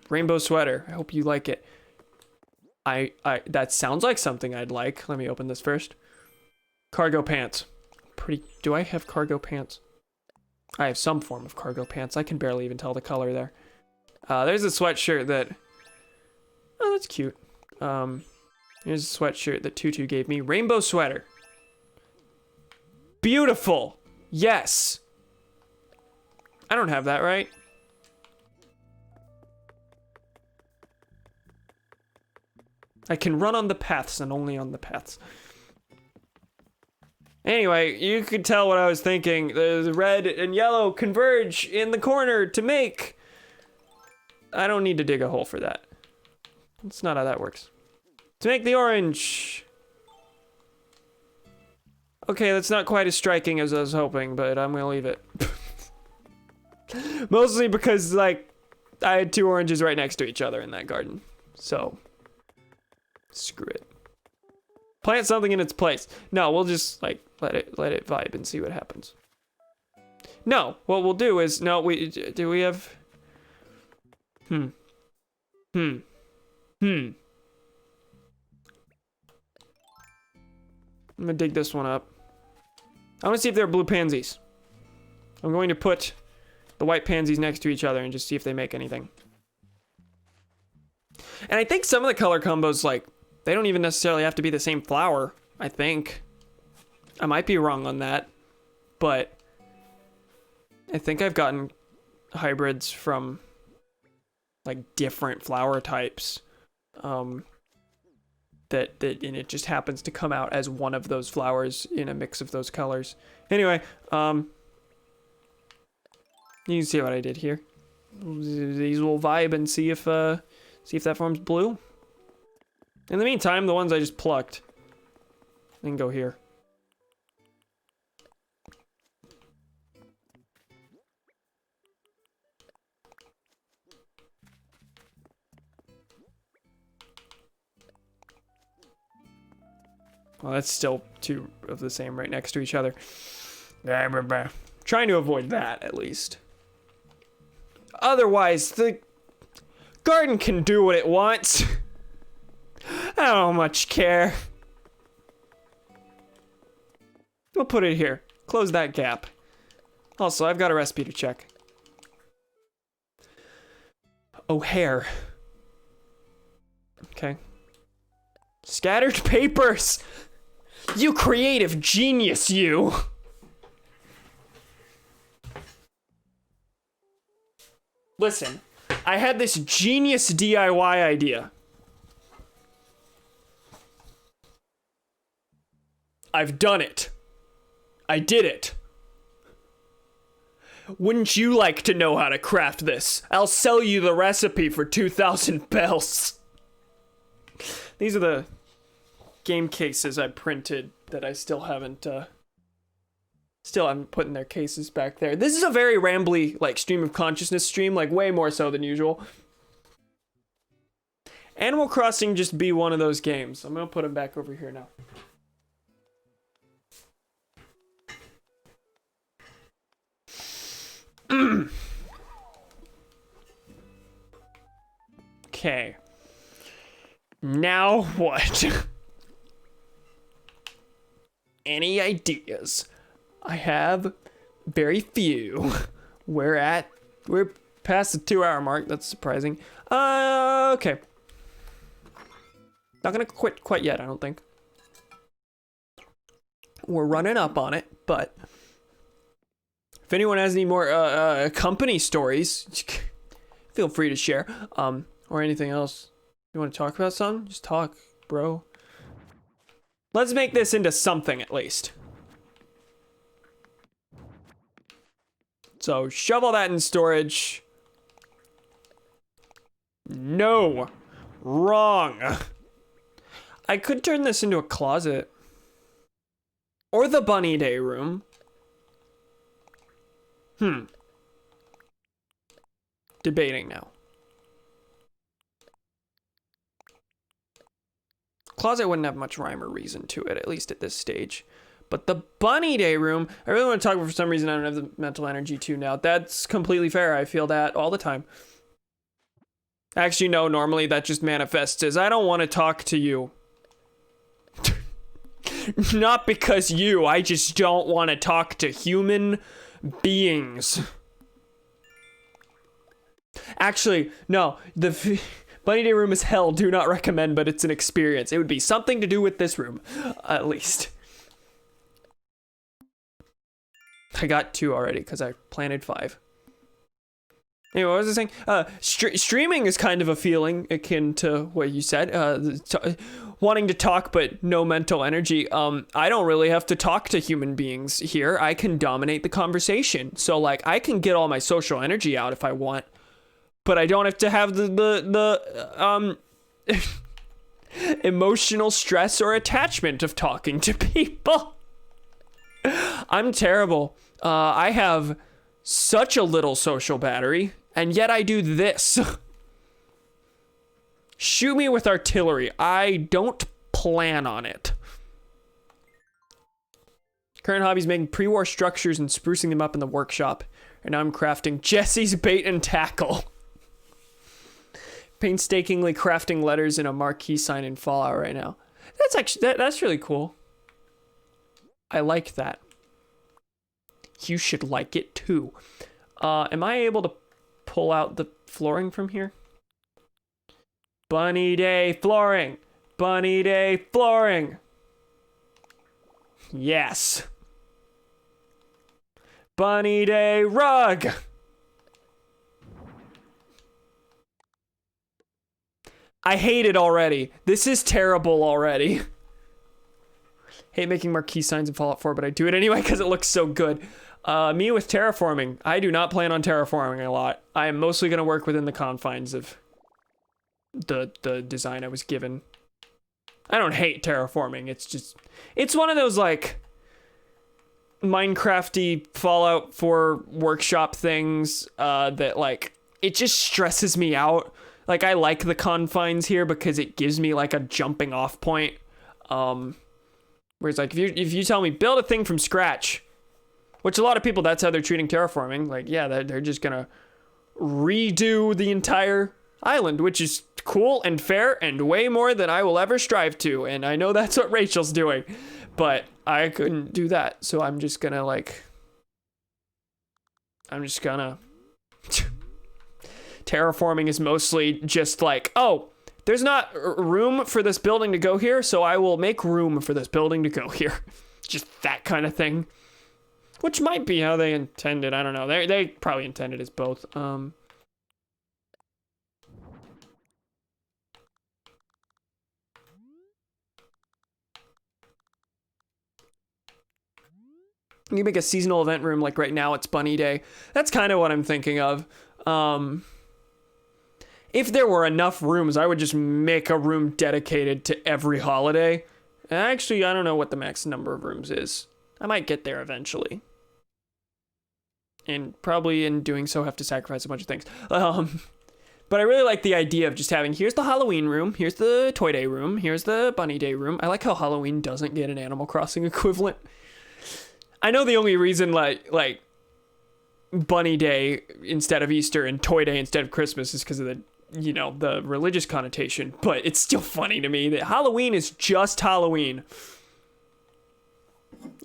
Rainbow sweater. I hope you like it. That sounds like something I'd like. Let me open this first. Cargo pants. Do I have cargo pants? I have some form of cargo pants. I can barely even tell the color there. There's a sweatshirt that... Oh, that's cute. Here's a sweatshirt that Tutu gave me. Rainbow sweater. Beautiful. Yes. I don't have that, right? I can run on the paths and only on the paths. Anyway, you could tell what I was thinking. The red and yellow converge in the corner to make... I don't need to dig a hole for that. That's not how that works. To make the orange. Okay, that's not quite as striking as I was hoping, but I'm gonna leave it. Mostly because, like, I had 2 oranges right next to each other in that garden. So, screw it. Plant something in its place. No, we'll just, like, let it vibe and see what happens. No, what we'll do is, no, do we have... I'm gonna dig this one up. I wanna see if there are blue pansies. I'm going to put the white pansies next to each other and just see if they make anything. And I think some of the color combos, like, they don't even necessarily have to be the same flower, I think. I might be wrong on that, but I think I've gotten hybrids from, like, different flower types. And it just happens to come out as one of those flowers in a mix of those colors. Anyway, you can see what I did here. These will vibe and see if that forms blue. In the meantime, the ones I just plucked, then go here. Well, that's still 2 of the same right next to each other. Trying to avoid that, at least. Otherwise, the garden can do what it wants. I don't much care. We'll put it here. Close that gap. Also, I've got a recipe to check. O'Hare. Okay. Scattered papers! You creative genius, you! Listen, I had this genius DIY idea. I've done it. I did it. Wouldn't you like to know how to craft this? I'll sell you the recipe for 2,000 bells. These are the game cases I printed that I still haven't put in their cases back there. This is a very rambly, like, stream of consciousness stream, like, way more so than usual. Animal Crossing just be one of those games. I'm gonna put them back over here now. Okay. Now what? Any ideas? I have very few. We're past the 2-hour mark. That's surprising. Okay. Not gonna quit quite yet, I don't think. We're running up on it, but if anyone has any more company stories, feel free to share. Or anything else. You want to talk about something? Just talk, bro. Let's make this into something at least. So shove all that in storage. No. Wrong. I could turn this into a closet. Or the bunny day room. Debating now. Closet wouldn't have much rhyme or reason to it, at least at this stage. But the bunny day room, I really want to talk about, for some reason I don't have the mental energy to now. That's completely fair. I feel that all the time. Actually, no, normally that just manifests as I don't want to talk to you. Not because I just don't want to talk to human beings. Actually, no, the bunny day room is hell, do not recommend, but it's an experience. It would be something to do with this room, at least. I got 2 already because I planted 5. Anyway, what was I saying? Streaming is kind of a feeling akin to what you said. Wanting to talk but no mental energy. I don't really have to talk to human beings here. I can dominate the conversation. So, like, I can get all my social energy out if I want. But I don't have to have the emotional stress or attachment of talking to people. I'm terrible. I have such a little social battery, and yet I do this. Shoot me with artillery. I don't plan on it. Current hobby is making pre-war structures and sprucing them up in the workshop. And now I'm crafting Jesse's bait and tackle. Painstakingly crafting letters in a marquee sign in Fallout right now. That's actually, that's really cool. I like that. You should like it too. Am I able to pull out the flooring from here? Bunny day flooring. Bunny day flooring. Yes. Bunny day rug. I hate it already. This is terrible already. Hate making marquee signs in Fallout 4, but I do it anyway because it looks so good. Me with terraforming. I do not plan on terraforming a lot. I am mostly going to work within the confines of the design I was given. I don't hate terraforming. It's just, it's one of those like Minecrafty Fallout 4 workshop things that like, it just stresses me out. Like I like the confines here because it gives me like a jumping off point. Whereas like if you tell me build a thing from scratch, which a lot of people, that's how they're treating terraforming. Like, yeah, they're just gonna redo the entire island, which is cool and fair and way more than I will ever strive to. And I know that's what Rachel's doing, but I couldn't do that. So I'm just gonna terraforming is mostly just like, oh, there's not room for this building to go here, so I will make room for this building to go here. Just that kind of thing. Which might be how they intended. I don't know. They probably intended as both. You make a seasonal event room, like right now it's Bunny Day. That's kind of what I'm thinking of. If there were enough rooms, I would just make a room dedicated to every holiday. Actually, I don't know what the max number of rooms is. I might get there eventually. And probably in doing so have to sacrifice a bunch of things. But I really like the idea of just having, here's the Halloween room, here's the Toy Day room, here's the Bunny Day room. I like how Halloween doesn't get an Animal Crossing equivalent. I know the only reason like Bunny Day instead of Easter and Toy Day instead of Christmas is because of the religious connotation, but it's still funny to me that Halloween is just Halloween.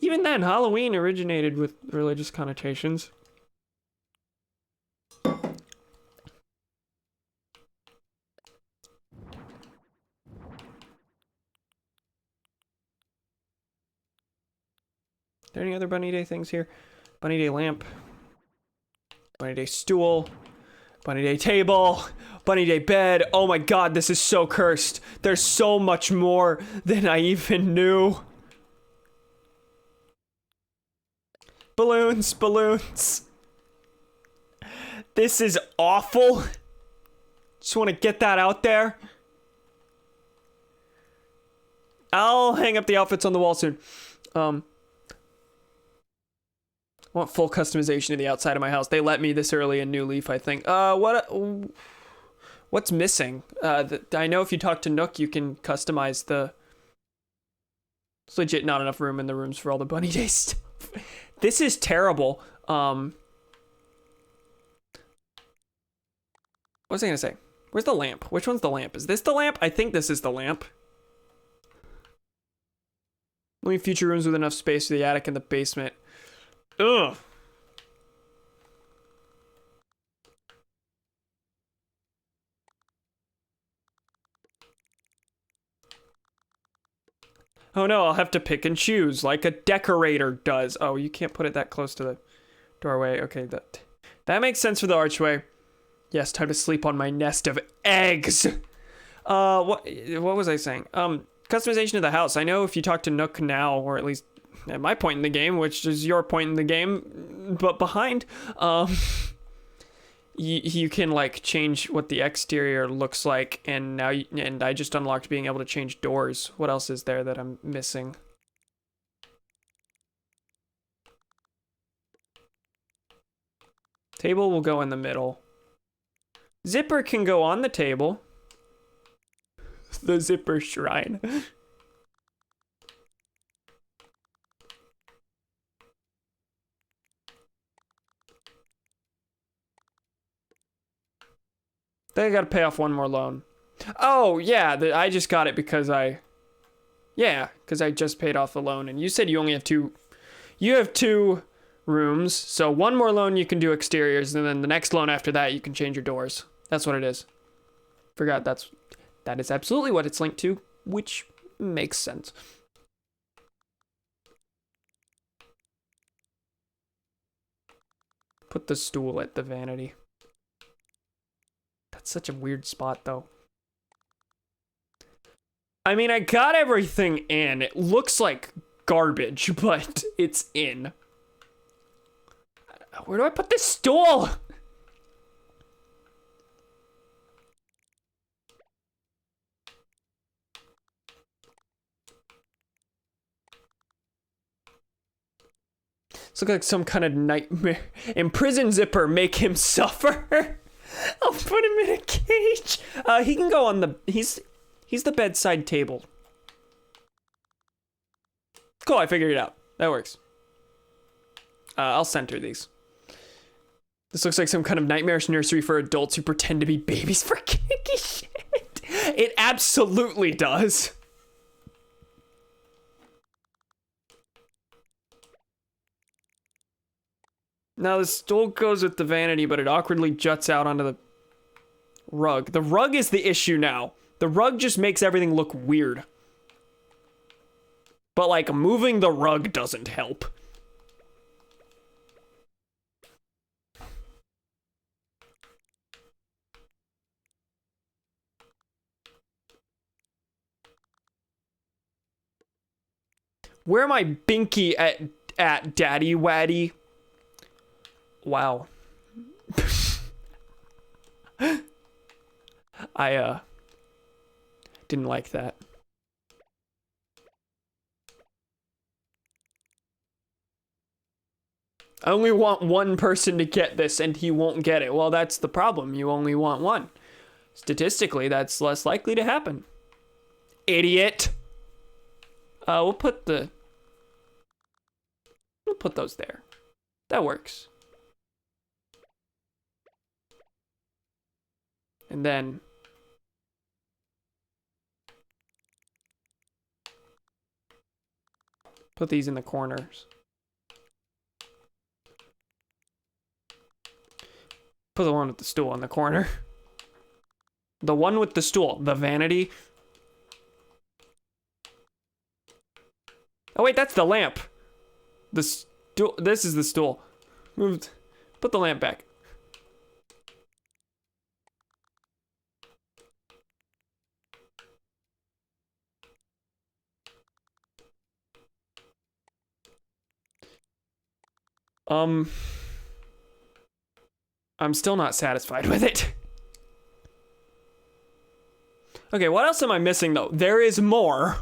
Even then, Halloween originated with religious connotations. Are there any other Bunny Day things here? Bunny Day lamp. Bunny Day stool. Bunny Day table. Bunny Day bed. Oh my god, this is so cursed. There's so much more than I even knew. Balloons, balloons. This is awful. Just want to get that out there. I'll hang up the outfits on the wall soon. I want full customization of the outside of my house. They let me this early in New Leaf, I think. What's missing? I know if you talk to Nook, you can customize the... It's legit not enough room in the rooms for all the Bunny Day stuff. This is terrible. What was I gonna say? Where's the lamp? Which one's the lamp? Is this the lamp? I think this is the lamp. Only future rooms with enough space for the attic and the basement. Ugh. Oh no, I'll have to pick and choose like a decorator does. Oh, you can't put it that close to the doorway. Okay, that makes sense for the archway. Yes, time to sleep on my nest of eggs. What was I saying? Customization of the house. I know if you talk to Nook now, or at least at my point in the game, which is your point in the game, but behind, you can like change what the exterior looks like, and now and I just unlocked being able to change doors. What else is there that I'm missing? Table will go in the middle. Zipper can go on the table. The zipper shrine. Then I gotta pay off one more loan. Oh, yeah, I just got it because because I just paid off the loan. And you said you only have two rooms. So one more loan you can do exteriors, and then the next loan after that you can change your doors. That's what it is. Forgot that is absolutely what it's linked to, which makes sense. Put the stool at the vanity. That's such a weird spot, though. I mean, I got everything in. It looks like garbage, but it's in. Where do I put this stool? This looks like some kind of nightmare. Imprison Zipper, make him suffer. I'll put him in a cage. He can go on the... He's the bedside table. Cool, I figured it out. That works. I'll center these. This looks like some kind of nightmarish nursery for adults who pretend to be babies for kinky shit. It absolutely does. Now the stool goes with the vanity, but it awkwardly juts out onto the rug. The rug is the issue now. The rug just makes everything look weird. But like moving the rug doesn't help. Where am I binky at Daddy Waddy? Wow. I didn't like that. I only want one person to get this and he won't get it. Well, that's the problem. You only want one. Statistically, that's less likely to happen. Idiot. We'll put those there. That works. And then put these in the corners. Put the one with the stool in the corner. The one with the stool, the vanity. Oh wait, that's the lamp. The stool, this is the stool. Moved. Put the lamp back. I'm still not satisfied with it. Okay, what else am I missing though? There is more.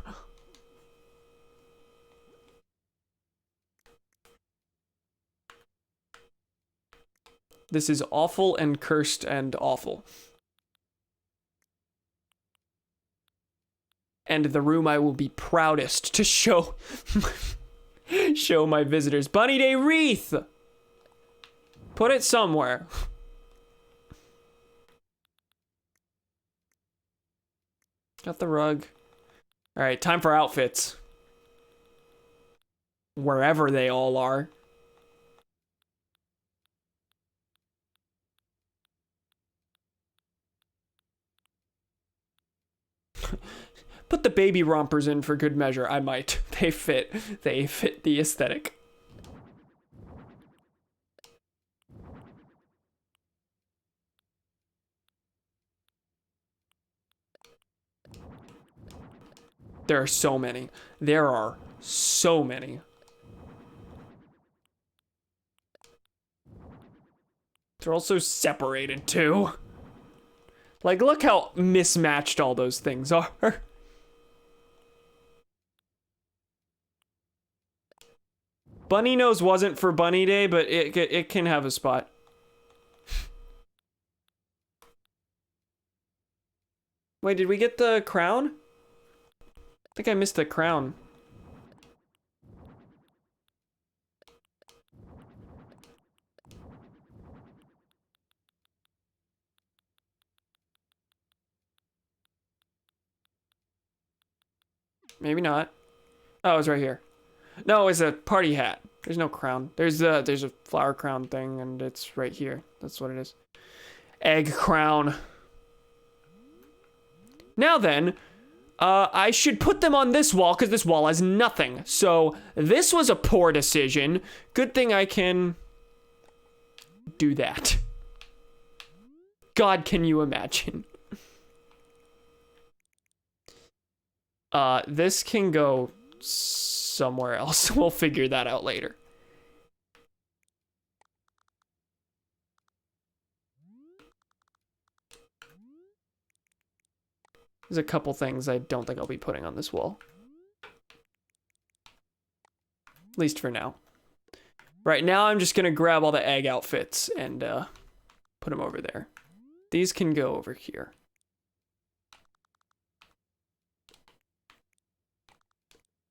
This is awful and cursed and awful. And the room I will be proudest to show show my visitors. Bunny Day wreath! Put it somewhere. Got the rug. Alright, time for outfits. Wherever they all are. Put the baby rompers in for good measure. I might. They fit the aesthetic. There are so many. There are so many. They're also separated too. Like, look how mismatched all those things are. Bunny Nose wasn't for Bunny Day, but it can have a spot. Wait, did we get the crown? I think I missed the crown. Maybe not. Oh, it's right here. No, it's a party hat. There's no crown. There's a flower crown thing, and it's right here. That's what it is. Egg crown. Now then, I should put them on this wall because this wall has nothing. So this was a poor decision. Good thing I can do that. God, can you imagine? This can go somewhere else. We'll figure that out later. There's a couple things I don't think I'll be putting on this wall. At least for now. Right now, I'm just gonna grab all the egg outfits and put them over there. These can go over here.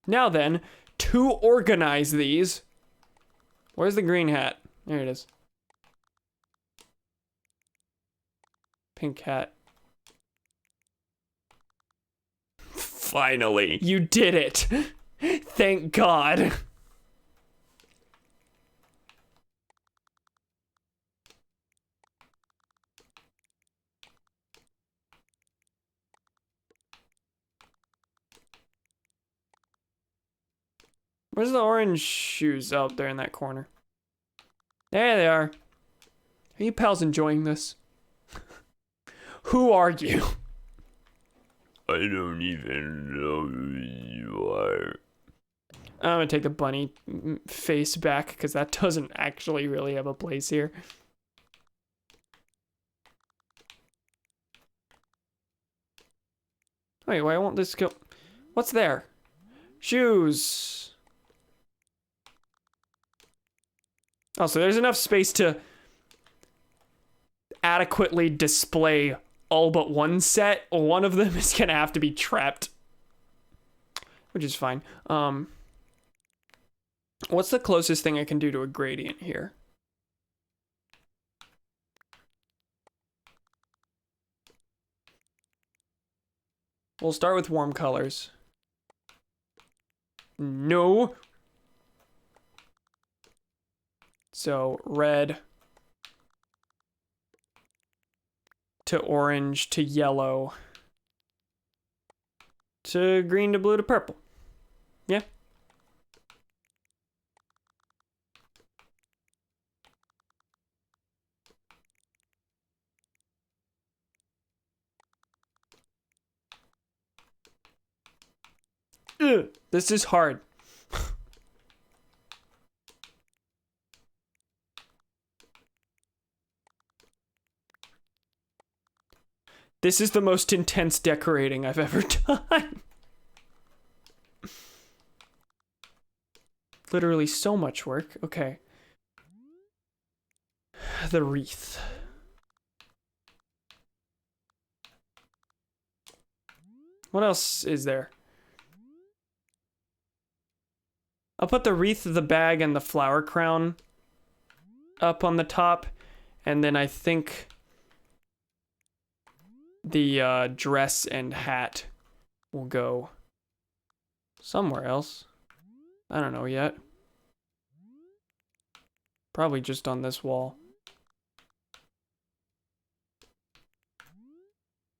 Now then, to organize these, where's the green hat? There it is. Pink hat. Finally, you did it. Thank God. Where's the orange shoes out there in that corner? There they are. Are you pals enjoying this? Who are you? I don't even know who you are. I'm gonna take the bunny face back because that doesn't actually really have a place here. Wait, why won't this go? What's there? Shoes. Oh, so there's enough space to adequately display all but one set. One of them is gonna have to be trapped, which is fine. What's the closest thing I can do to a gradient here? We'll start with warm colors. No. So red to orange to yellow to green to blue to purple. Yeah. Ugh, this is hard. This is the most intense decorating I've ever done. Literally so much work. Okay. The wreath. What else is there? I'll put the wreath, the bag, and the flower crown up on the top. And then I think the dress and hat will go somewhere else. I don't know yet. Probably just on this wall.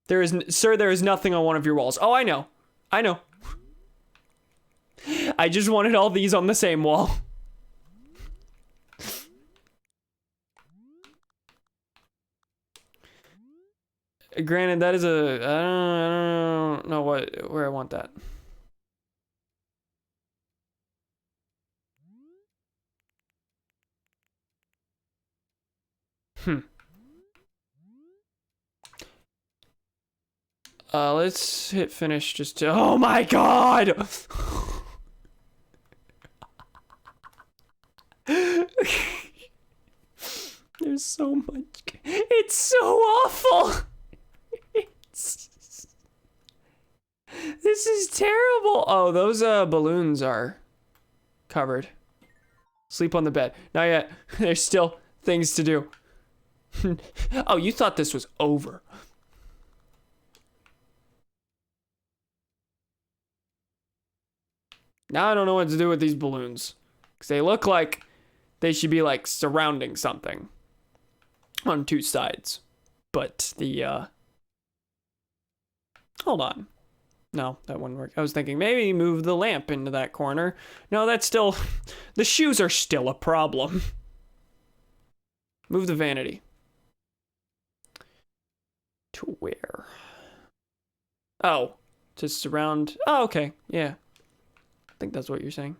There is nothing on one of your walls. Oh, I know. I know. I just wanted all these on the same wall. Granted, that is a... I don't know where I want that. Let's hit finish just to... Oh my God! There's so much... It's so awful! This is terrible. Oh, those balloons are covered. Sleep on the bed. Not yet. There's still things to do. Oh, you thought this was over. Now I don't know what to do with these balloons. Because they look like they should be like surrounding something on two sides. But the, hold on. No, that wouldn't work. I was thinking maybe move the lamp into that corner. No, that's still, the shoes are still a problem. Move the vanity. To where? Oh, to surround, oh, okay, yeah. I think that's what you're saying.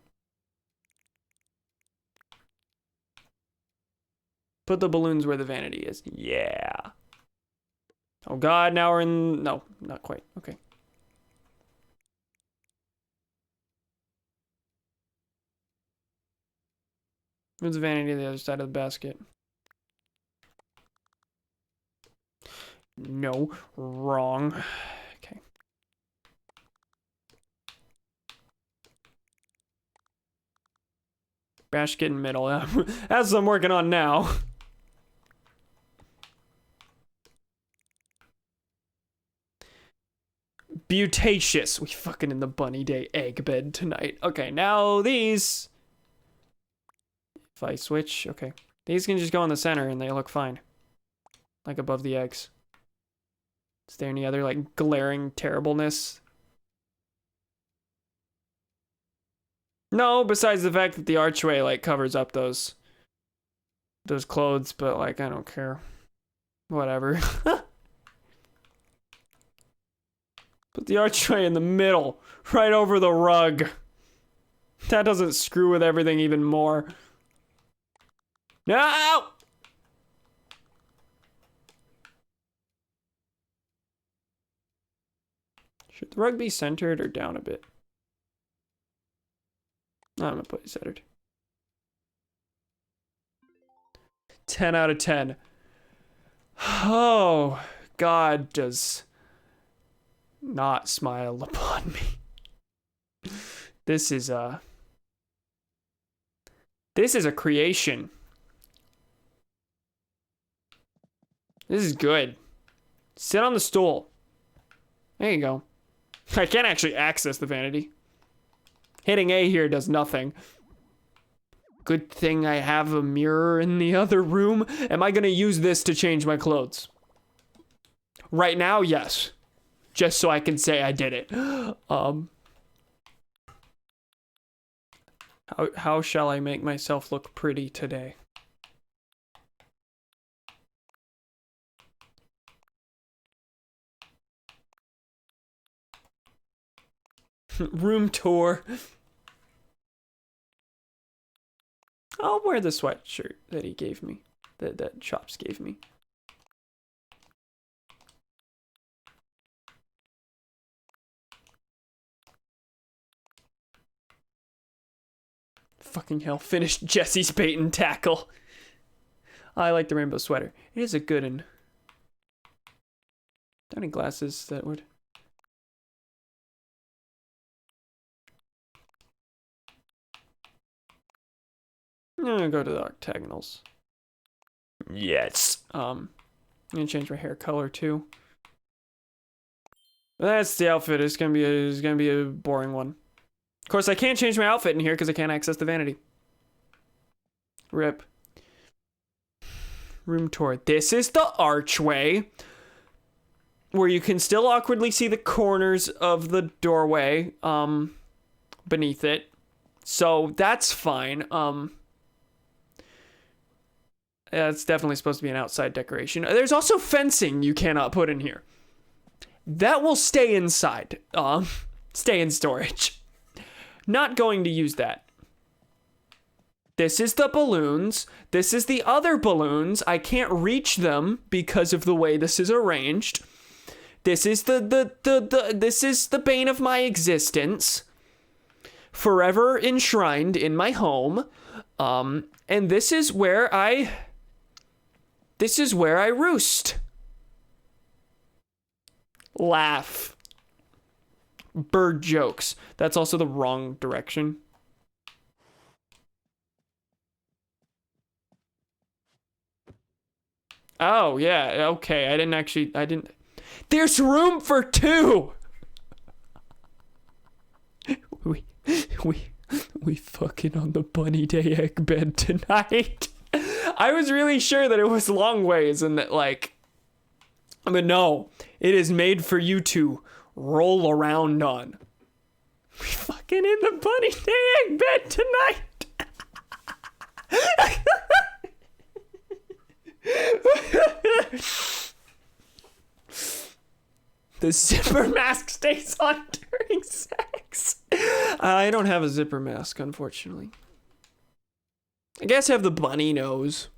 Put the balloons where the vanity is. Yeah. Oh God, now we're in, no, not quite, okay. Move the vanity to the other side of the basket. No, wrong. Okay. Basket in middle. That's what I'm working on now. Butacious. We fucking in the bunny day egg bed tonight. Okay, now these. If I switch, okay. These can just go in the center and they look fine. Like above the eggs. Is there any other like glaring terribleness? No, besides the fact that the archway like covers up those clothes, but like I don't care. Whatever. Put the archway in the middle, right over the rug. That doesn't screw with everything even more. No! Should the rug be centered or down a bit? No, I'm gonna put it centered. 10 out of 10. Oh, God does not smile upon me. This is a creation. This is good. Sit on the stool. There you go. I can't actually access the vanity. Hitting A here does nothing. Good thing I have a mirror in the other room. Am I gonna use this to change my clothes? Right now, yes. Just so I can say I did it. How shall I make myself look pretty today? Room tour. I'll wear the sweatshirt that he gave me. That Chops gave me. Fucking hell, finished Jesse's bait and tackle. I like the rainbow sweater. It is a good one. Are there any glasses that would... I'm gonna go to the octagonals. Yes. I'm gonna change my hair color too. That's the outfit. It's gonna be a boring one. Of course, I can't change my outfit in here because I can't access the vanity. Rip. Room tour. This is the archway where you can still awkwardly see the corners of the doorway beneath it. So that's fine. Yeah, it's definitely supposed to be an outside decoration. There's also fencing you cannot put in here. That will stay inside. Stay in storage. Not going to use that. This is the balloons. This is the other balloons. I can't reach them because of the way this is arranged. This is this is the bane of my existence. Forever enshrined in my home. And this is where I roost. Laugh. bird jokes. That's also the wrong direction. Oh, yeah, okay. I didn't. There's room for two! We fucking on the bunny day egg bed tonight. I was really sure that it was long ways and that, like, but no, it is made for you to roll around on. We fucking in the bunny day egg bed tonight. The zipper mask stays on during sex. I don't have a zipper mask, unfortunately. I guess I have the bunny nose.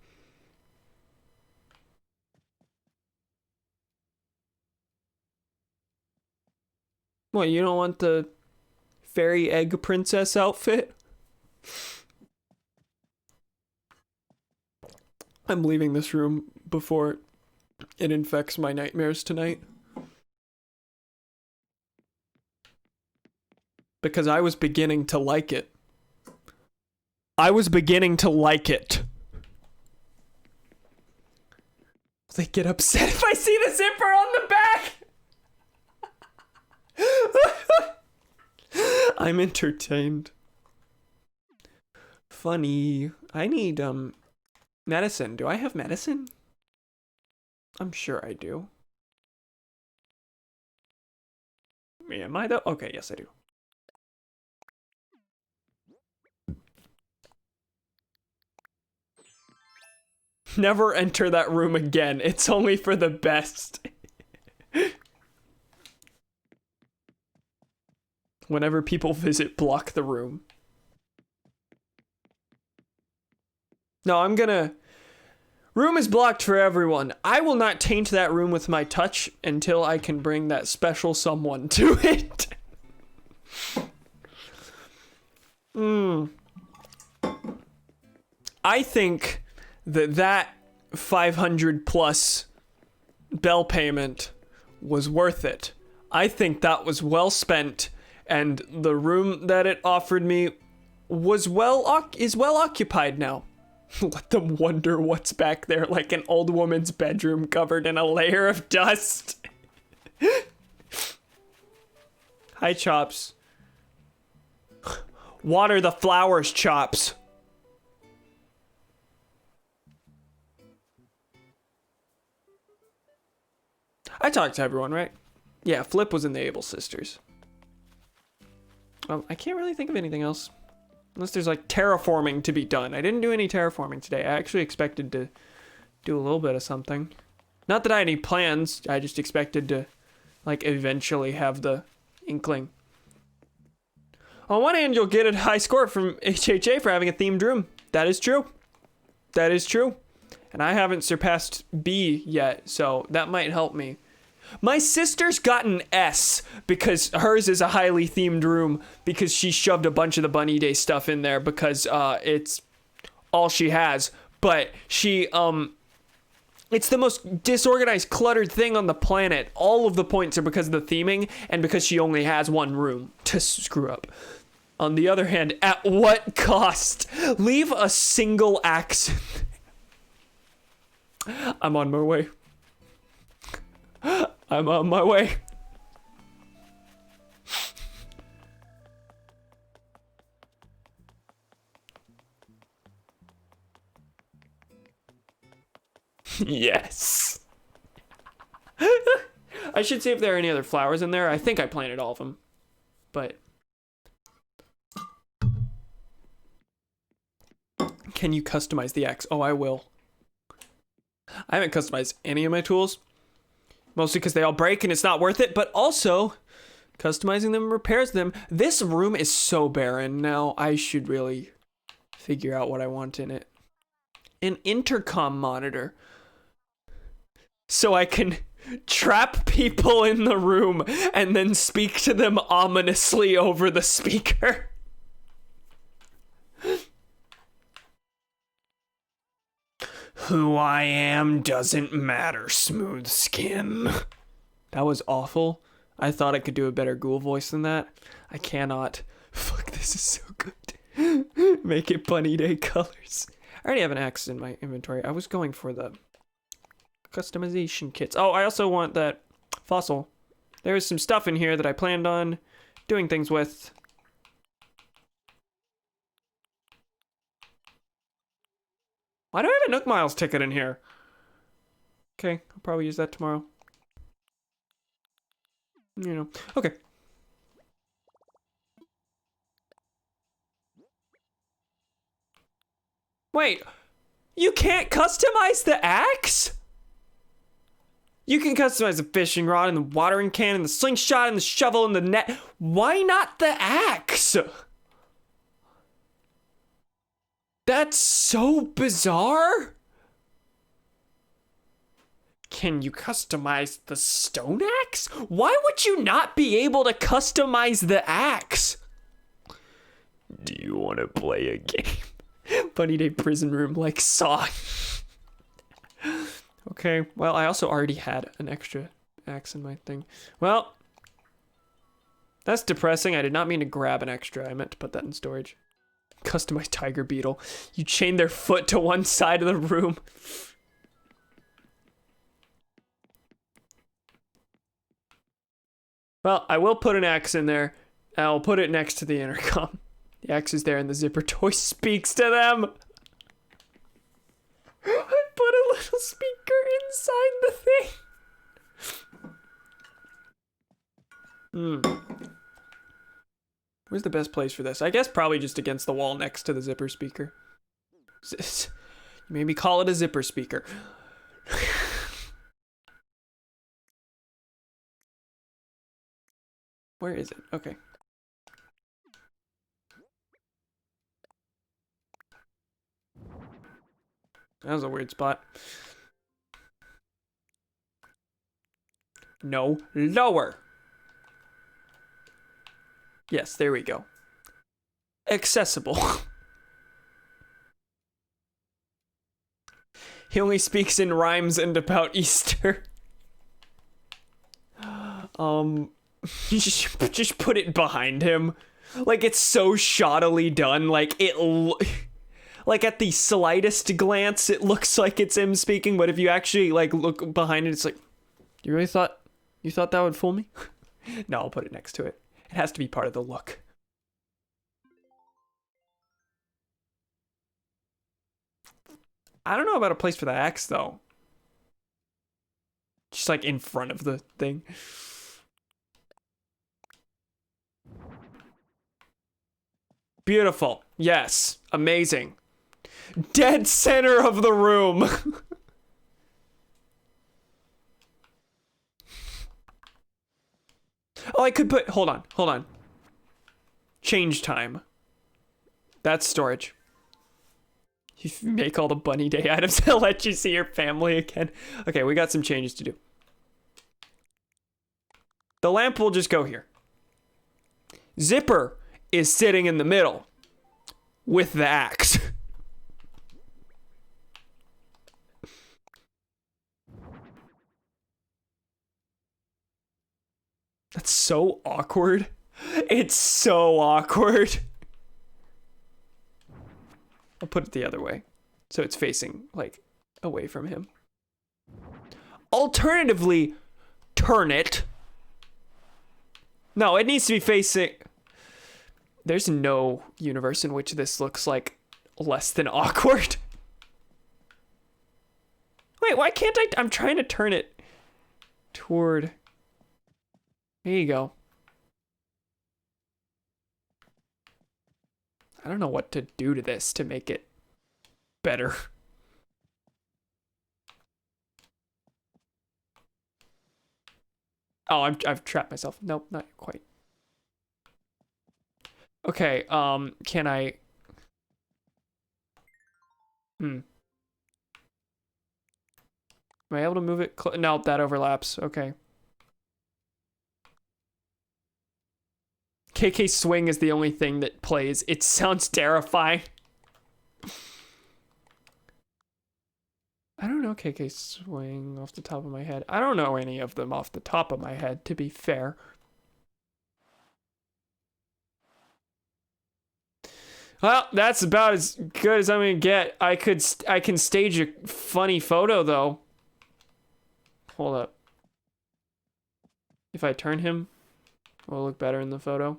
What, you don't want the fairy egg princess outfit? I'm leaving this room before it infects my nightmares tonight. Because I was beginning to like it. Will they get upset if I see the zipper on the back? I'm entertained. Funny. I need, medicine. Do I have medicine? I'm sure I do. Am I though? Okay, yes I do. Never enter that room again. It's only for the best. Whenever people visit, block the room. No, I'm gonna... Room is blocked for everyone. I will not taint that room with my touch until I can bring that special someone to it. I think that 500 plus bell payment was worth it. I think that was well spent, and the room that it offered me was well occupied now. Let them wonder what's back there, like an old woman's bedroom covered in a layer of dust. Hi, Chops. Water the flowers, Chops. I talked to everyone, right? Yeah, Flip was in the Able Sisters. I can't really think of anything else. Unless there's like terraforming to be done. I didn't do any terraforming today. I actually expected to do a little bit of something. Not that I had any plans. I just expected to like eventually have the inkling. On one hand, you'll get a high score from HHA for having a themed room. That is true. That is true. And I haven't surpassed B yet, so that might help me. My sister's got an S because hers is a highly themed room because she shoved a bunch of the Bunny Day stuff in there because it's all she has. But she, it's the most disorganized, cluttered thing on the planet. All of the points are because of the theming and because she only has one room to screw up. On the other hand, at what cost? Leave a single accent. I'm on my way. I'm on my way. Yes. I should see if there are any other flowers in there. I think I planted all of them. But can you customize the axe? Oh, I will. I haven't customized any of my tools. Mostly because they all break and it's not worth it, but also customizing them repairs them. This room is so barren now. I should really figure out what I want in it. An intercom monitor. So I can trap people in the room and then speak to them ominously over the speaker. Who I am doesn't matter, smooth skin. That was awful. I thought I could do a better ghoul voice than that. I cannot. Fuck, this is so good. Make it bunny day colors. I already have an axe in my inventory. I was going for the customization kits. Oh, I also want that fossil. There's some stuff in here that I planned on doing things with. Why do I have a Nook Miles ticket in here? Okay, I'll probably use that tomorrow. You know, okay. Wait, you can't customize the axe? You can customize the fishing rod and the watering can and the slingshot and the shovel and the net. Why not the axe? That's so bizarre. Can you customize the stone axe? Why would you not be able to customize the axe? Do you want to play a game? Bunny Day Prison Room like song. Okay, well, I also already had an extra axe in my thing. Well, that's depressing. I did not mean to grab an extra. I meant to put that in storage. Customized tiger beetle. You chain their foot to one side of the room. Well, I will put an axe in there. I'll put it next to the intercom. The axe is there and the zipper toy speaks to them. I put a little speaker inside the thing. Where's the best place for this? I guess probably just against the wall next to the zipper speaker. Maybe call it a zipper speaker. Where is it? Okay. That was a weird spot. No, lower. Yes, there we go. Accessible. He only speaks in rhymes and about Easter. Just put it behind him. Like, it's so shoddily done. Like, like, at the slightest glance, it looks like it's him speaking, but if you actually, like, look behind it, it's like, you really thought that would fool me? No, I'll put it next to it. It has to be part of the look. I don't know about a place for the axe, though. Just, like, in front of the thing. Beautiful. Yes. Amazing. Dead center of the room. Oh, I could put... Hold on. Change time. That's storage. You make all the bunny day items to let you see your family again. Okay, we got some changes to do. The lamp will just go here. Zipper is sitting in the middle with the axe. That's so awkward. It's so awkward. I'll put it the other way, so it's facing, like, away from him. Alternatively, turn it. No, it needs to be facing... There's no universe in which this looks, like, less than awkward. Wait, why can't I... I'm trying to turn it toward... There you go. I don't know what to do to this to make it better. Oh, I've trapped myself. Nope, not quite. Okay, can I... Am I able to move it? No, that overlaps. Okay. KK Swing is the only thing that plays. It sounds terrifying. I don't know KK Swing off the top of my head. I don't know any of them off the top of my head, to be fair. Well, that's about as good as I'm gonna get. I can stage a funny photo though. Hold up. If I turn him, will it look better in the photo?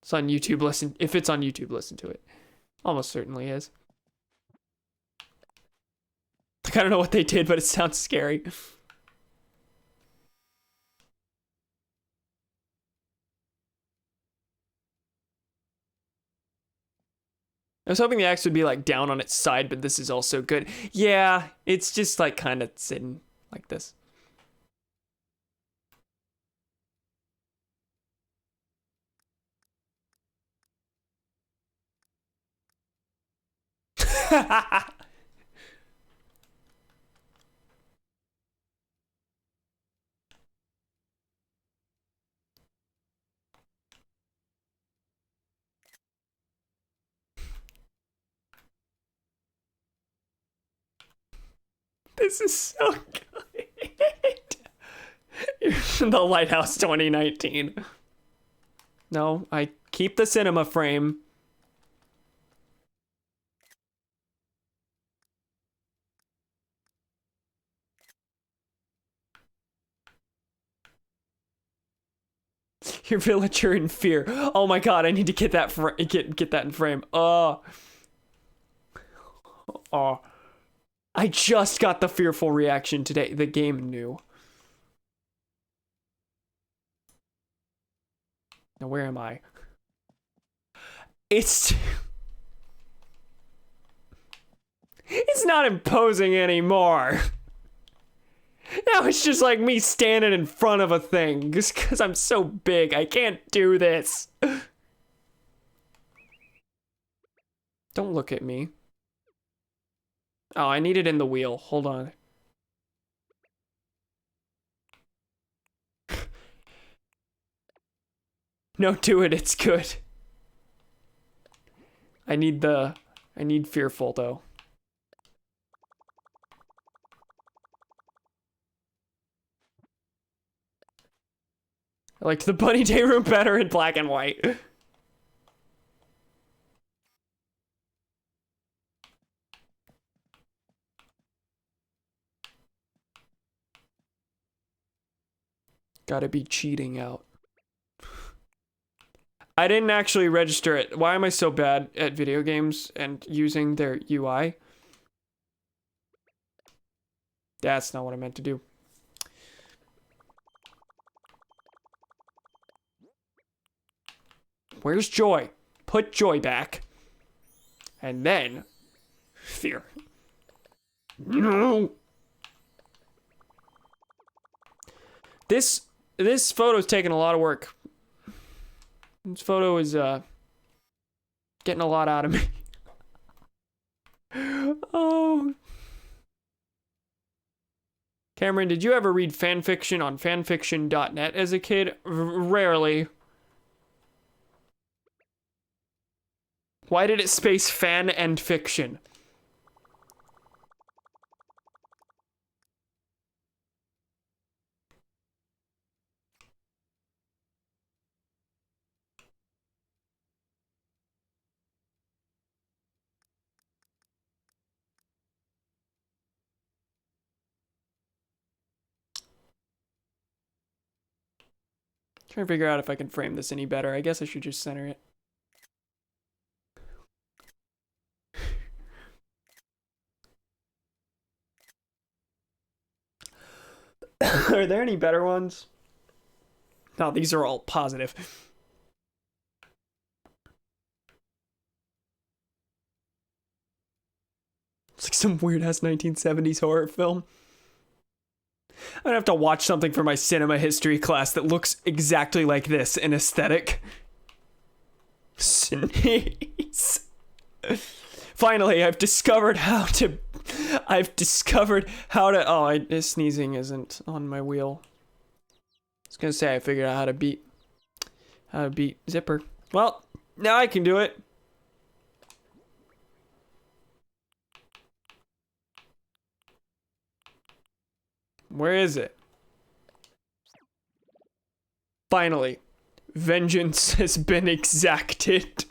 It's on YouTube. Listen, if it's on YouTube, listen to it. Almost certainly is. Like, I don't know what they did, but it sounds scary. I was hoping the axe would be like down on its side, but this is also good. Yeah, it's just like kind of sitting like this. This is so good. The Lighthouse 2019. No, I keep the cinema frame. Your villager in fear. Oh my god, I need to get that get that in frame. Oh. I just got the fearful reaction today. The game knew. Now where am I? It's not imposing anymore. Now it's just like me standing in front of a thing just because I'm so big. I can't do this. Don't look at me. Oh, I need it in the wheel. Hold on. No, do it. It's good. I need fearful though. I liked the Bunny Day room better in black and white. Gotta be cheating out. I didn't actually register it. Why am I so bad at video games and using their UI? That's not what I meant to do. Where's joy? Put joy back. And then fear. No. This photo's taking a lot of work. This photo is getting a lot out of me. Oh. Cameron, did you ever read fanfiction on fanfiction.net as a kid? Rarely. Why did it space fan and fiction? Trying to figure out if I can frame this any better. I guess I should just center it. Are there any better ones? No, these are all positive. It's like some weird-ass 1970s horror film. I'm gonna have to watch something for my cinema history class that looks exactly like this in aesthetic. Sneeze. Finally, I've discovered how to... Oh, sneezing isn't on my wheel. I was gonna say I figured out how to beat Zipper. Well, now I can do it. Where is it? Finally, vengeance has been exacted.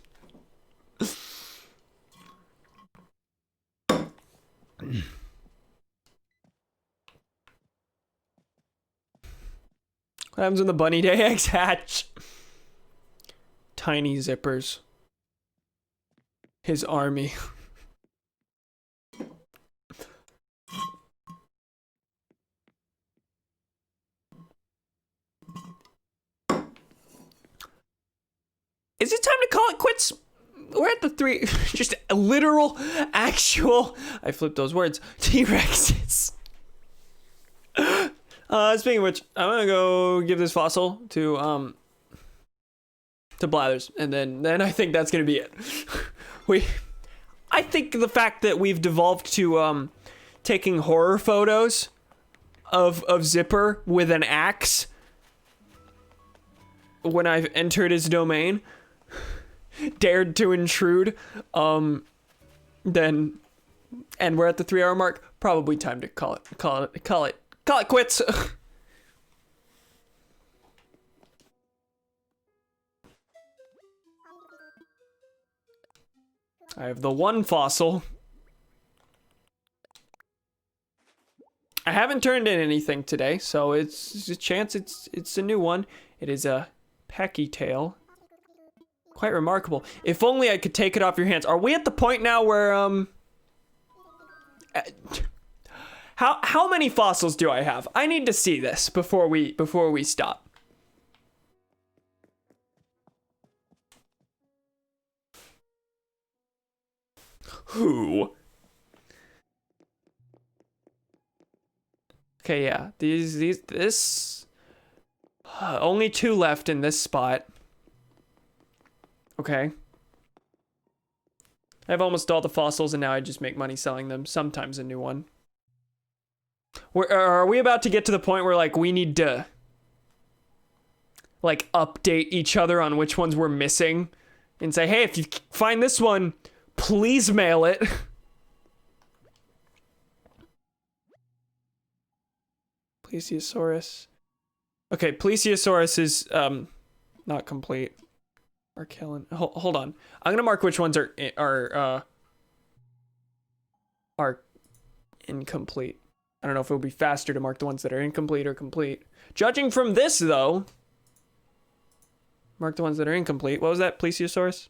What happens when the bunny day eggs hatch? Tiny zippers. His army. Is it time to call it quits? We're at the 3, just literal, actual, I flipped those words, T-Rexes. Speaking of which, I'm gonna go give this fossil to Blathers, and then I think that's gonna be it. I think the fact that we've devolved to taking horror photos of Zipper with an axe when I've entered his domain, dared to intrude, then, and we're at the 3-hour mark, probably time to call it quits. I have the 1 fossil. I haven't turned in anything today, so it's a chance it's a new one. It is a pecky tail. Quite remarkable. If only I could take it off your hands. Are we at the point now where how many fossils do I have? I need to see this before we stop. Who? Okay, yeah. This only 2 left in this spot. Okay. I have almost all the fossils, and now I just make money selling them. Sometimes a new one. Are we about to get to the point where, like, we need to, like, update each other on which ones we're missing? And say, hey, if you find this one, please mail it. Plesiosaurus. Okay, Plesiosaurus is, not complete. Archellen. Hold on. I'm gonna mark which ones are incomplete. I don't know if it would be faster to mark the ones that are incomplete or complete. Judging from this, though, mark the ones that are incomplete. What was that? Plesiosaurus?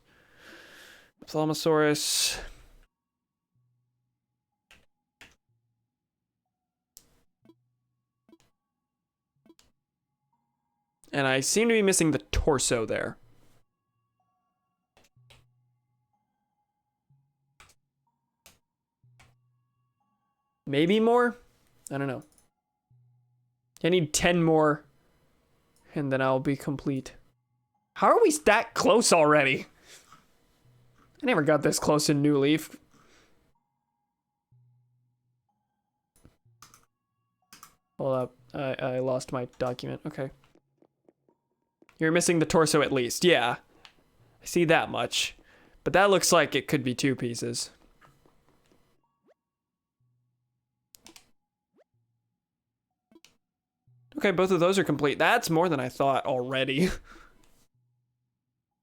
Ophthalmosaurus. And I seem to be missing the torso there. Maybe more? I don't know. I need 10 more, and then I'll be complete. How are we that close already? I never got this close in New Leaf. Hold up. I lost my document. Okay. You're missing the torso at least. Yeah. I see that much. But that looks like it could be 2 pieces. Okay, both of those are complete. That's more than I thought already. I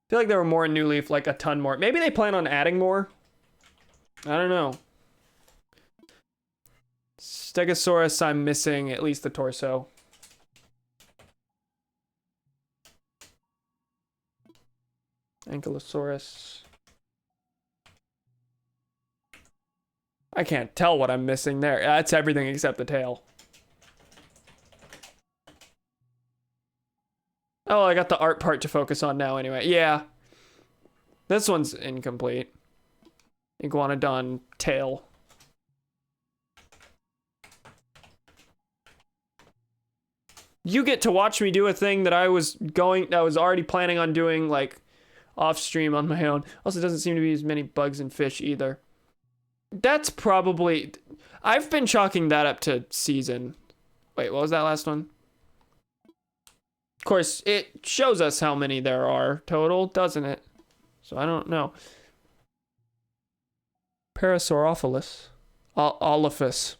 feel like there were more in New Leaf, like a ton more. Maybe they plan on adding more? I don't know. Stegosaurus, I'm missing at least the torso. Ankylosaurus. I can't tell what I'm missing there. That's everything except the tail. Oh, I got the art part to focus on now anyway. Yeah. This one's incomplete. Iguanodon tail. You get to watch me do a thing that I was already planning on doing, like, off stream on my own. Also, doesn't seem to be as many bugs and fish either. That's probably... I've been chalking that up to season. Wait, what was that last one? Of course, it shows us how many there are total, doesn't it? So I don't know. Parasaurophilus. Olephus.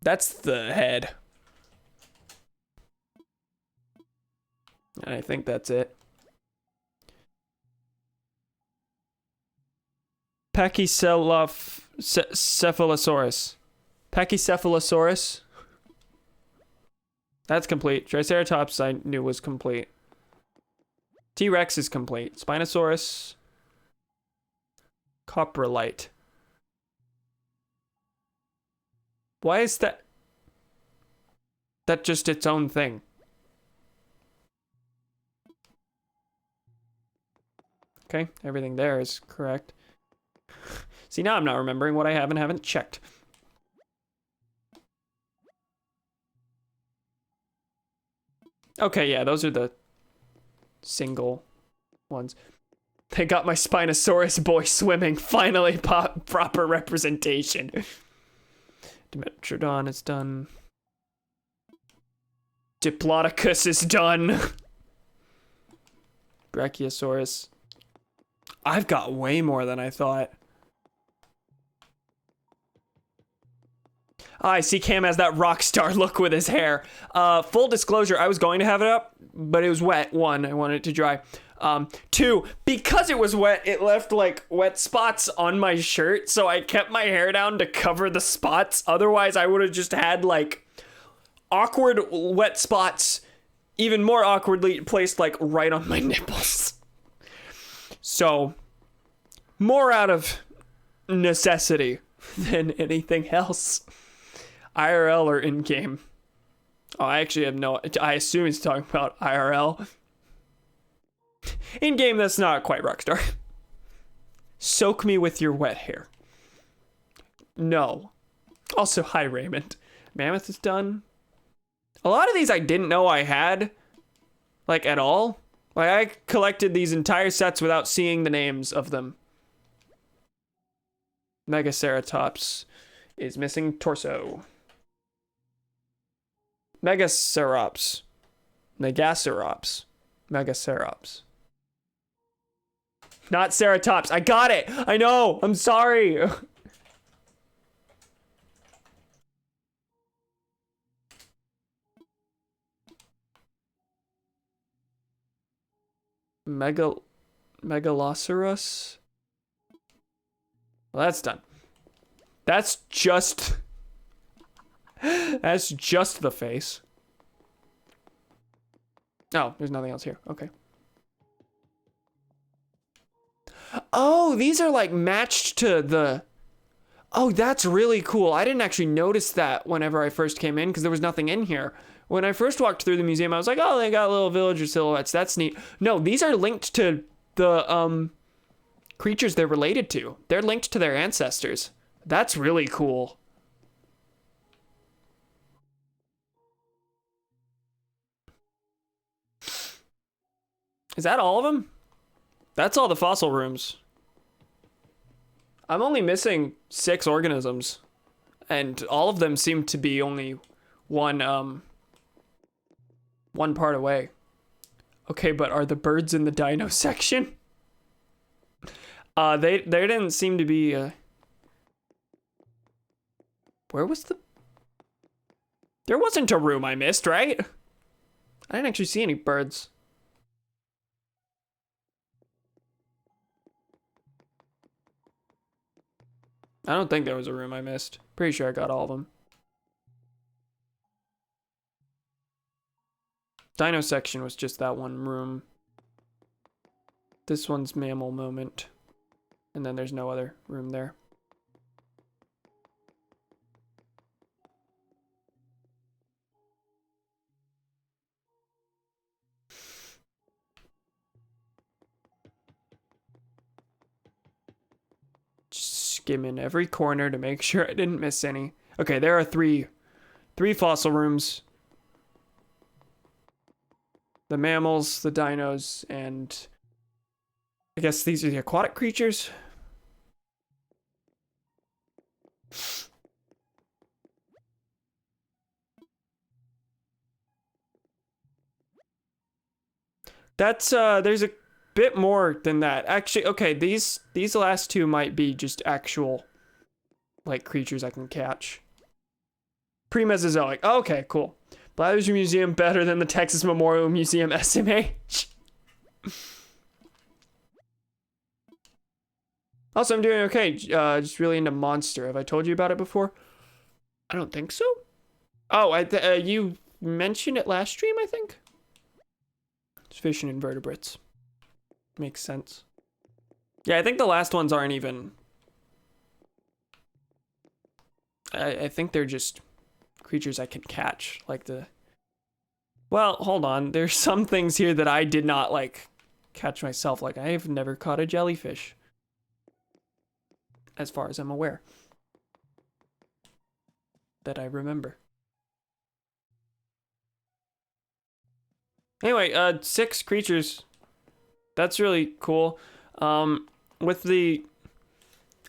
That's the head. I think that's it. Pachycephalosaurus. Pachycephalosaurus. That's complete. Triceratops I knew was complete. T-Rex is complete. Spinosaurus. Coprolite. Why is that? That just its own thing. Okay, everything there is correct. See, now I'm not remembering what I have and haven't checked. Okay, yeah, those are the single ones. They got my Spinosaurus boy swimming. Finally, proper representation. Dimetrodon is done. Diplodocus is done. Brachiosaurus. I've got way more than I thought. I see Cam has that rock star look with his hair. Full disclosure, I was going to have it up, but it was wet. 1, I wanted it to dry. 2, because it was wet, it left like wet spots on my shirt, so I kept my hair down to cover the spots. Otherwise, I would have just had like awkward wet spots, even more awkwardly placed like right on my nipples. So, more out of necessity than anything else. IRL or in-game? Oh, I actually have no... I assume he's talking about IRL. In-game, that's not quite Rockstar. Soak me with your wet hair. No. Also, hi, Raymond. Mammoth is done. A lot of these I didn't know I had. Like, at all. Like, I collected these entire sets without seeing the names of them. Megaceratops is missing torso. Megacerops. Megacerops. Megacerops. Not Ceratops. I got it. I know. I'm sorry. Megaloceros. Well, that's done. That's just the face. Oh, there's nothing else here. Okay. Oh, these are like matched to the... Oh, that's really cool. I didn't actually notice that whenever I first came in because there was nothing in here. When I first walked through the museum, I was like, oh, they got little villager silhouettes. That's neat. No, these are linked to the creatures they're related to. They're linked to their ancestors. That's really cool. Is that all of them? That's all the fossil rooms. I'm only missing 6 organisms. And all of them seem to be only one part away. Okay, but are the birds in the dino section? They didn't seem to be, Where was the... There wasn't a room I missed, right? I didn't actually see any birds. I don't think there was a room I missed. Pretty sure I got all of them. Dino section was just that one room. This one's mammal moment. And then there's no other room there. Skimming every corner to make sure I didn't miss any. Okay, there are three fossil rooms. The mammals, the dinos, and I guess these are the aquatic creatures. That's there's a bit more than that. Actually, okay, these last 2 might be just actual like creatures I can catch. Pre-Mesozoic. Okay, cool. Blathers Museum better than the Texas Memorial Museum SMH. Also, I'm doing okay. Just really into Monster. Have I told you about it before? I don't think so. Oh, you mentioned it last stream, I think? It's fish and invertebrates. Makes sense. Yeah, I think the last ones aren't even... I think they're just creatures I can catch. Like the... Well, hold on. There's some things here that I did not, like, catch myself. Like, I have never caught a jellyfish. As far as I'm aware. That I remember. Anyway, 6 creatures. That's really cool. With the...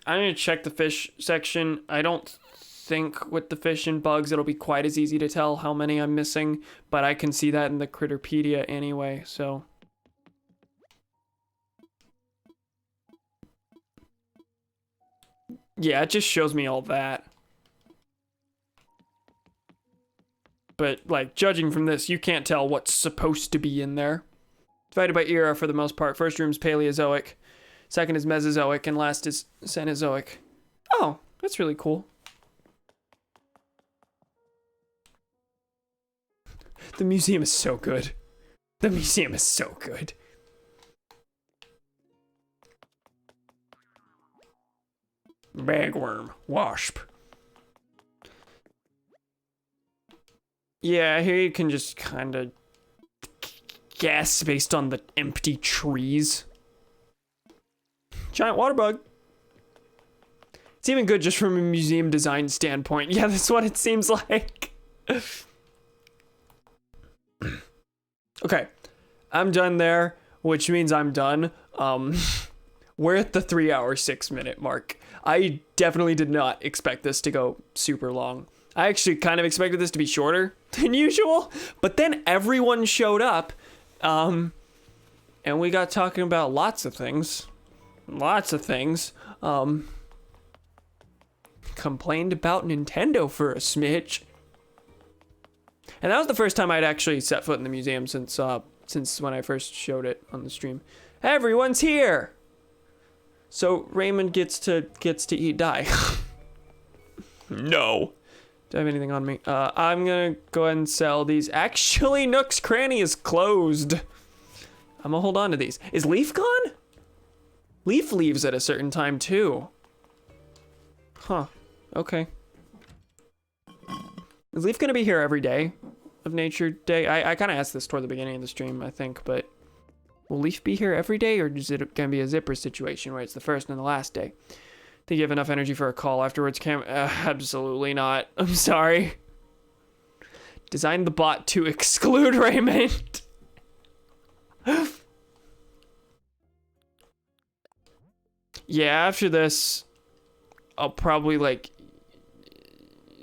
I'm gonna check the fish section. I don't think with the fish and bugs it'll be quite as easy to tell how many I'm missing, but I can see that in the Critterpedia anyway, so... Yeah, it just shows me all that. But, like, judging from this, you can't tell what's supposed to be in there. Divided by era for the most part. First room's Paleozoic, second is Mesozoic, and last is Cenozoic. Oh, that's really cool. The museum is so good. The museum is so good. Bagworm. Wasp. Yeah, here you can just kind of guess based on the empty trees. Giant water bug. It's even good just from a museum design standpoint. Yeah, that's what it seems like. Okay, I'm done there, which means I'm done. We're at the 3 hour, 6 minute mark. I definitely did not expect this to go super long. I actually kind of expected this to be shorter than usual, but then everyone showed up, and we got talking about lots of things. Complained about Nintendo for a smidge. And that was the first time I'd actually set foot in the museum since when I first showed it on the stream. Everyone's here! So Raymond gets to eat die. No. Do I have anything on me? I'm gonna go ahead and sell these. Actually, Nook's Cranny is closed. I'm gonna hold on to these. Is Leaf gone? Leaf leaves at a certain time too. Huh. Okay. Is Leaf gonna be here every day of Nature Day? I kind of asked this toward the beginning of the stream, I think, but will Leaf be here every day, or is it gonna be a zipper situation where it's the first and the last day? Think you have enough energy for a call afterwards, Cam? Absolutely not. I'm sorry. Design the bot to exclude Raymond. Yeah, after this, I'll probably, like,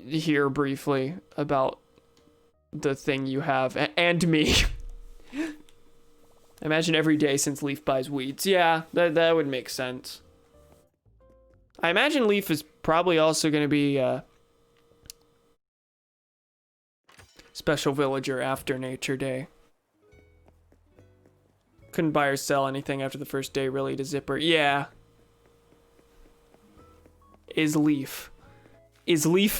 hear briefly about the thing you have, and me. Imagine every day since Leaf buys weeds. Yeah, that would make sense. I imagine Leaf is probably also going to be a special villager after Nature Day. Couldn't buy or sell anything after the first day really to Zipper. Yeah. Is Leaf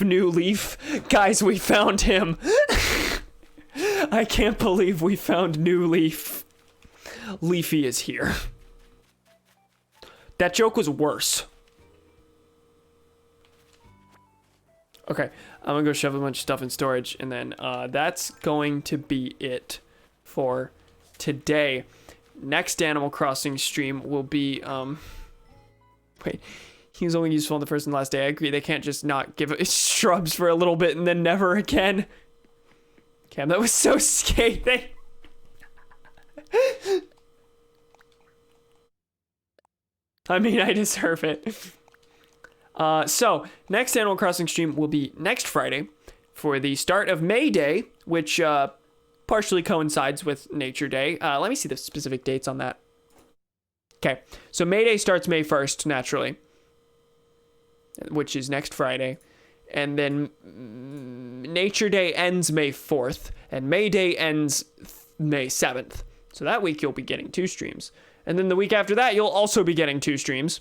new Leaf? Guys, we found him. I can't believe we found new Leaf. Leafy is here. That joke was worse. Okay, I'm gonna go shove a bunch of stuff in storage, and then that's going to be it for today. Next Animal Crossing stream will be, wait, he was only useful on the first and last day. I agree, they can't just not give it shrubs for a little bit and then never again. Cam, that was so scathing. I mean, I deserve it. So, next Animal Crossing stream will be next Friday for the start of May Day, which partially coincides with Nature Day. Let me see the specific dates on that. Okay, so May Day starts May 1st, naturally, which is next Friday. and then Nature Day ends May 4th, and May Day ends May 7th. So that week you'll be getting 2 streams. And then the week after that, you'll also be getting 2 streams.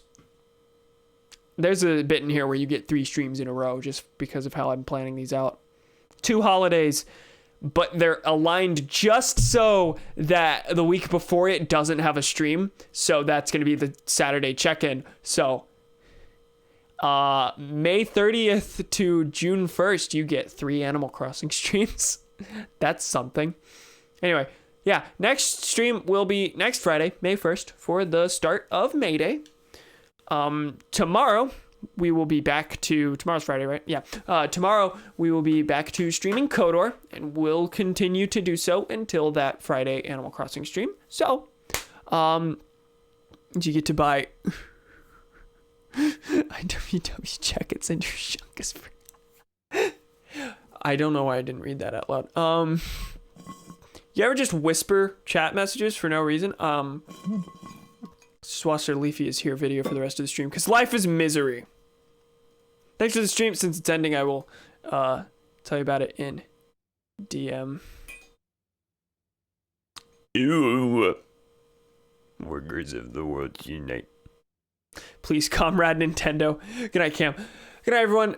There's a bit in here where you get 3 streams in a row just because of how I'm planning these out. 2 holidays, but they're aligned just so that the week before it doesn't have a stream. So that's going to be the Saturday check-in. So May 30th to June 1st, you get 3 Animal Crossing streams. That's something. Anyway, yeah, next stream will be next Friday, May 1st, for the start of May Day. Tomorrow we will be back to, tomorrow's Friday, right? Yeah. Tomorrow we will be back to streaming KOTOR, and we'll continue to do so until that Friday Animal Crossing stream. So, you get to buy IWW jackets and your shunkas free. I don't know why I didn't read that out loud. You ever just whisper chat messages for no reason? Swasser Leafy is here video for the rest of the stream because life is misery. Thanks for the stream. Since it's ending, I will tell you about it in DM. Ew. Workers of the world unite. Please, comrade Nintendo. Good night, Cam. Good night, everyone.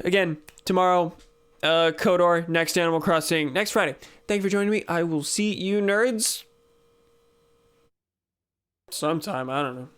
Again, tomorrow, KOTOR, next Animal Crossing, next Friday. Thank you for joining me. I will see you nerds sometime. I don't know.